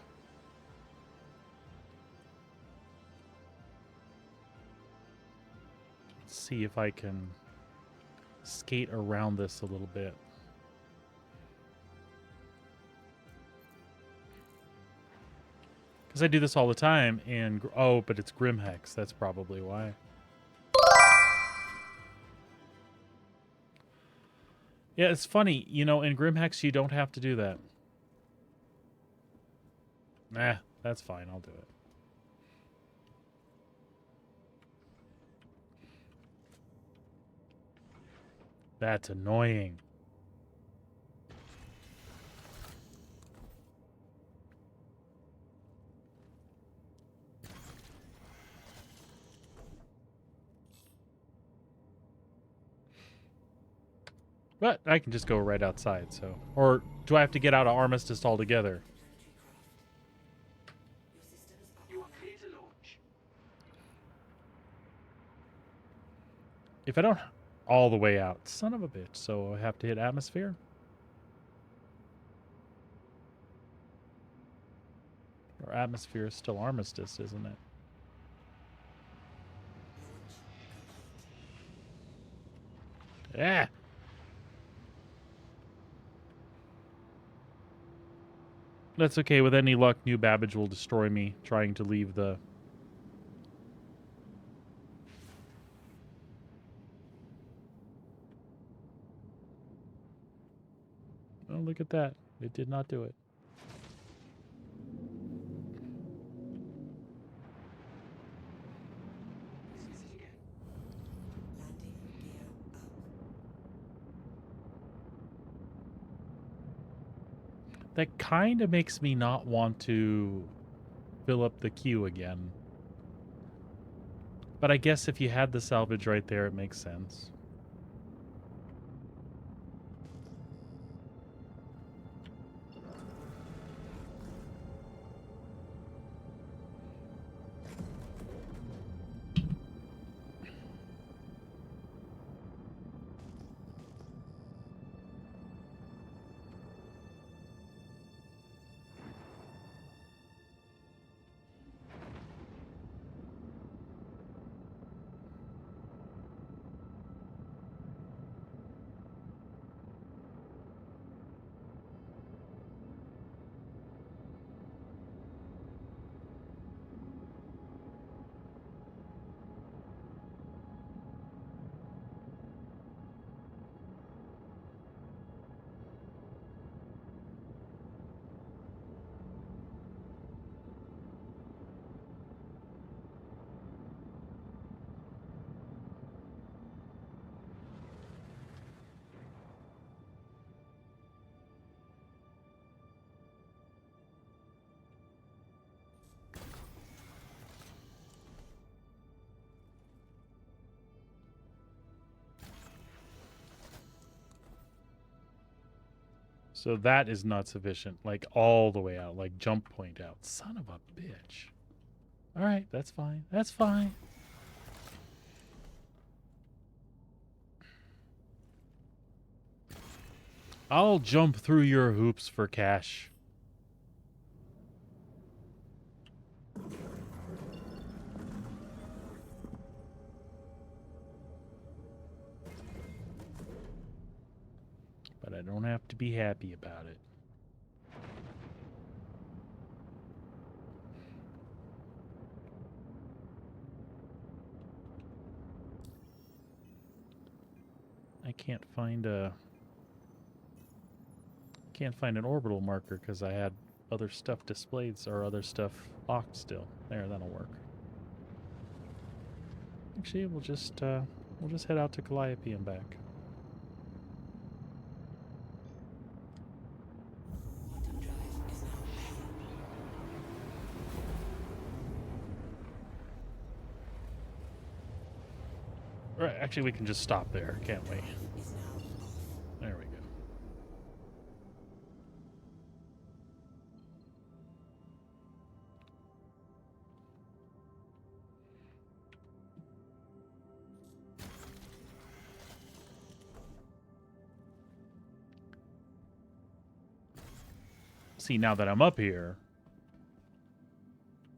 Let's see if I can skate around this a little bit. Because I do this all the time, and... Oh, but it's Grimhex. That's probably why. Yeah, it's funny. You know, in Grimhex, you don't have to do that. Nah, that's fine. I'll do it. That's annoying. But I can just go right outside, so... Or do I have to get out of Armistice altogether? You are clear to launch. If I don't... All the way out. Son of a bitch. So I have to hit Atmosphere? Or Atmosphere is still Armistice, isn't it? Yeah. That's okay. With any luck, New Babbage will destroy me trying to leave the... Oh, look at that. It did not do it. This is it again. That kind of makes me not want to fill up the queue again. But I guess if you had the salvage right there, it makes sense. So that is not sufficient. Like all the way out. Like jump point out. Son of a bitch. Alright, that's fine. That's fine. I'll jump through your hoops for cash. But I don't have to be happy about it. I can't find an orbital marker because I had other stuff displayed or other stuff locked still. There, that'll work. Actually, we'll just head out to Calliope and back. Right, actually, we can just stop there, can't we? There we go. See, now that I'm up here,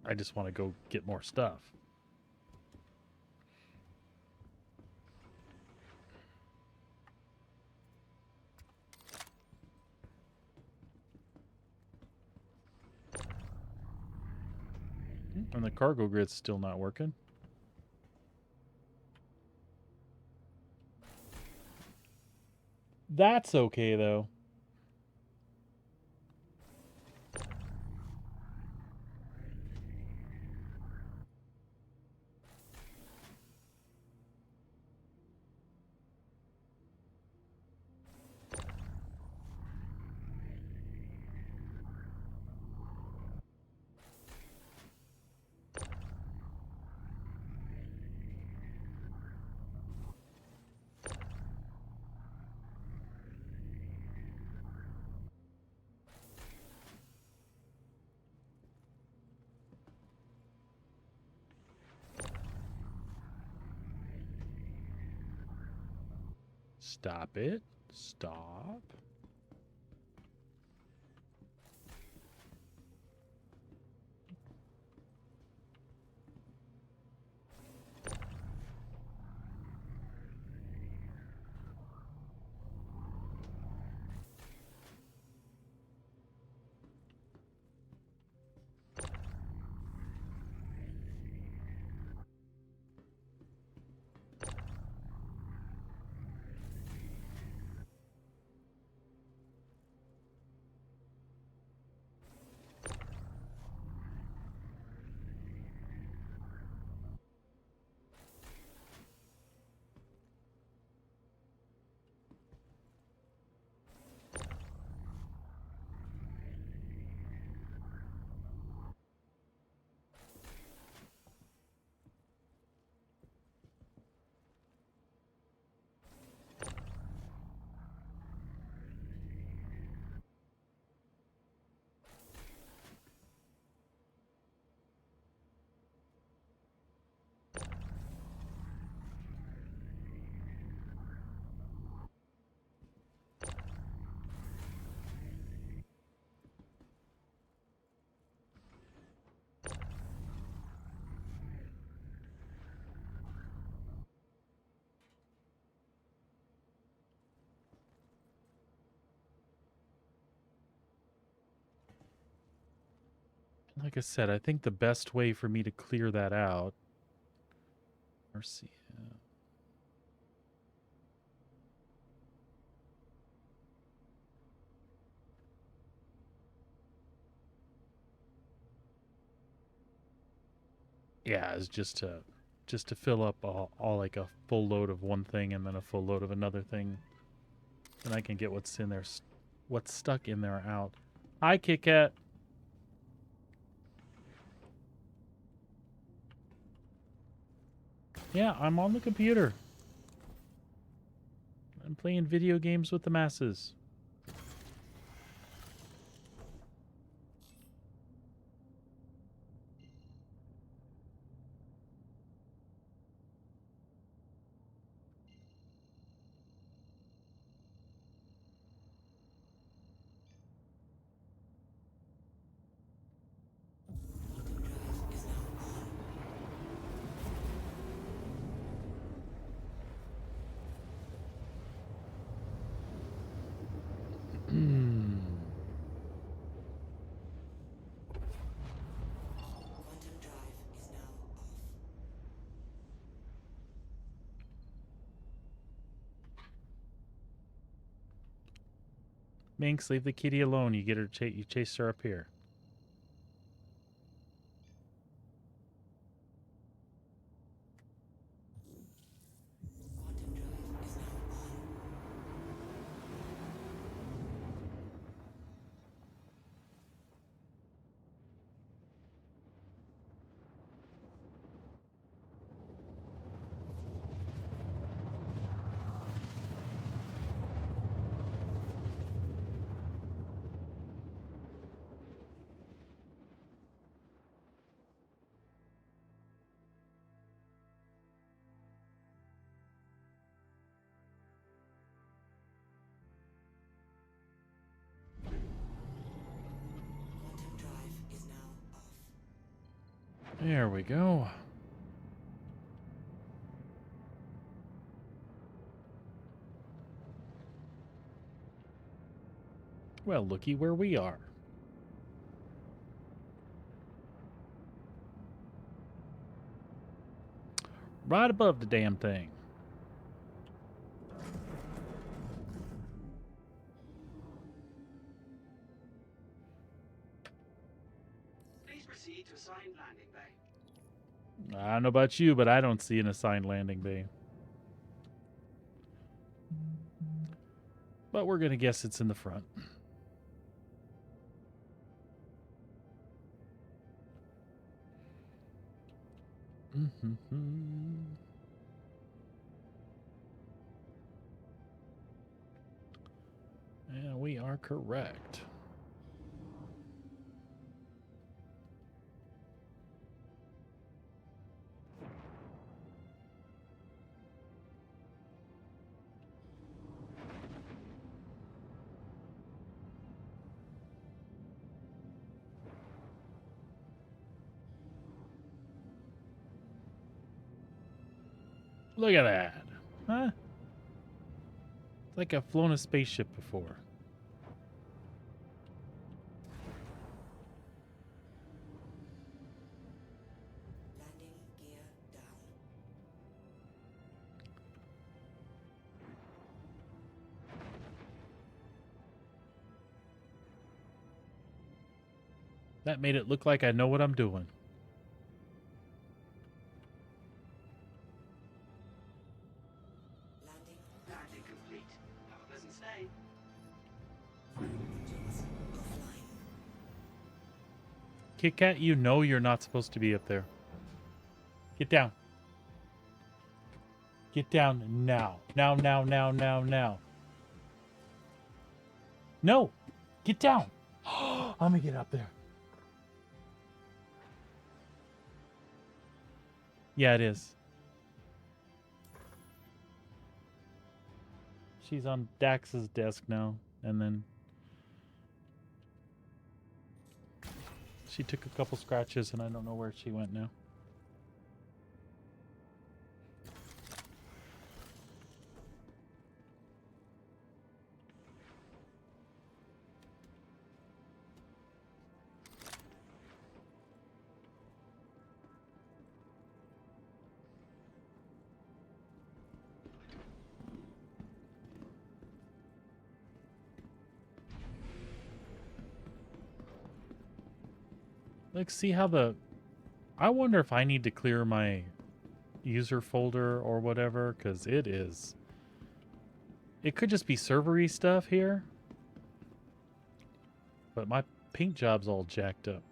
I just want to go get more stuff. And the cargo grid's still not working. That's okay, though. Stop it. Stop. Like I said, I think the best way for me to clear that out... Mercy. Yeah, is just to fill up all like a full load of one thing and then a full load of another thing. And I can get what's in there, what's stuck in there out. Hi, Kit Kat. Yeah, I'm on the computer. I'm playing video games with the masses. Minx, leave the kitty alone. You get her. You chased her up here. Quantum drive is now on. Quantum drive is now off. There we go. Well, looky where we are. Right above the damn thing. Please proceed to assigned landing bay. I don't know about you, but I don't see an assigned landing bay. But we're going to guess it's in the front. And we are correct. Look at that. Huh? It's like I've flown a spaceship before. Landing gear down. That made it look like I know what I'm doing. Landing complete. Have a pleasant stay. Engines offline. Kit Kat, you know you're not supposed to be up there. Get down. Get down now. Now, now, now, now, now. No! Get down! I'm gonna get up there. Yeah, it is. She's on Dax's desk now, and then she took a couple scratches, and I don't know where she went now. Like, see how the... I wonder if I need to clear my user folder or whatever, because it is... It could just be servery stuff here. But my paint job's all jacked up.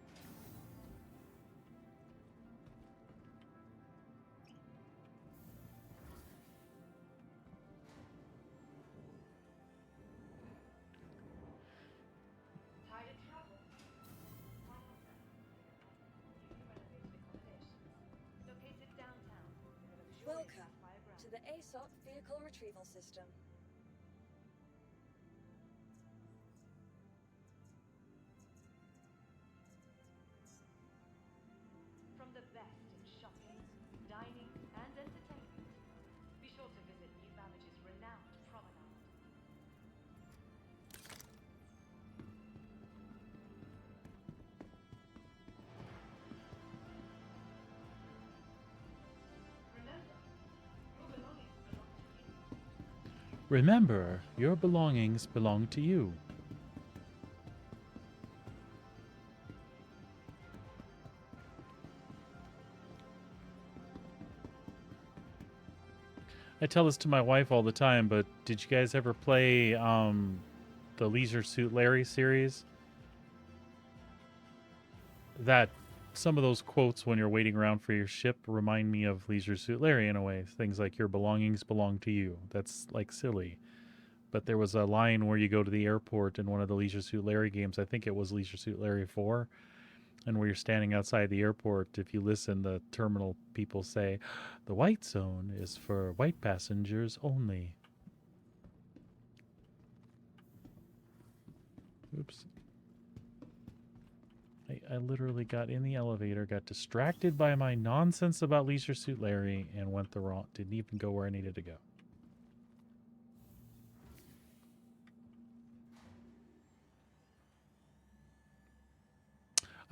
Tired of travel? Why not then? Newly renovated accommodations. Located downtown, in a luxurious Welcome sapphire ground. to the ASOC Vehicle Retrieval System. From the best in shopping, dining, and entertainment, be sure to visit New Babbage's renowned promenade. Remember, your belongings belong to you. I tell this to my wife all the time, but did you guys ever play the Leisure Suit Larry series? That some of those quotes when you're waiting around for your ship remind me of Leisure Suit Larry in a way. Things like your belongings belong to you. That's like silly. But there was a line where you go to the airport in one of the Leisure Suit Larry games. I think it was Leisure Suit Larry 4. And where you're standing outside the airport, if you listen, the terminal people say, "The white zone is for white passengers only." Oops. I literally got in the elevator, got distracted by my nonsense about Leisure Suit Larry, and went the wrong. Didn't even go where I needed to go.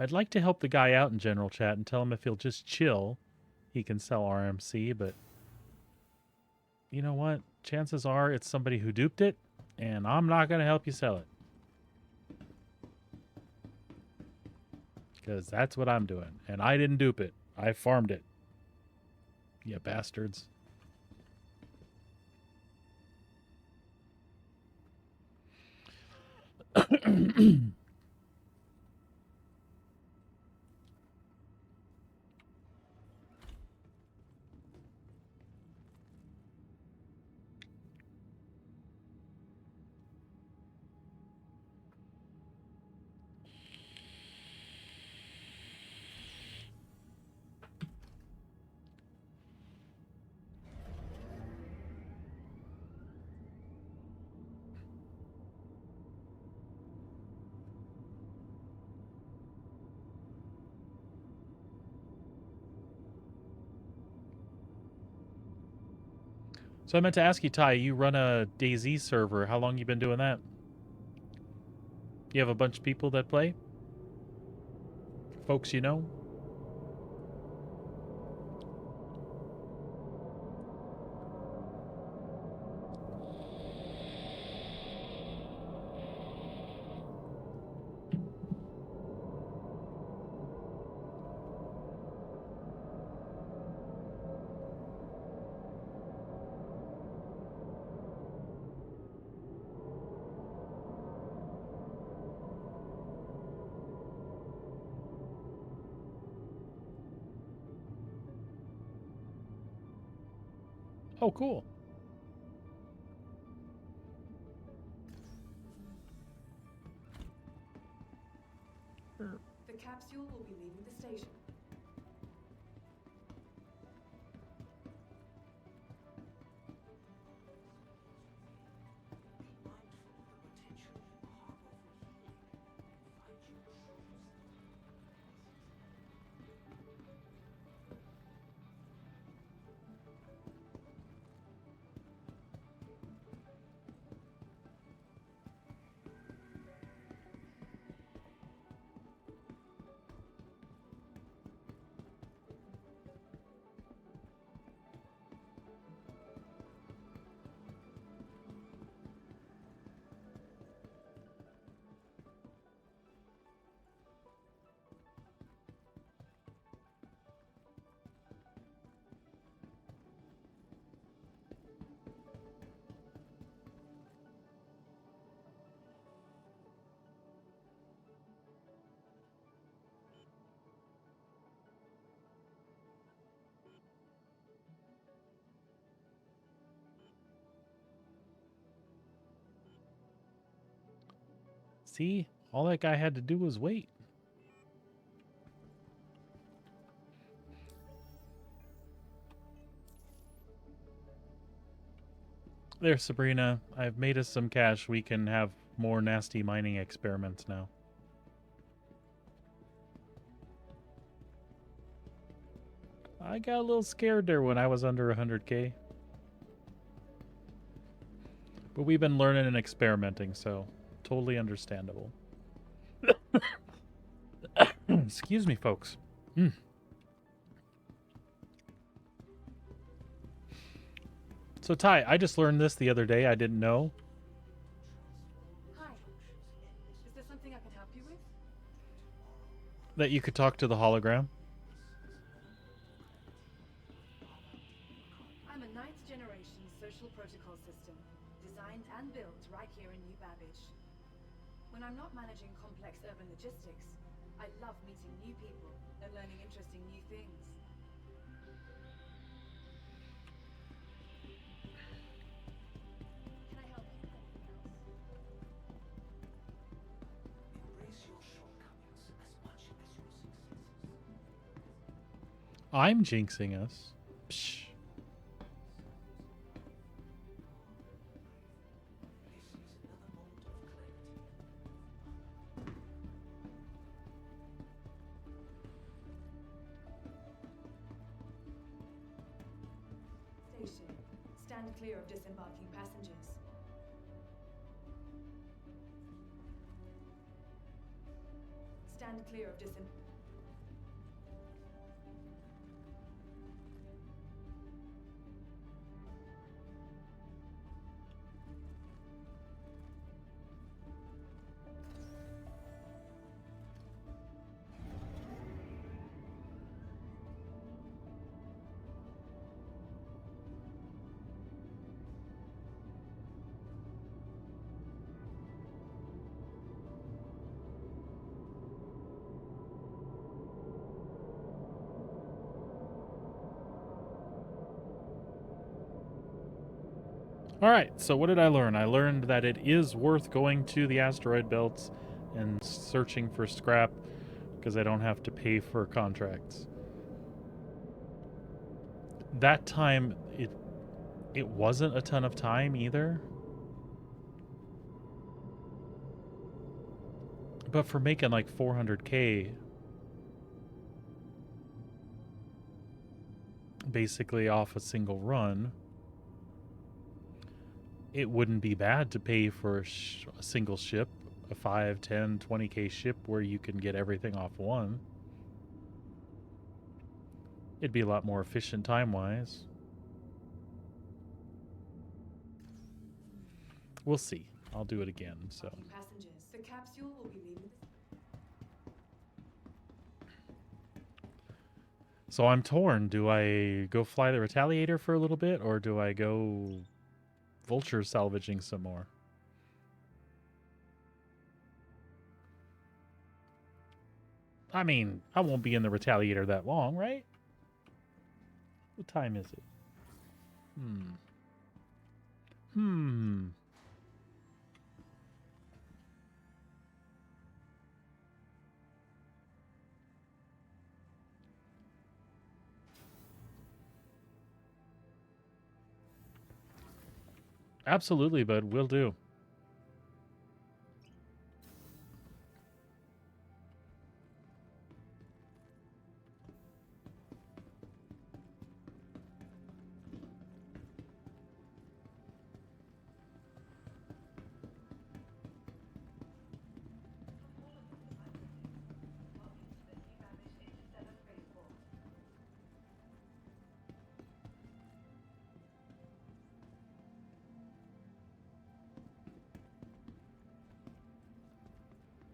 I'd like to help the guy out in general chat and tell him if he'll just chill, he can sell RMC, but you know what? Chances are it's somebody who duped it, and I'm not going to help you sell it. Because that's what I'm doing. And I didn't dupe it. I farmed it. You bastards. So I meant to ask you, Ty, you run a DayZ server. How long you been doing that? You have a bunch of people that play? Folks you know? Oh, cool. The capsule will be leaving the station. See? All that guy had to do was wait. There, Sabrina. I've made us some cash. We can have more nasty mining experiments now. I got a little scared there when I was under 100K. But we've been learning and experimenting, so totally understandable. Excuse me, folks. So, Ty, I just learned this the other day. I didn't know. Hi. Is there something I can help you with? That you could talk to the hologram. I'm a ninth generation social protocol system, designed and built right here in New Babbage. When I'm not managing complex urban logistics, I love meeting new people and learning interesting new things. Can I help you with anything else? Embrace your shortcomings as much as your successes. I'm jinxing us. Psh. This is another moment of clarity. Station. Stand clear of disembarking passengers. Stand clear of All right, so what did I learn? I learned that it is worth going to the asteroid belts and searching for scrap because I don't have to pay for contracts. That time, it wasn't a ton of time either. But for making like 400K, basically off a single run, it wouldn't be bad to pay for a single ship, a 5, 10, 20K ship where you can get everything off one. It'd be a lot more efficient time-wise. We'll see. I'll do it again, so. passengers. The capsule will be leaving. So I'm torn. Do I go fly the Retaliator for a little bit, or do I go vulture salvaging some more? I mean, I won't be in the Retaliator that long, right? What time is it? Absolutely, bud. Will do.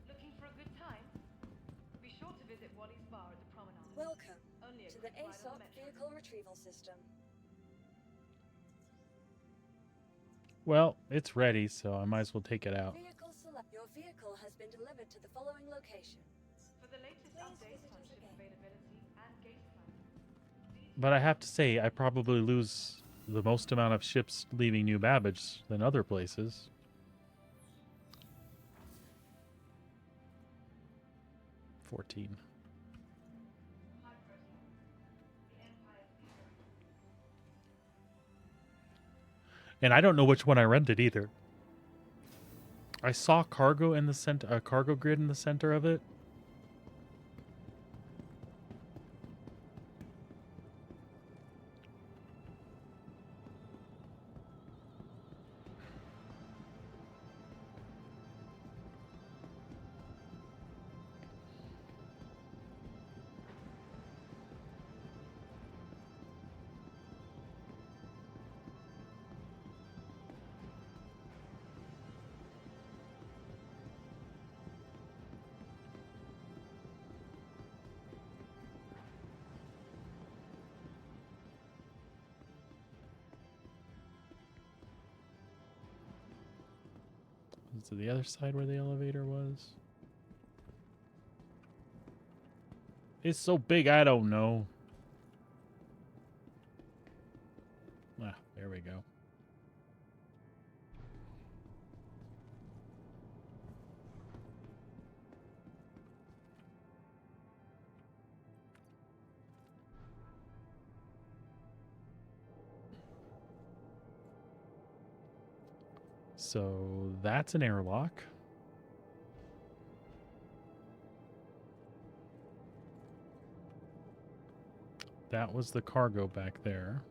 Looking for a good time? Be sure to visit Wally's bar at the promenade. Welcome Only a to the quick ride on ASOP the metro. vehicle retrieval system. Well, it's ready, so I might as well take it out. Vehicle select. Your vehicle has been delivered to the following locations. For the latest Please updates visit on us ship again. availability and gate plan, But I have to say, I probably lose the most amount of ships leaving New Babbage than other places. $14. And I don't know which one I rented either. I saw cargo in the center, a cargo grid in the center of it. Is it the other side where the elevator was? It's so big, I don't know. Ah, there we go. So that's an airlock. That was the cargo back there.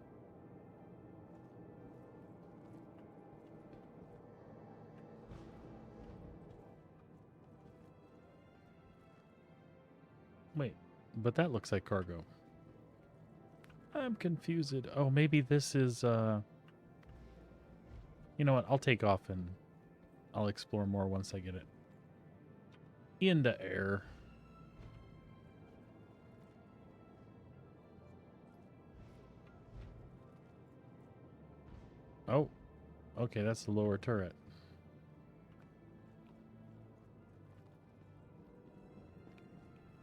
Wait, but that looks like cargo. I'm confused. Oh, maybe this is, you know what? I'll take off and I'll explore more once I get it into air. Oh, okay, that's the lower turret.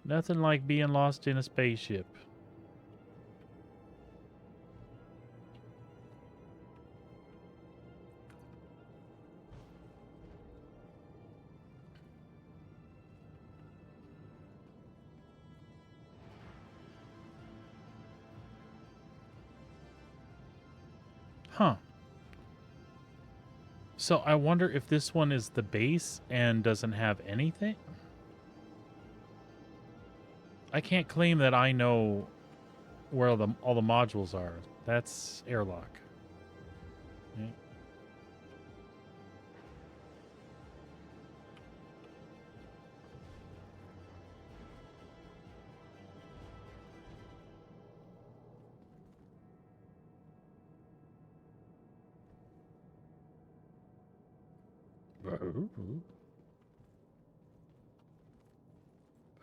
Nothing like being lost in a spaceship. Huh. So I wonder if this one is the base and doesn't have anything? I can't claim that I know where all the modules are. That's airlock. Okay.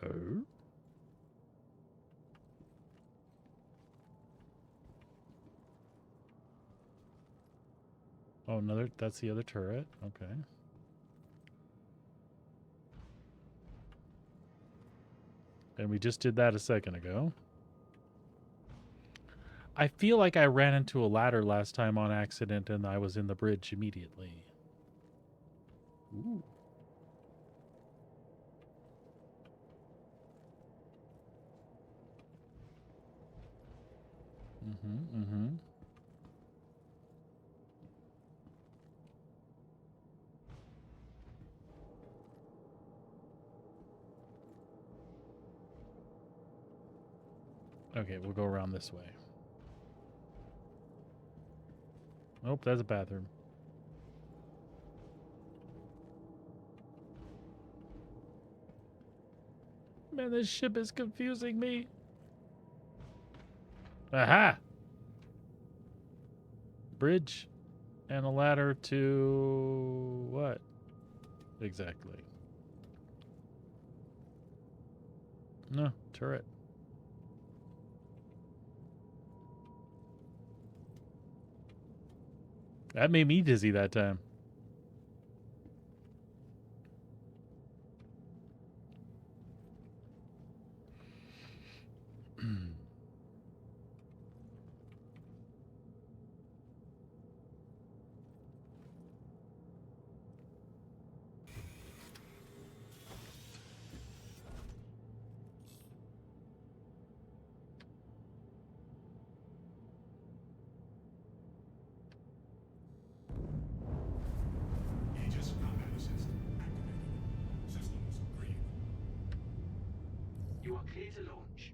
Oh. Oh, another, that's the other turret. Okay. And we just did that a second ago. I feel like I ran into a ladder last time on accident and I was in the bridge immediately. Ooh. Mm-hmm, mm-hmm. Okay, we'll go around this way. Nope, that's a bathroom. Man, this ship is confusing me. Aha! Bridge and a ladder to what? Exactly. No, turret. That made me dizzy that time. Aegis combat assist activated. Systems green. You are clear to launch.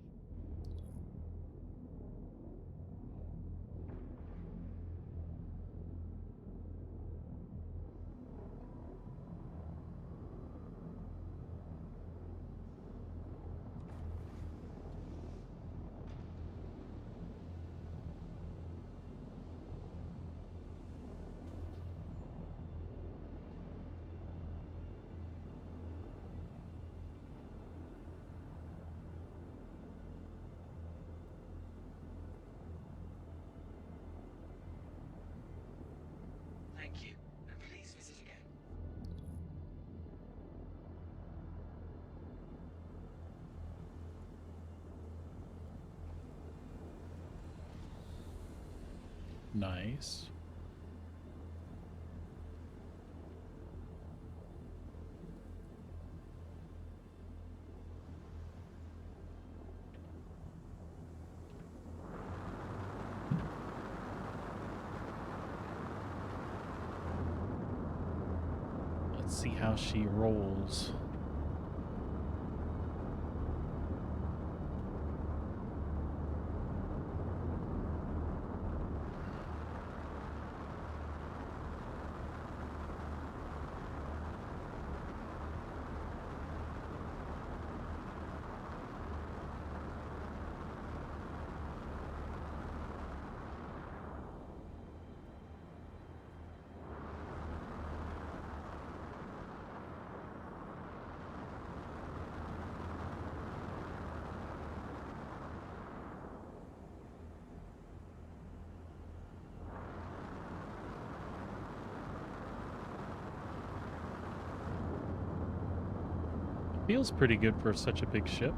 Thank you, and please visit again. Nice. Let's see how she rolls. Feels pretty good for such a big ship.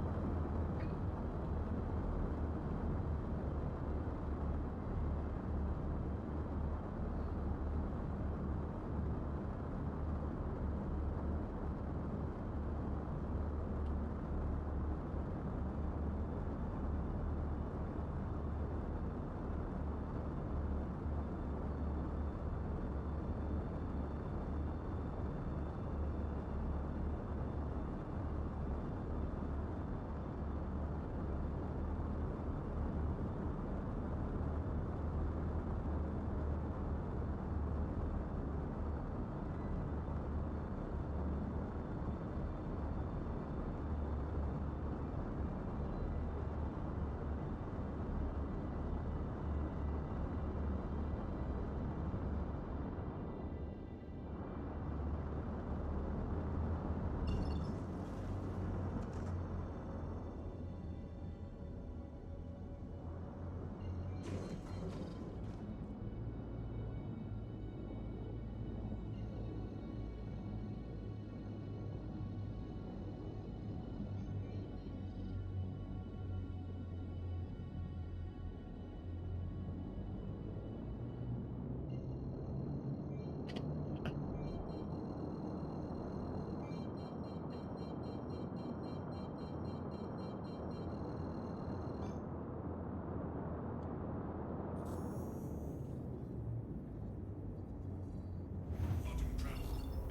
Quantum travel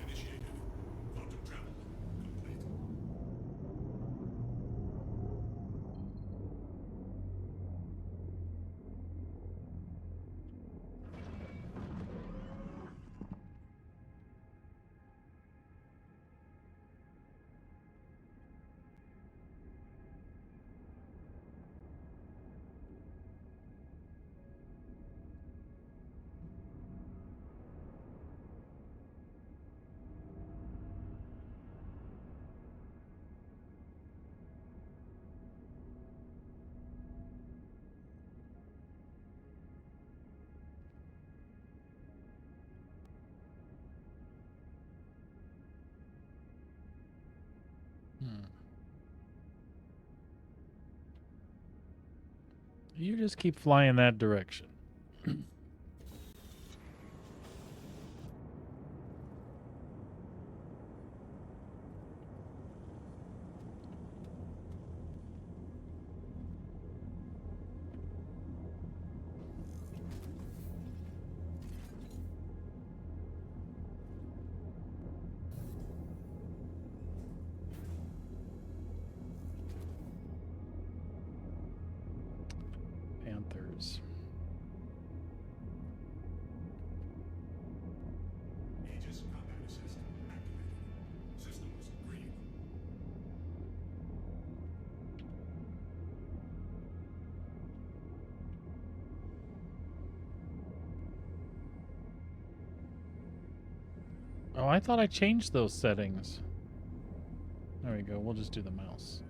initiated. Quantum travel complete. You just keep flying that direction. Panthers. Aegis combat assist activated. Systems green. Oh, I thought I changed those settings. There we go. We'll just do the mouse.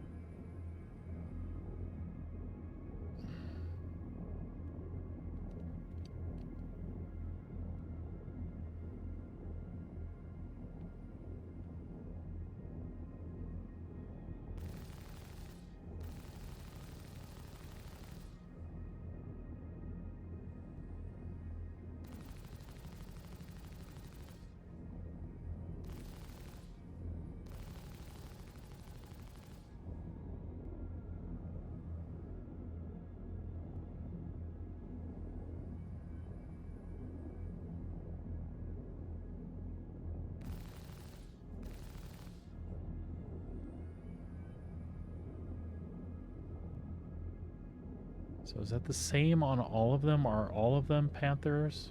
So is that the same on all of them? Are all of them Panthers?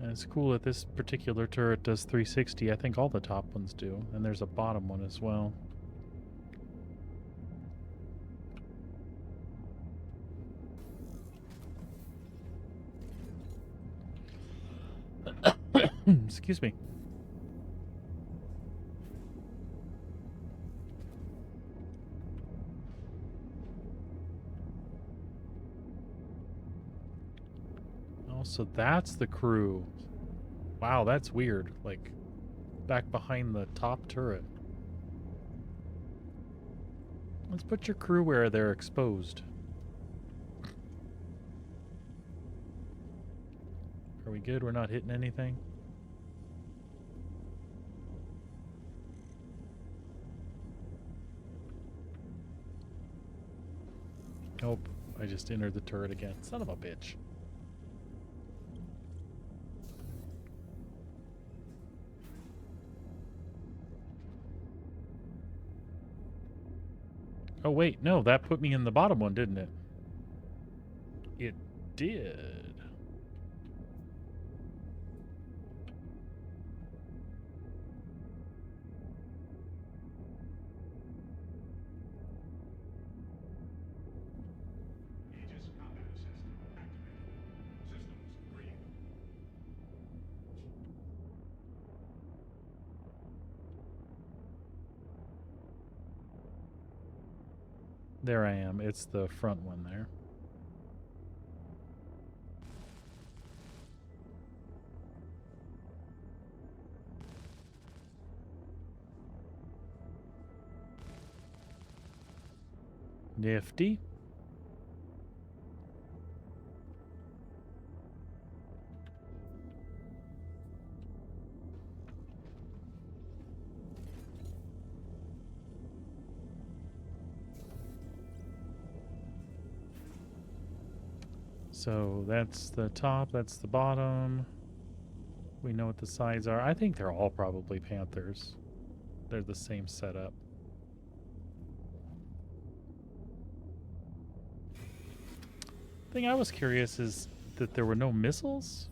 And it's cool that this particular turret does 360. I think all the top ones do. And there's a bottom one as well. Excuse me. Oh, so that's the crew. Wow, that's weird. Like, back behind the top turret. Let's put your crew where they're exposed. Are we good? We're not hitting anything? Nope. I just entered the turret again. Son of a bitch. Oh, wait. No, that put me in the bottom one, didn't it? It did. Aegis combat assist activated. Systems green. There I am. It's the front one there. Nifty. So that's the top, that's the bottom. We know what the sides are. I think they're all probably Panthers. They're the same setup. Thing I was curious is that there were no missiles?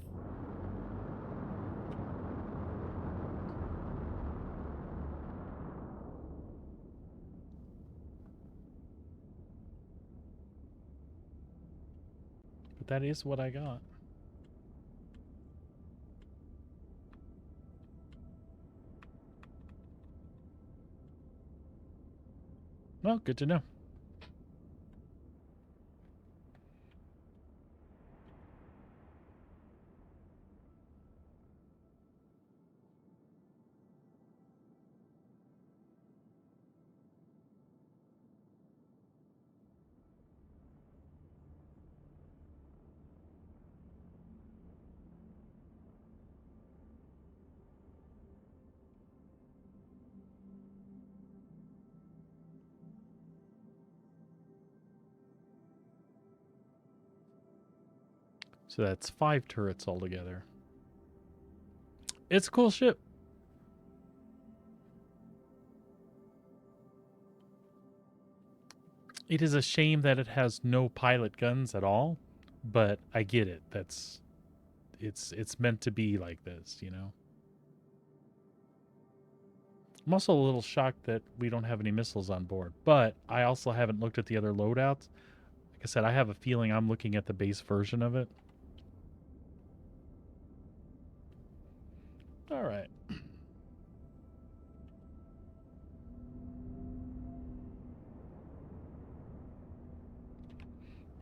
But that is what I got. Well, good to know. So that's 5 turrets altogether. It's a cool ship. It is a shame that it has no pilot guns at all, but I get it. It's meant to be like this, you know. I'm also a little shocked that we don't have any missiles on board, but I also haven't looked at the other loadouts. Like I said, I have a feeling I'm looking at the base version of it. All right.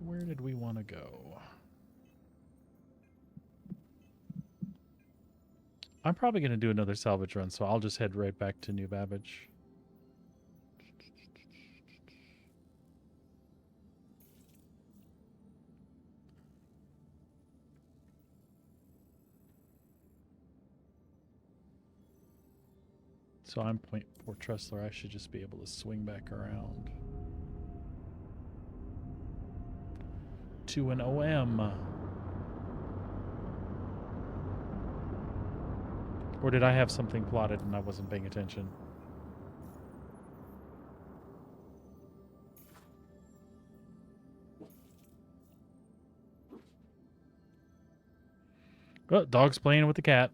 Where did we want to go? I'm probably going to do another salvage run, so I'll just head right back to New Babbage. So I'm Point Fort Tressler. I should just be able to swing back around to an OM. Or did I have something plotted and I wasn't paying attention? Oh, dog's playing with the cat.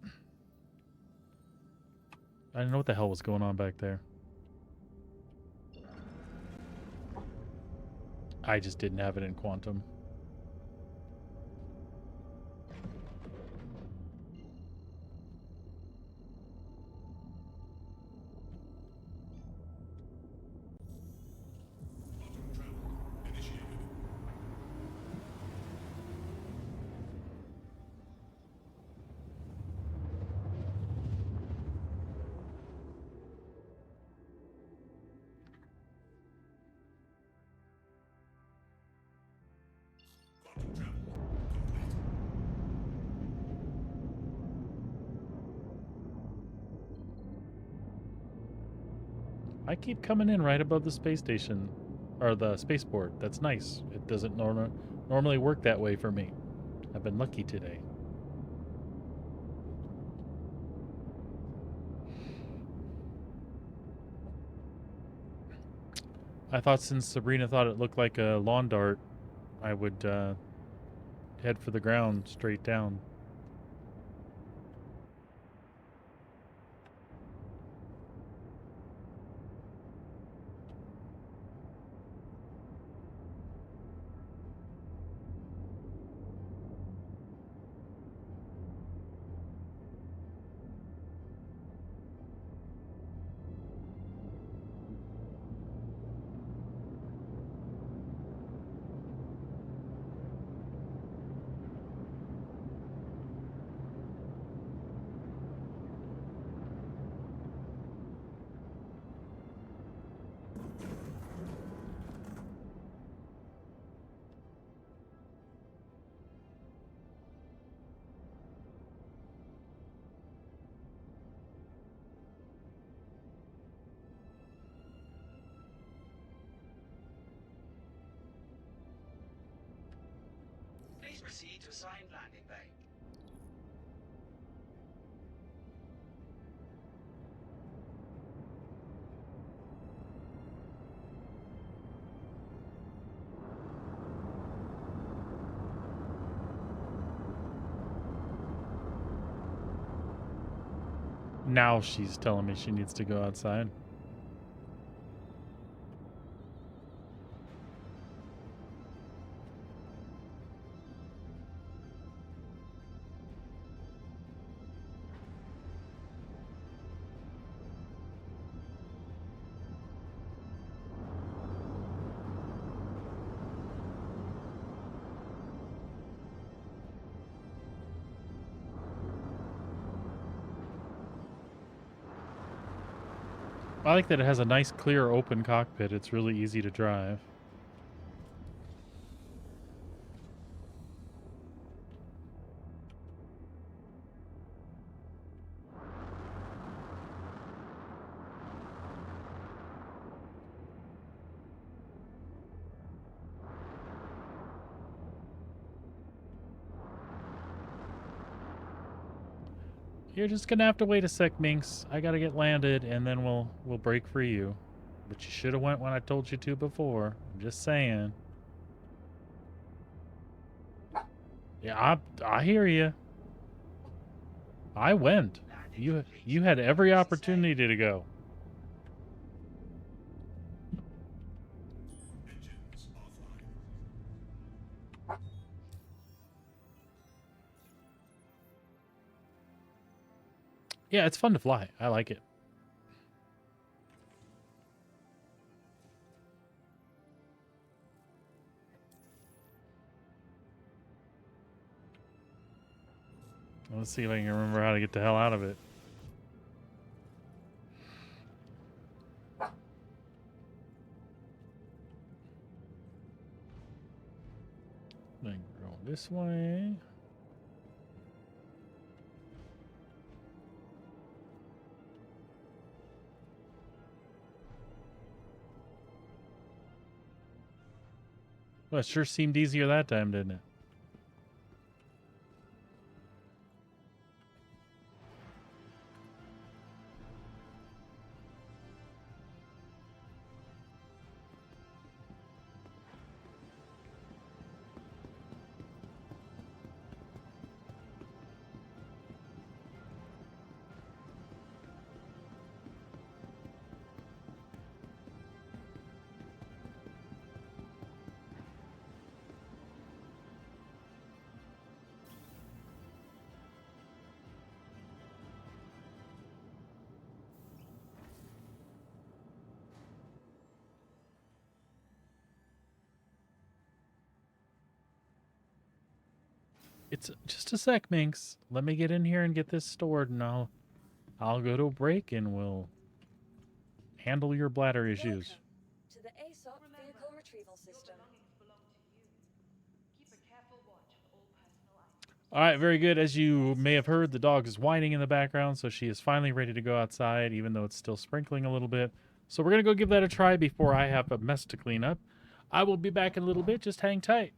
I didn't know what the hell was going on back there. I just didn't have it in quantum. Quantum travel initiated. Quantum travel complete. I keep coming in right above the space station, or the spaceport. That's nice. It doesn't normally work that way for me. I've been lucky today. I thought since Sabrina thought it looked like a lawn dart, I would head for the ground straight down. Please proceed to assigned landing bay. Now she's telling me she needs to go outside. I like that it has a nice, clear, open cockpit. It's really easy to drive. You're just gonna have to wait a sec, Minx. I gotta get landed, and then we'll break for you. But you should have went when I told you to before. I'm just saying. Yeah, I hear you. I went. Landing You complete. you had every Please stay. opportunity to go. Engines offline. Yeah, it's fun to fly. I like it. Let's see if I can remember how to get the hell out of it. Then go this way. Well, it sure seemed easier that time, didn't it? It's just a sec, Minx. Let me get in here and get this stored, and I'll go to a break, and we'll handle your bladder issues. Welcome to the ASOP vehicle retrieval system. All right, very good. As you may have heard, the dog is whining in the background, so she is finally ready to go outside, even though it's still sprinkling a little bit. So we're going to go give that a try before I have a mess to clean up. I will be back in a little bit. Just hang tight.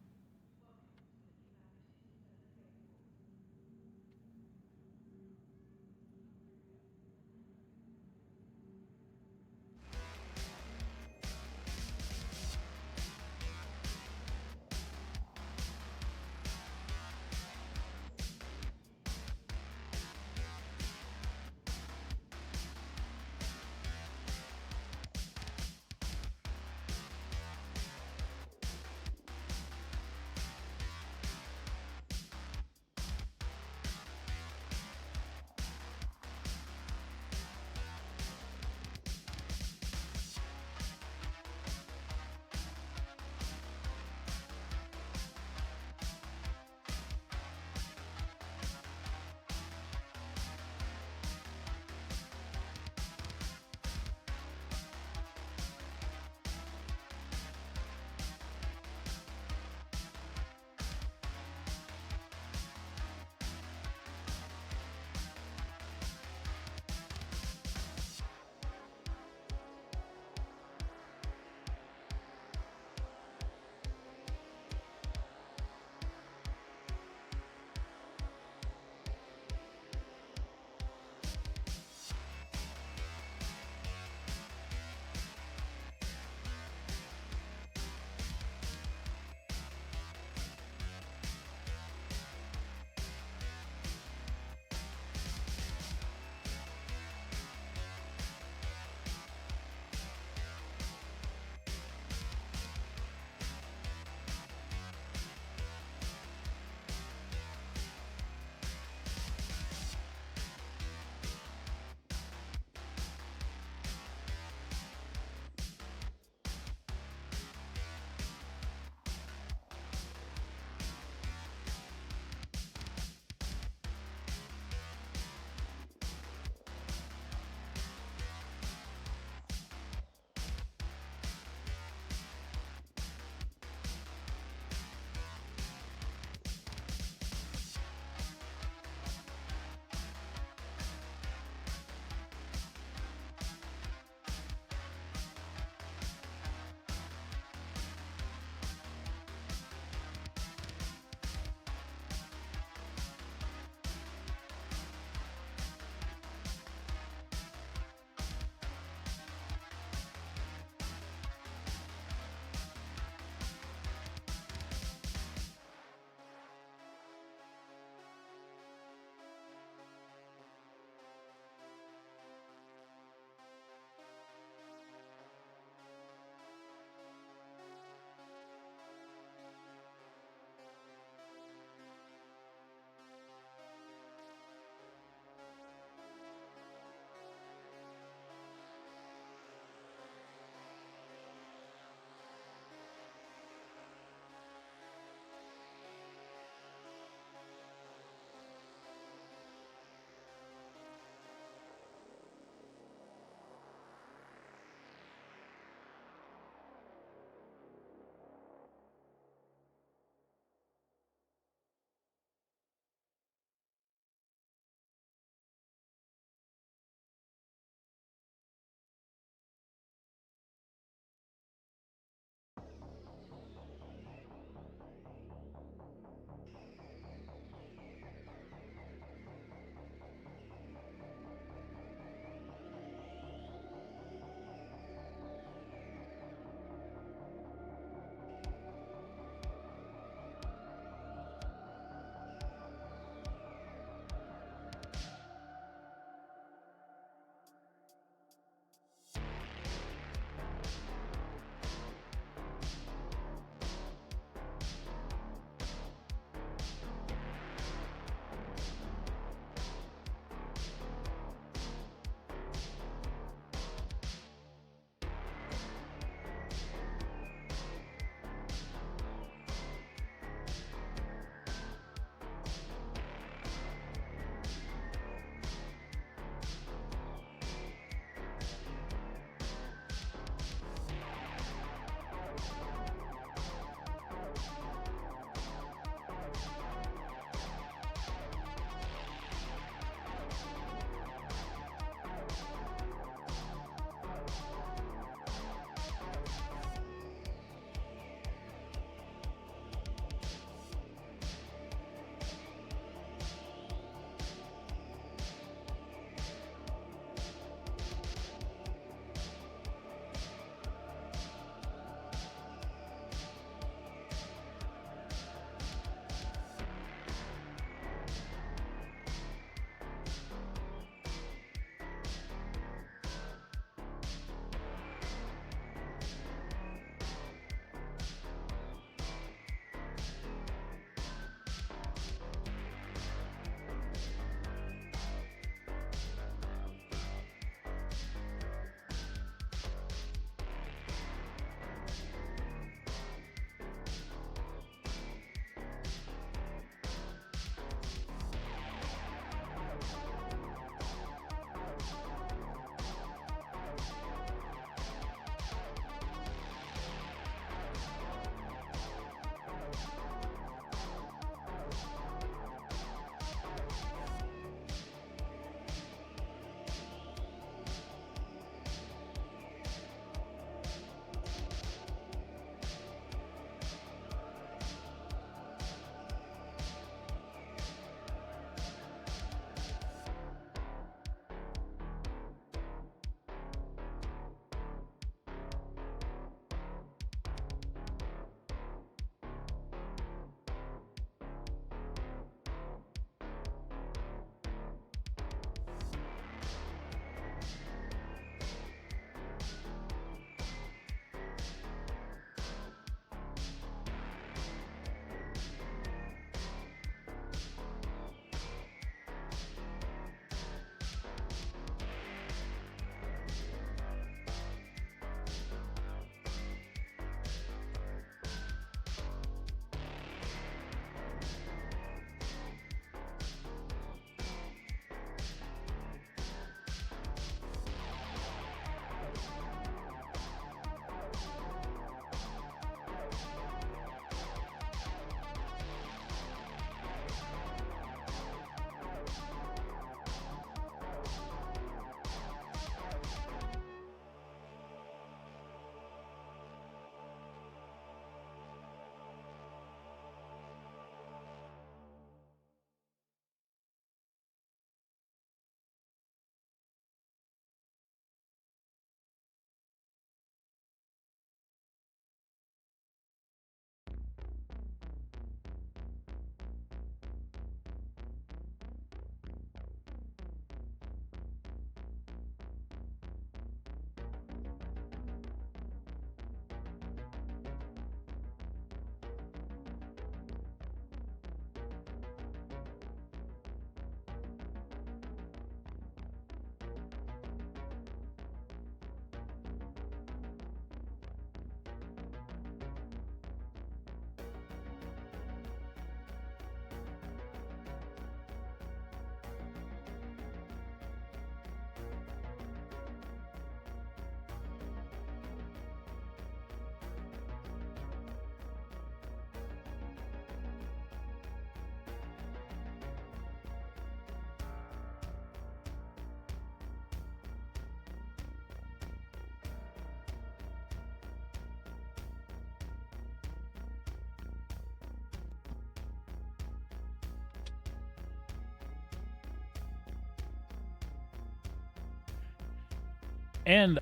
And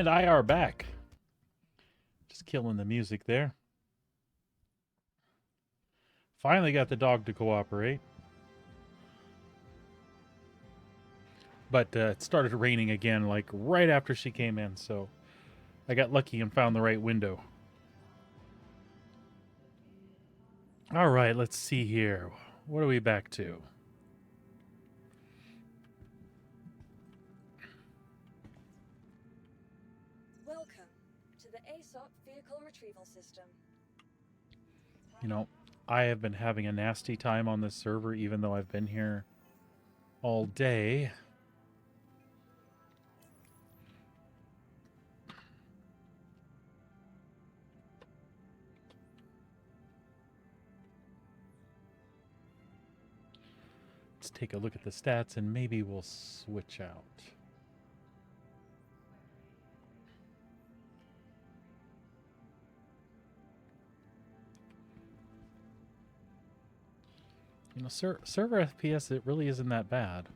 I are back. Just killing the music there. Finally got the dog to cooperate. But it started raining again, like right after she came in, so I got lucky and found the right window. All right, let's see here. What are we back to? Welcome to the ASOP Vehicle Retrieval System. You know, I have been having a nasty time on this server, even though I've been here all day. Let's take a look at the stats and maybe we'll switch out. You know, server FPS, it really isn't that bad.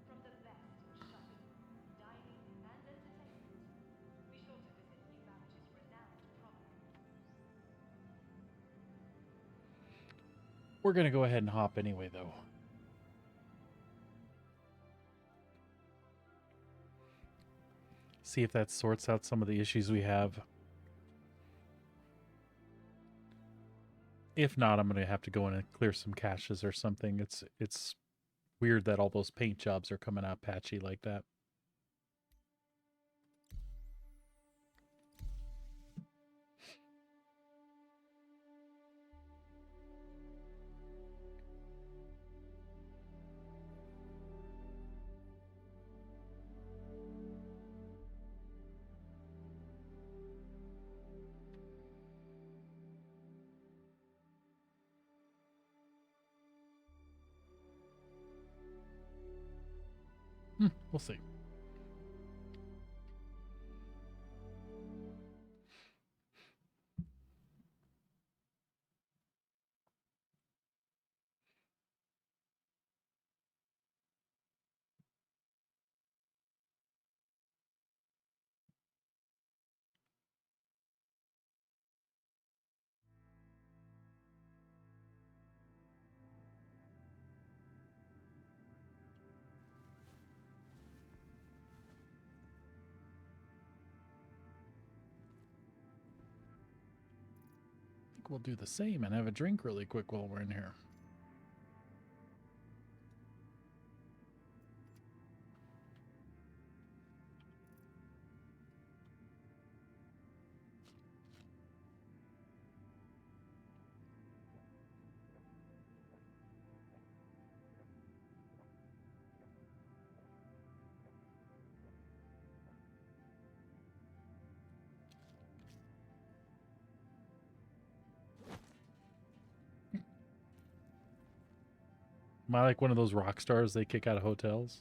From the best in shopping, dining, and entertainment, be sure to visit New Babbage's renowned promenade. We're going to go ahead and hop anyway, though. See if that sorts out some of the issues we have. If not, I'm going to have to go in and clear some caches or something. It's weird that all those paint jobs are coming out patchy like that. We'll see. I think we'll do the same and have a drink really quick while we're in here. Am I like one of those rock stars they kick out of hotels?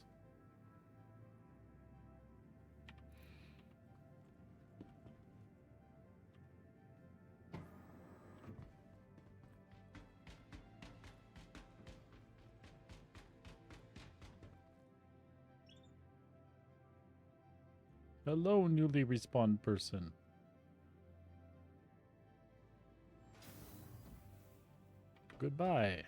Hello, newly respawned person. Goodbye.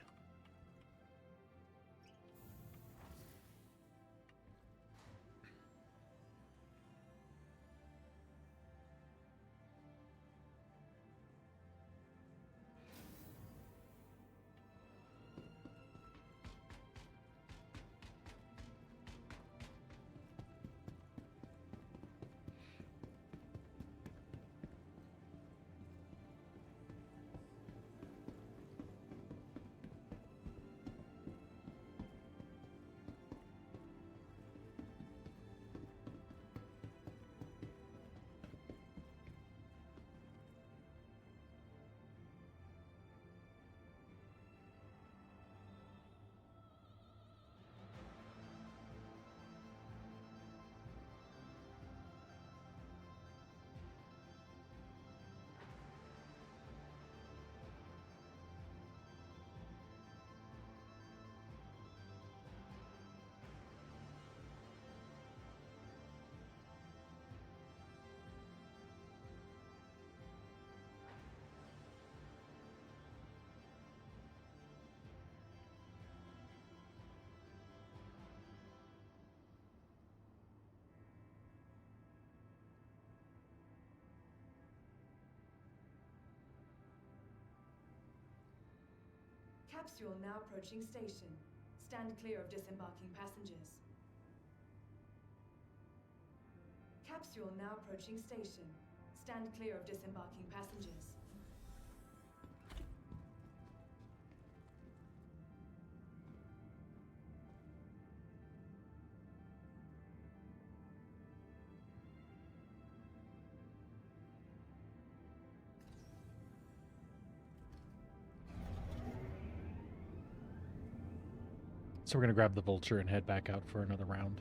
Capsule now approaching station. Stand clear of disembarking passengers. Capsule now approaching station. Stand clear of disembarking passengers. So we're gonna grab the vulture and head back out for another round.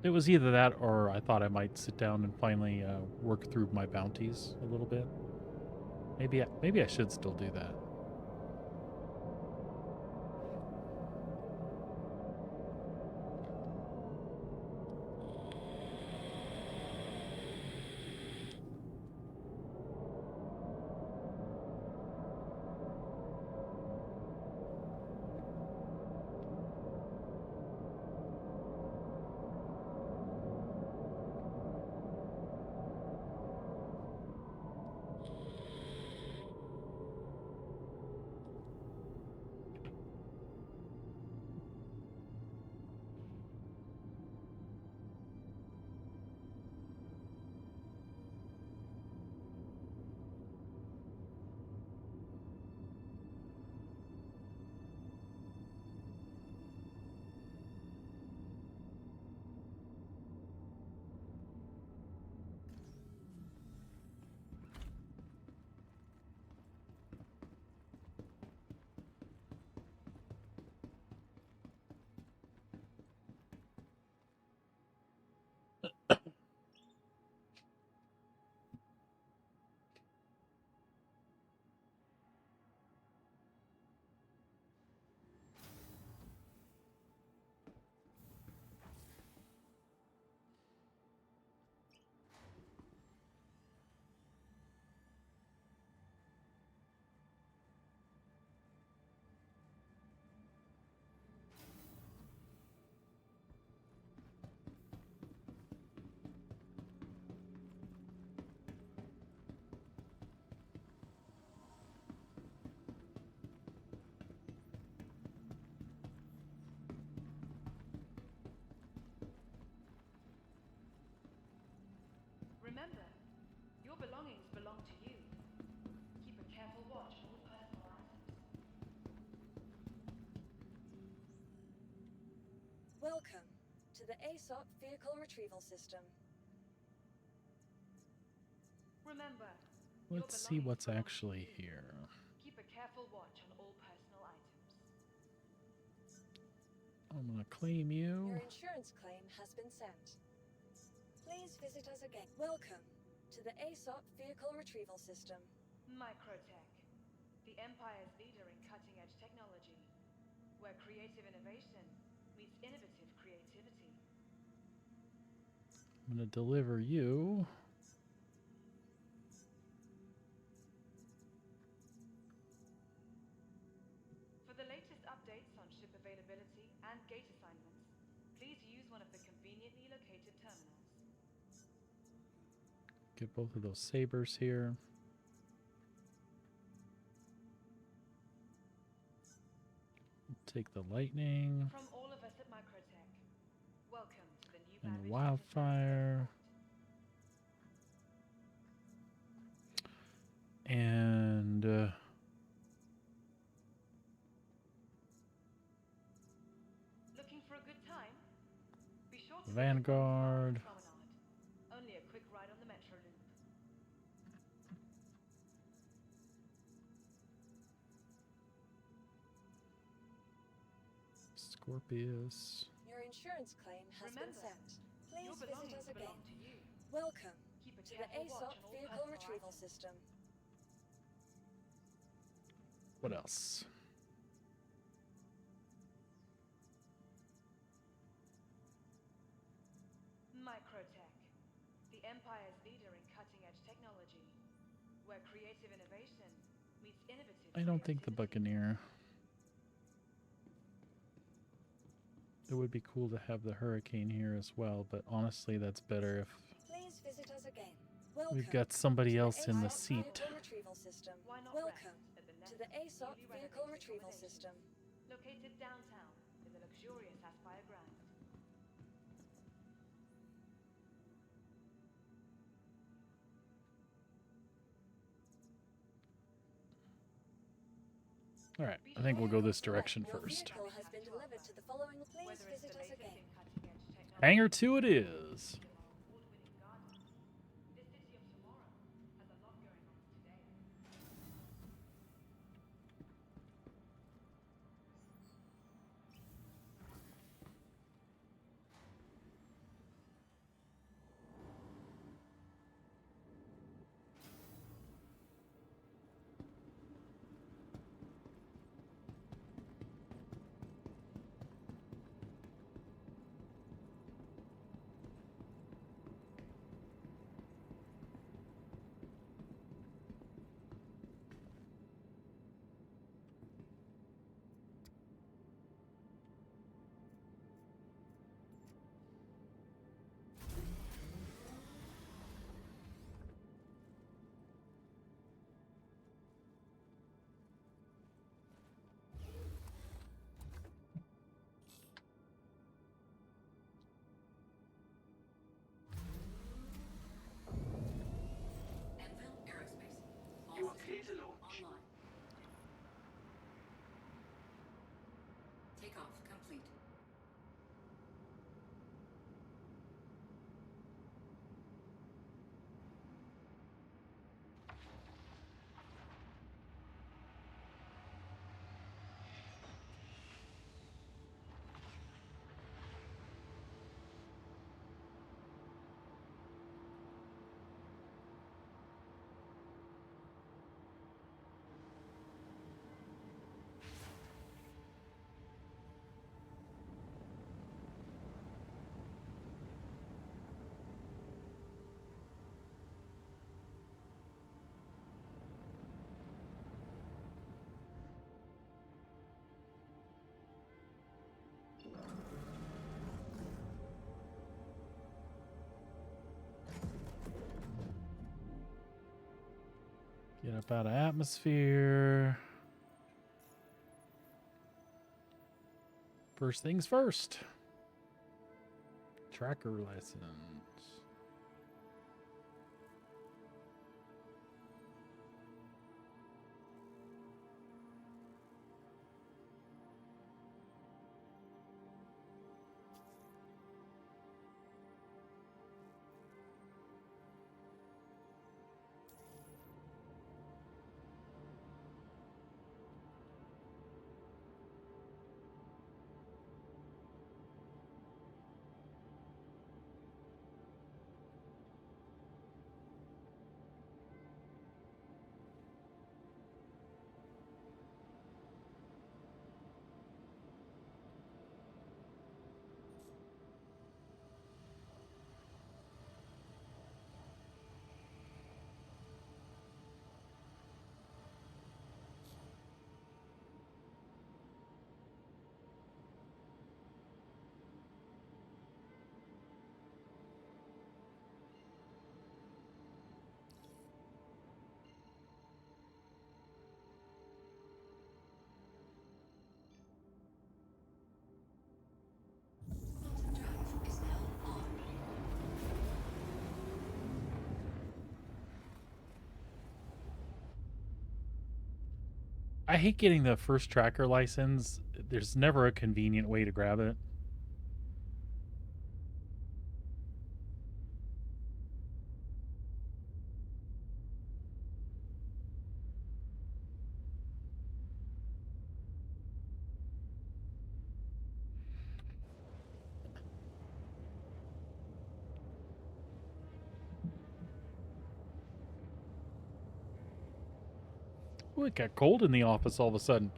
It was either that or I thought I might sit down and finally work through my bounties a little bit. Maybe I should still do that. Remember, your belongings belong to you. Keep a careful watch on all personal items. Welcome to the ASOP Vehicle Retrieval System. Remember, Let's see what's actually here. keep a careful watch on all personal items. I'm gonna claim you. Your insurance claim has been sent. Please visit us again. Welcome to the ASOP Vehicle Retrieval System. Microtech, the Empire's leader in cutting-edge technology, where creative innovation meets innovative creativity. I'm gonna deliver you. For the latest updates on ship availability and gate assignments, please use one of the conveniently located terminals. Get both of those sabers here. Take the lightning From all of us at Microtech, welcome to the new and the Babbage wildfire. And Looking for a good time? Be sure to Vanguard. Promenade. Only a quick ride on the Metro Loop. Scorpius. Your insurance claim has been Remember, sent. Please your visit belongings us again. belong to you. Welcome Keep a to the careful watch ASOP on all Vehicle personal Retrieval items. System. What else? Microtech, the Empire's leader in cutting-edge technology, where creative innovation meets innovative I don't think the creativity. Buccaneer. It would be cool to have the Hurricane here as well, but honestly, that's better if Please visit us again. We've Welcome got somebody to the else in the ASOP seat. Vehicle Retrieval System. Why not Welcome rest at the to the Nest ASOP newly Vehicle renovated Retrieval accommodation, System. located downtown in the luxurious Aspire Grand. All right, I think we'll go this direction Your first. vehicle has been delivered to the following. Please Whether it's visit the us latest again. in cutting-edge technology, Hangar 2 it is. our award-winning gardens, this city of tomorrow has a lot going on today. You are clear to launch. Takeoff complete. Get up out of atmosphere. First things first. Tracker license. I hate getting the first tracker license. There's never a convenient way to grab it. Ooh, it got cold in the office all of a sudden.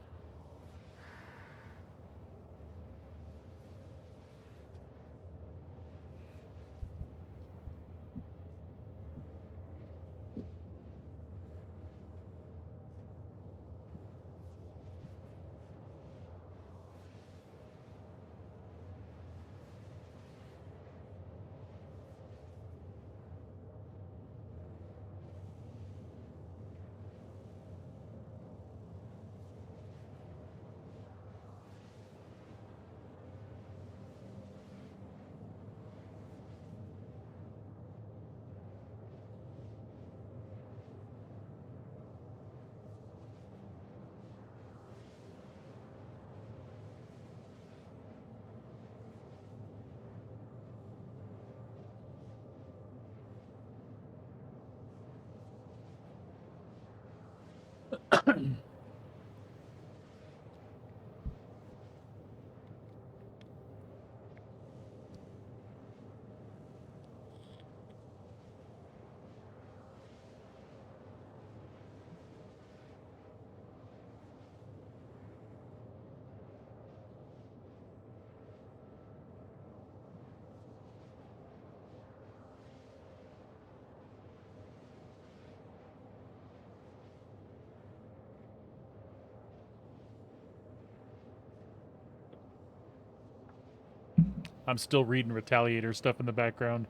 I'm still reading Retaliator stuff in the background.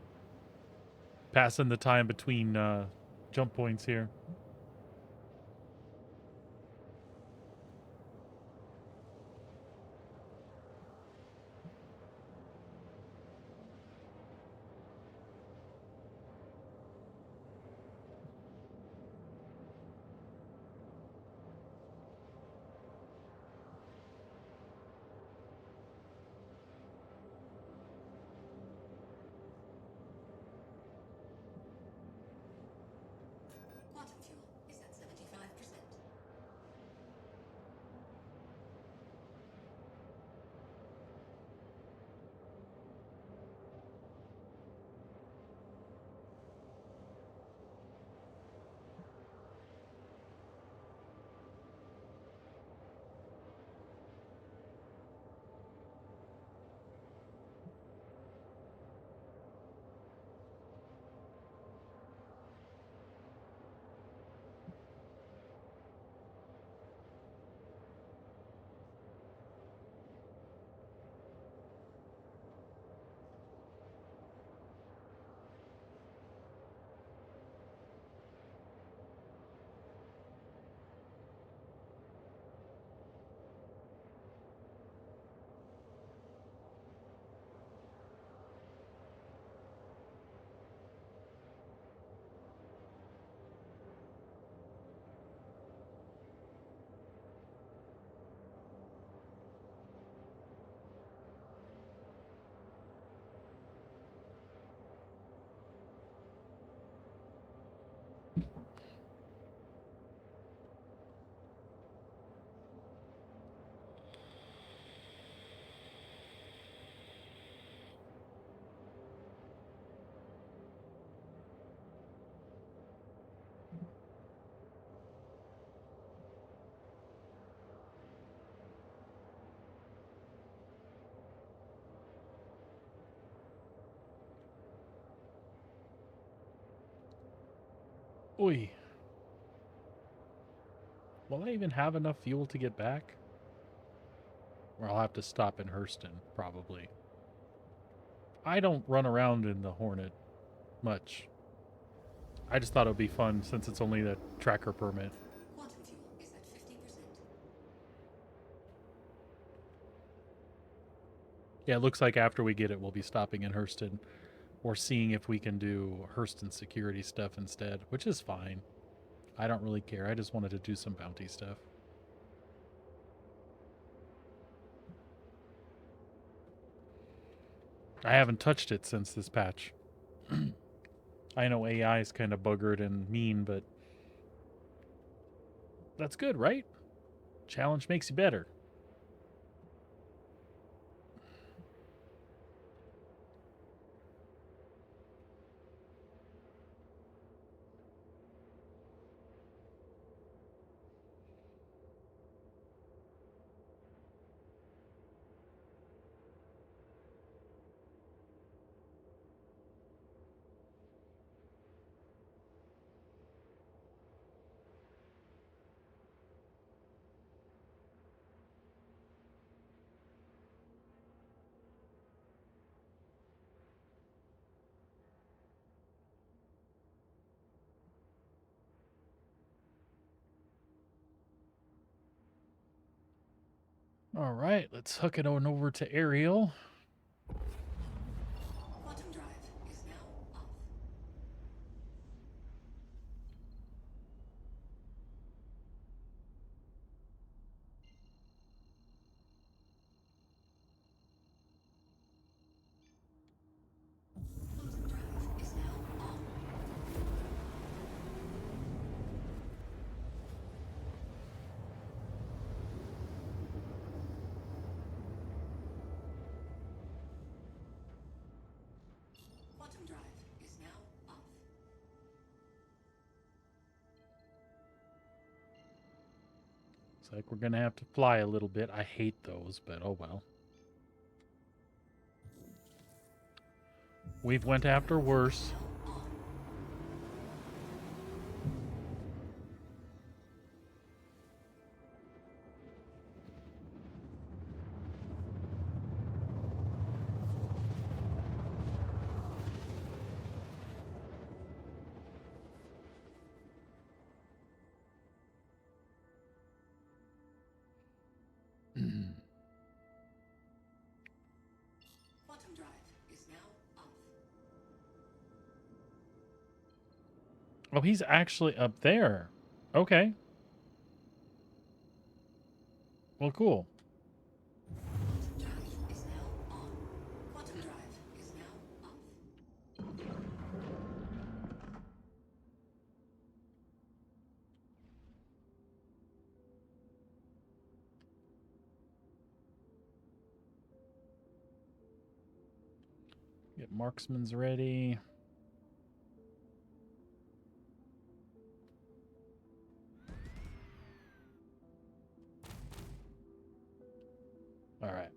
Passing the time between jump points here. Quantum fuel is at 75%. Oi. Will I even have enough fuel to get back? Or I'll have to stop in Hurston, probably. I don't run around in the Hornet much. I just thought it would be fun since it's only the tracker permit. Quantum fuel is at 50%. Yeah, it looks like after we get it, we'll be stopping in Hurston or seeing if we can do Hurston security stuff instead, which is fine. I don't really care. I just wanted to do some bounty stuff. I haven't touched it since this patch. I know AI is kind of buggered and mean, but that's good, right? Challenge makes you better. All right, let's hook it on over to Ariel. Quantum drive is now off. Quantum drive is now on. Looks like we're gonna have to fly a little bit. I hate those, but oh well. We've went after worse. Quantum drive is now off. Oh, he's actually up there. Okay. Well, cool. Quantum drive is now on. Quantum drive is now off. Get marksman's ready. All right.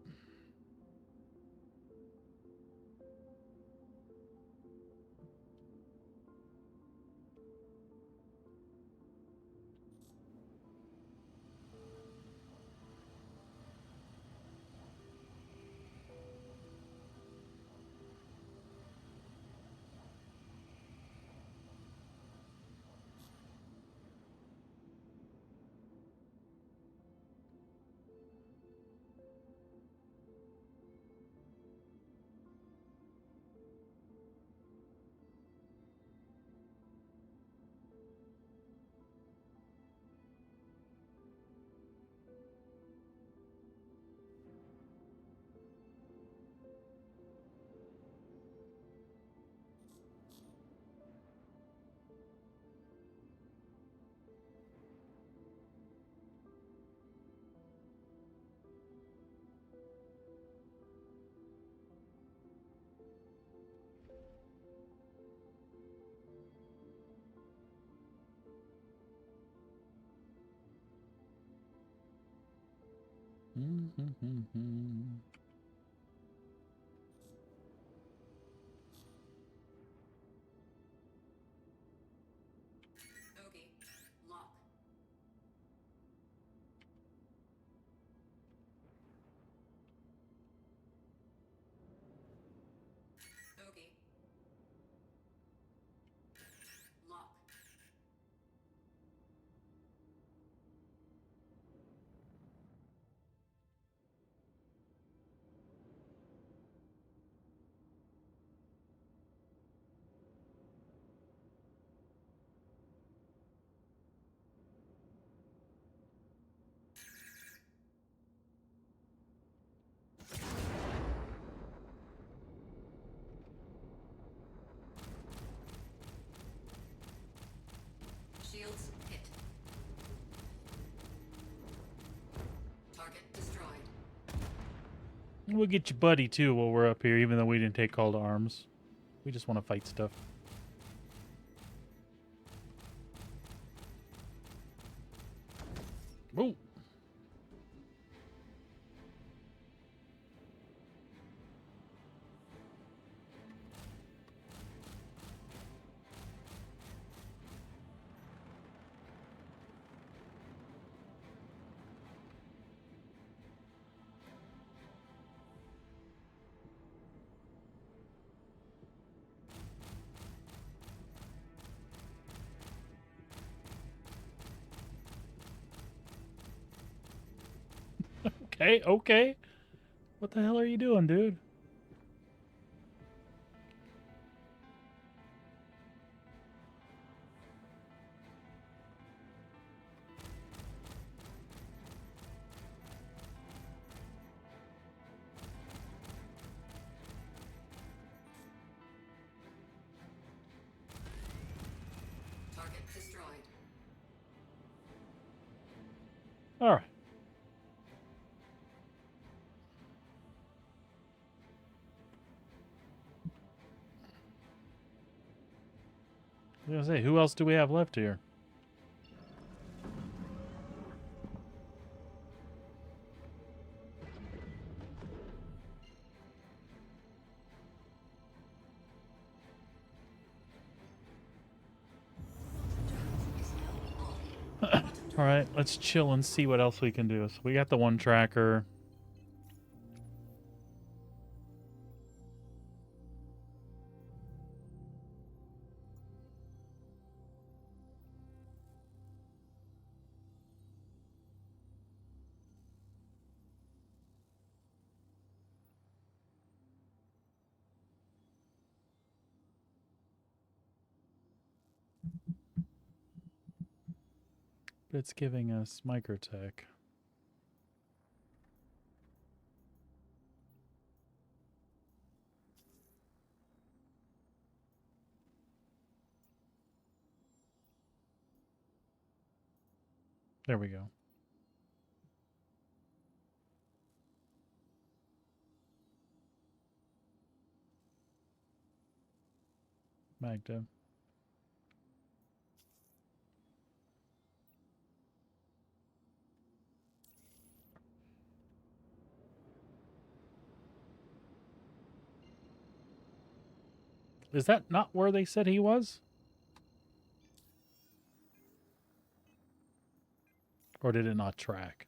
Okay. Lock. Okay. Lock. Shields hit. Target destroyed. We'll get you buddy too while we're up here, even though we didn't take call to arms. We just want to fight stuff. Whoa. Okay, okay. What the hell are you doing, dude? Target destroyed. All right. I was gonna say, who else do we have left here? All right, let's chill and see what else we can do. So we got the one tracker. But it's giving us microtech. There we go. Magda. Is that not where they said he was? Or did it not track?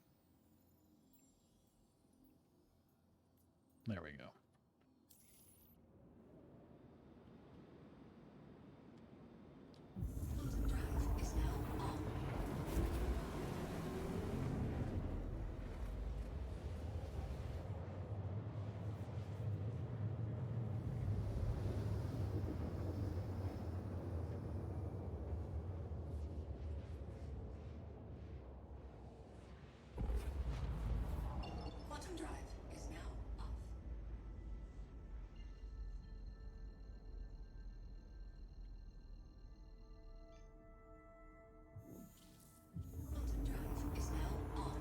There we go. Quantum drive is now on. Quantum drive is now off.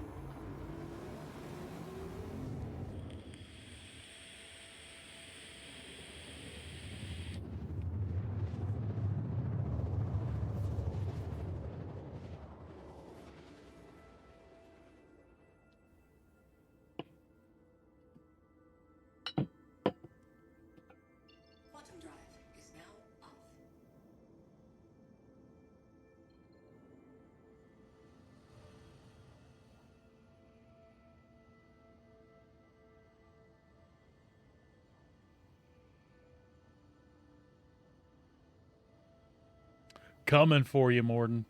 Quantum drive is now on. Quantum drive is now off. Coming for you, Morden.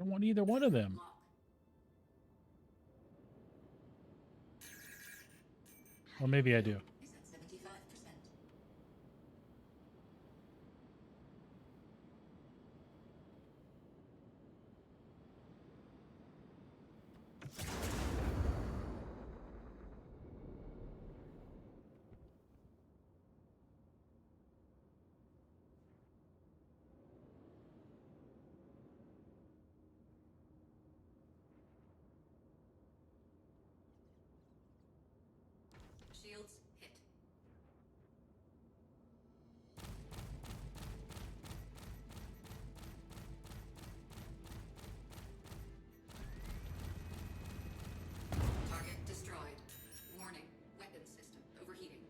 don't want either one of them. Lock. Or maybe I do. Is at 75%. Shields hit. Target destroyed. Warning, weapons system overheating.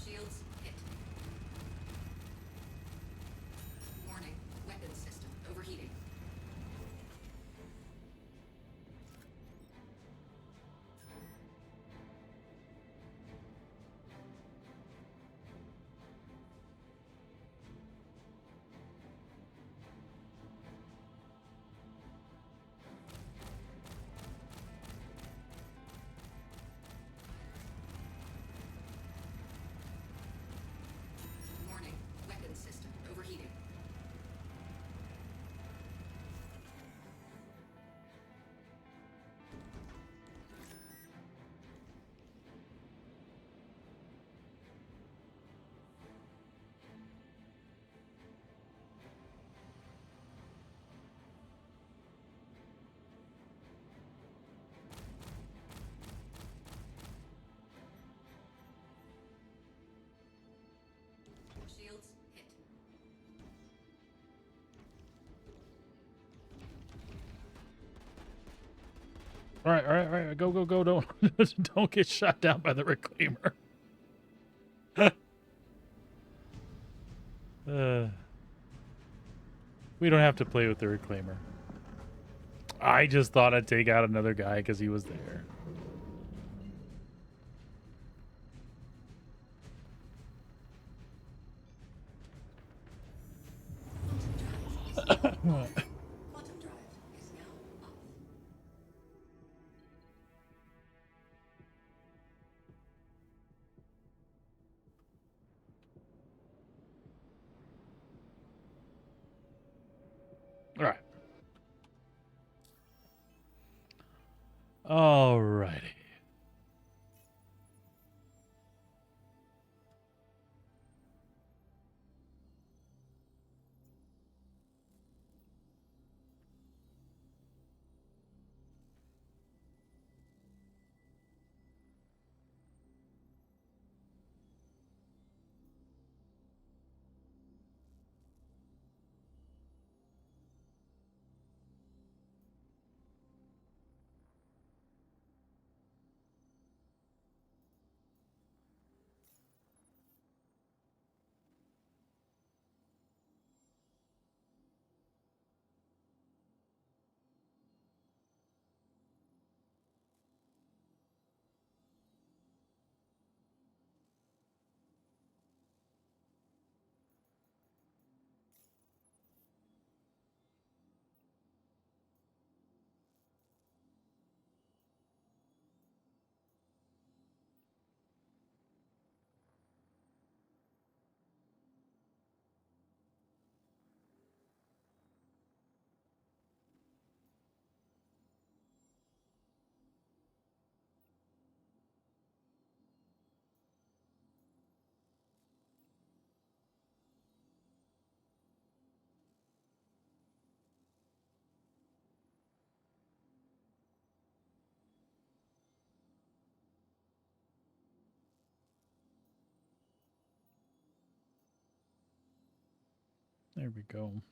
Shields hit. Warning, weapons system overheating. Warning, weapons system overheating. Shields hit. All right, all right, all right. Go, go, go. Don't don't get shot down by the reclaimer. We don't have to play with the reclaimer. I just thought I'd take out another guy because he was there. Quantum drive is now off. All right. All righty. There we go.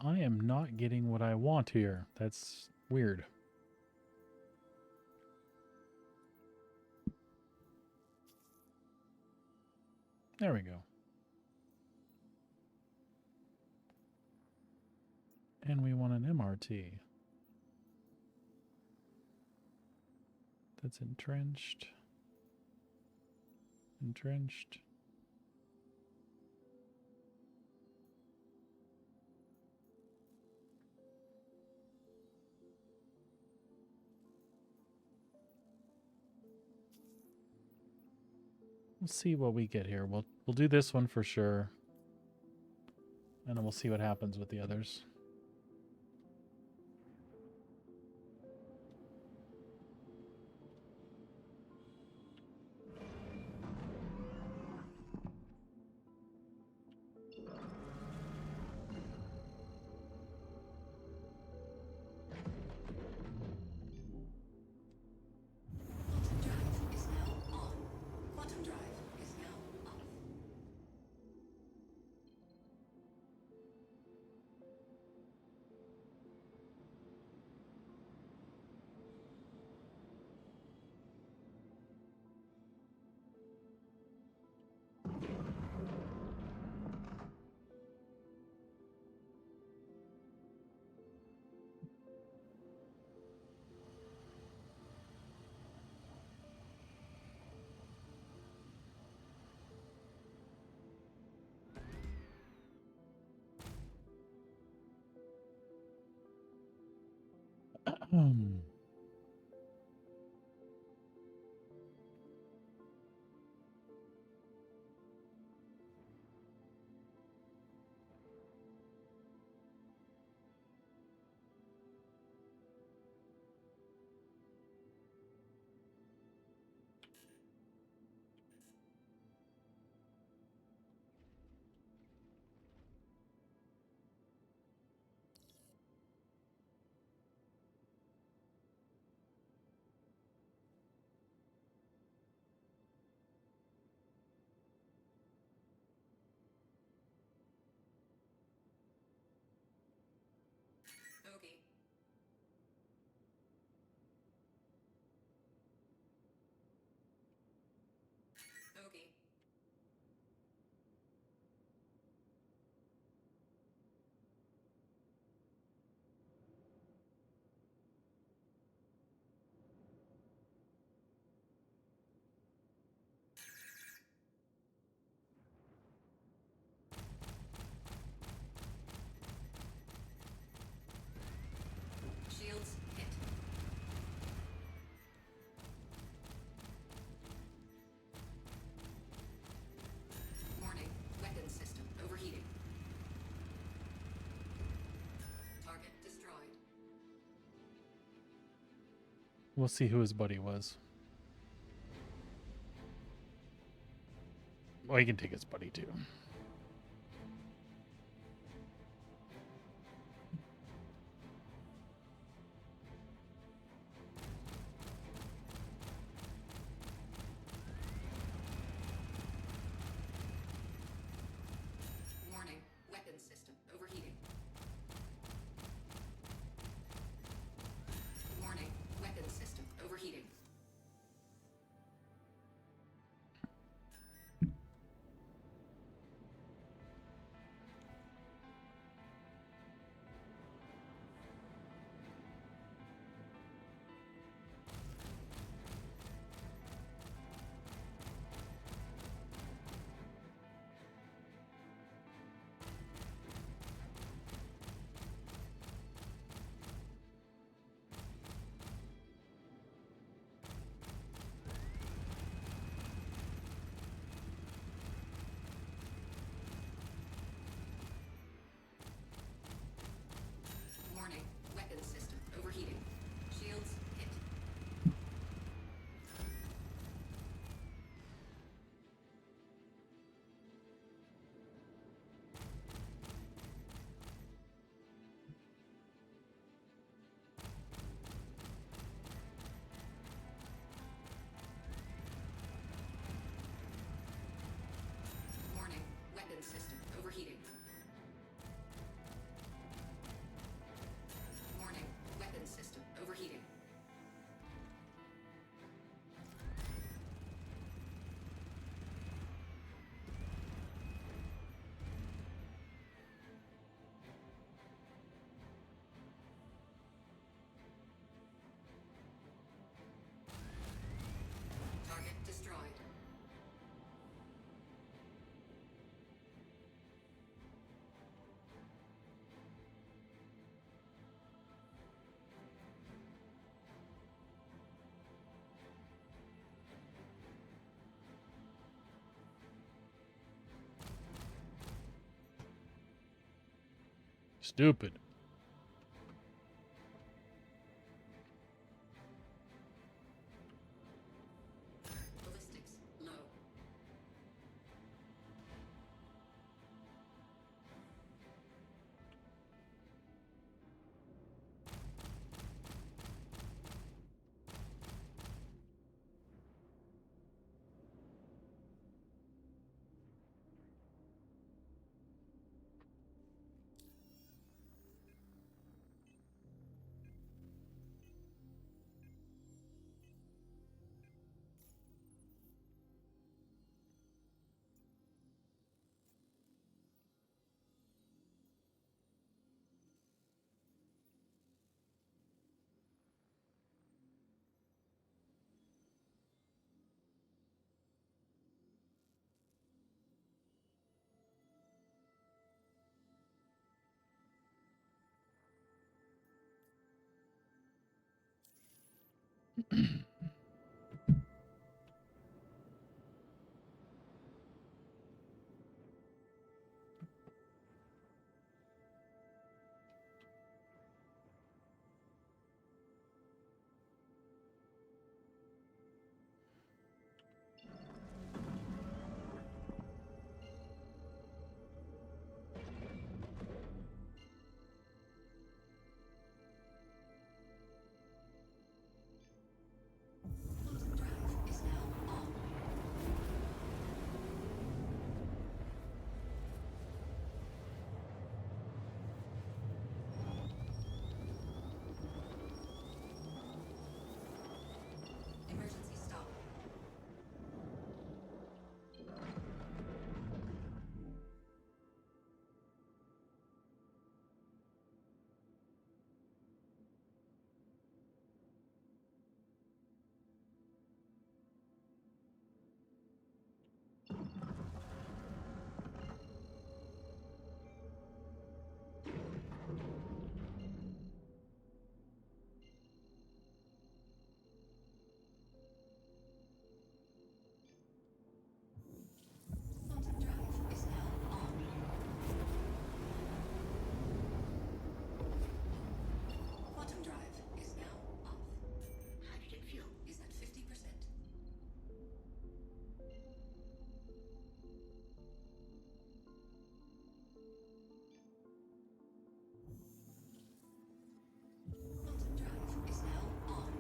I am not getting what I want here. That's weird. There we go. And we want an MRT. That's entrenched. Entrenched. We'll see what we get here. We'll do this one for sure. And then we'll see what happens with the others. Quantum drive is now on. Quantum drive is now off. Okay. Okay. Shields hit. Warning, weapon system overheating. Target destroyed. We'll see who his buddy was. Well, he can take his buddy too. Warning, weapon system overheating. Warning, weapon system overheating. Stupid. Ballistics low. Quantum drive is now on. Emergency stop. Quantum drive is now on. Quantum drive is now off. Hydrogen fuel is at 50%. Quantum drive is now on.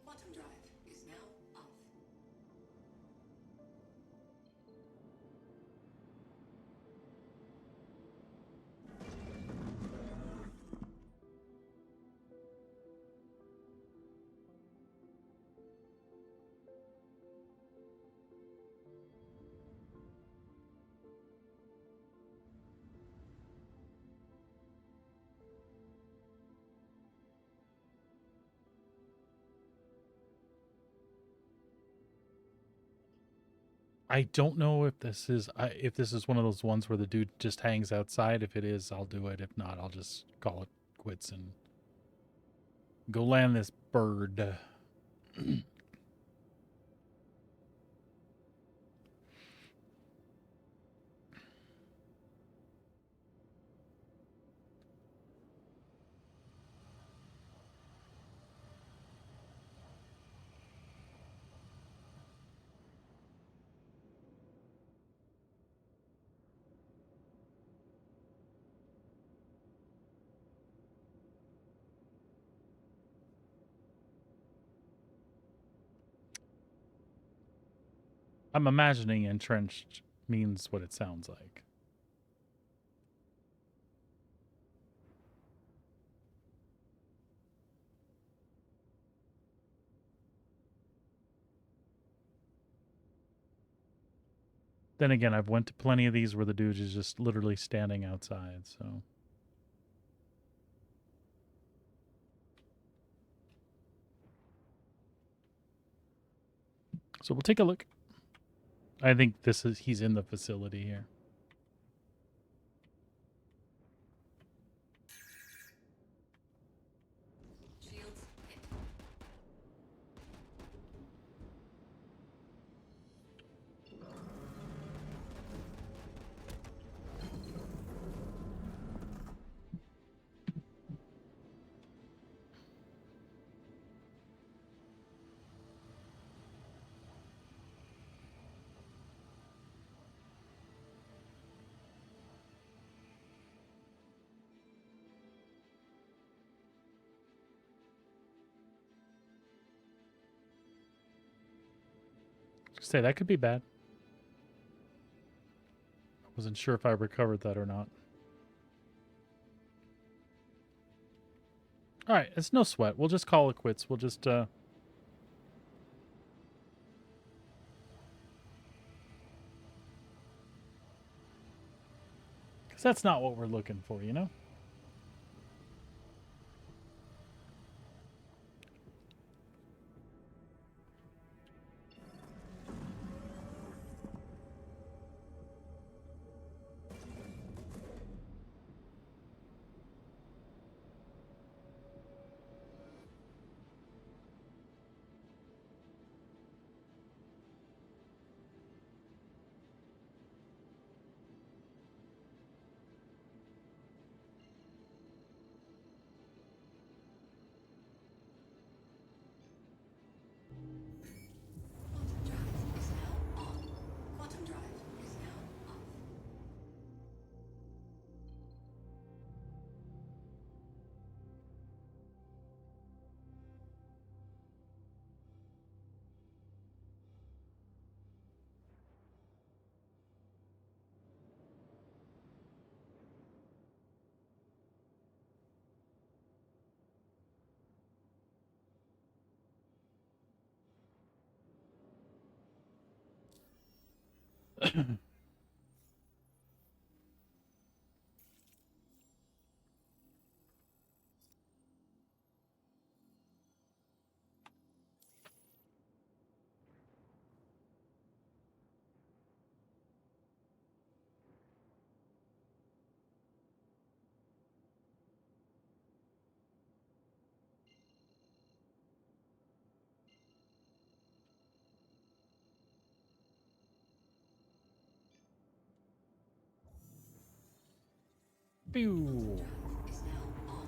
Quantum drive is now off. I don't know if this is one of those ones where the dude just hangs outside. If it is, I'll do it. If not, I'll just call it quits and go land this bird. I'm imagining entrenched means what it sounds like. Then again, I've went to plenty of these where the dude is just literally standing outside, so. So we'll take a look. I think he's in the facility here. Shields hit. Say that could be bad. I wasn't sure if I recovered that or not. All right, it's no sweat. We'll just call it quits. We'll just because that's not what we're looking for, you know? Quantum drive is now on. Quantum drive is now off. Pew. Is now on.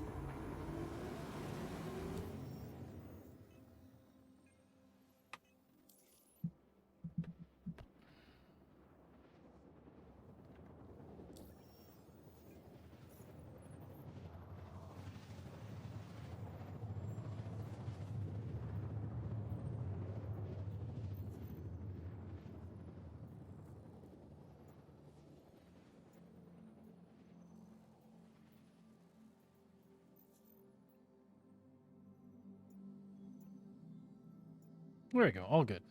There we go. All good.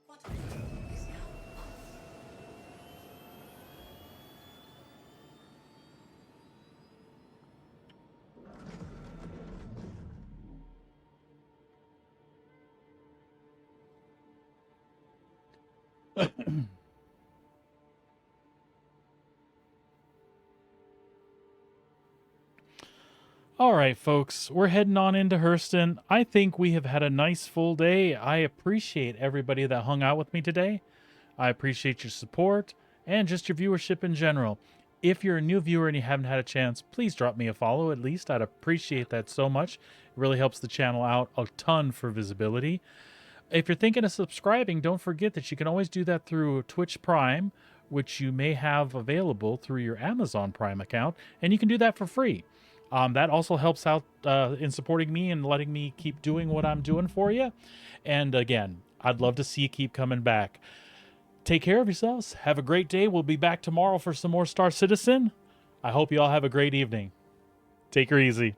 Quantum drive is now off. All right, folks, we're heading on into Hurston. I think we have had a nice full day. I appreciate everybody that hung out with me today. I appreciate your support and just your viewership in general. If you're a new viewer and you haven't had a chance, please drop me a follow at least. I'd appreciate that so much. It really helps the channel out a ton for visibility. If you're thinking of subscribing, don't forget that you can always do that through Twitch Prime, which you may have available through your Amazon Prime account, and you can do that for free. That also helps out in supporting me and letting me keep doing what I'm doing for you. And again, I'd love to see you keep coming back. Take care of yourselves. Have a great day. We'll be back tomorrow for some more Star Citizen. I hope you all have a great evening. Take her easy.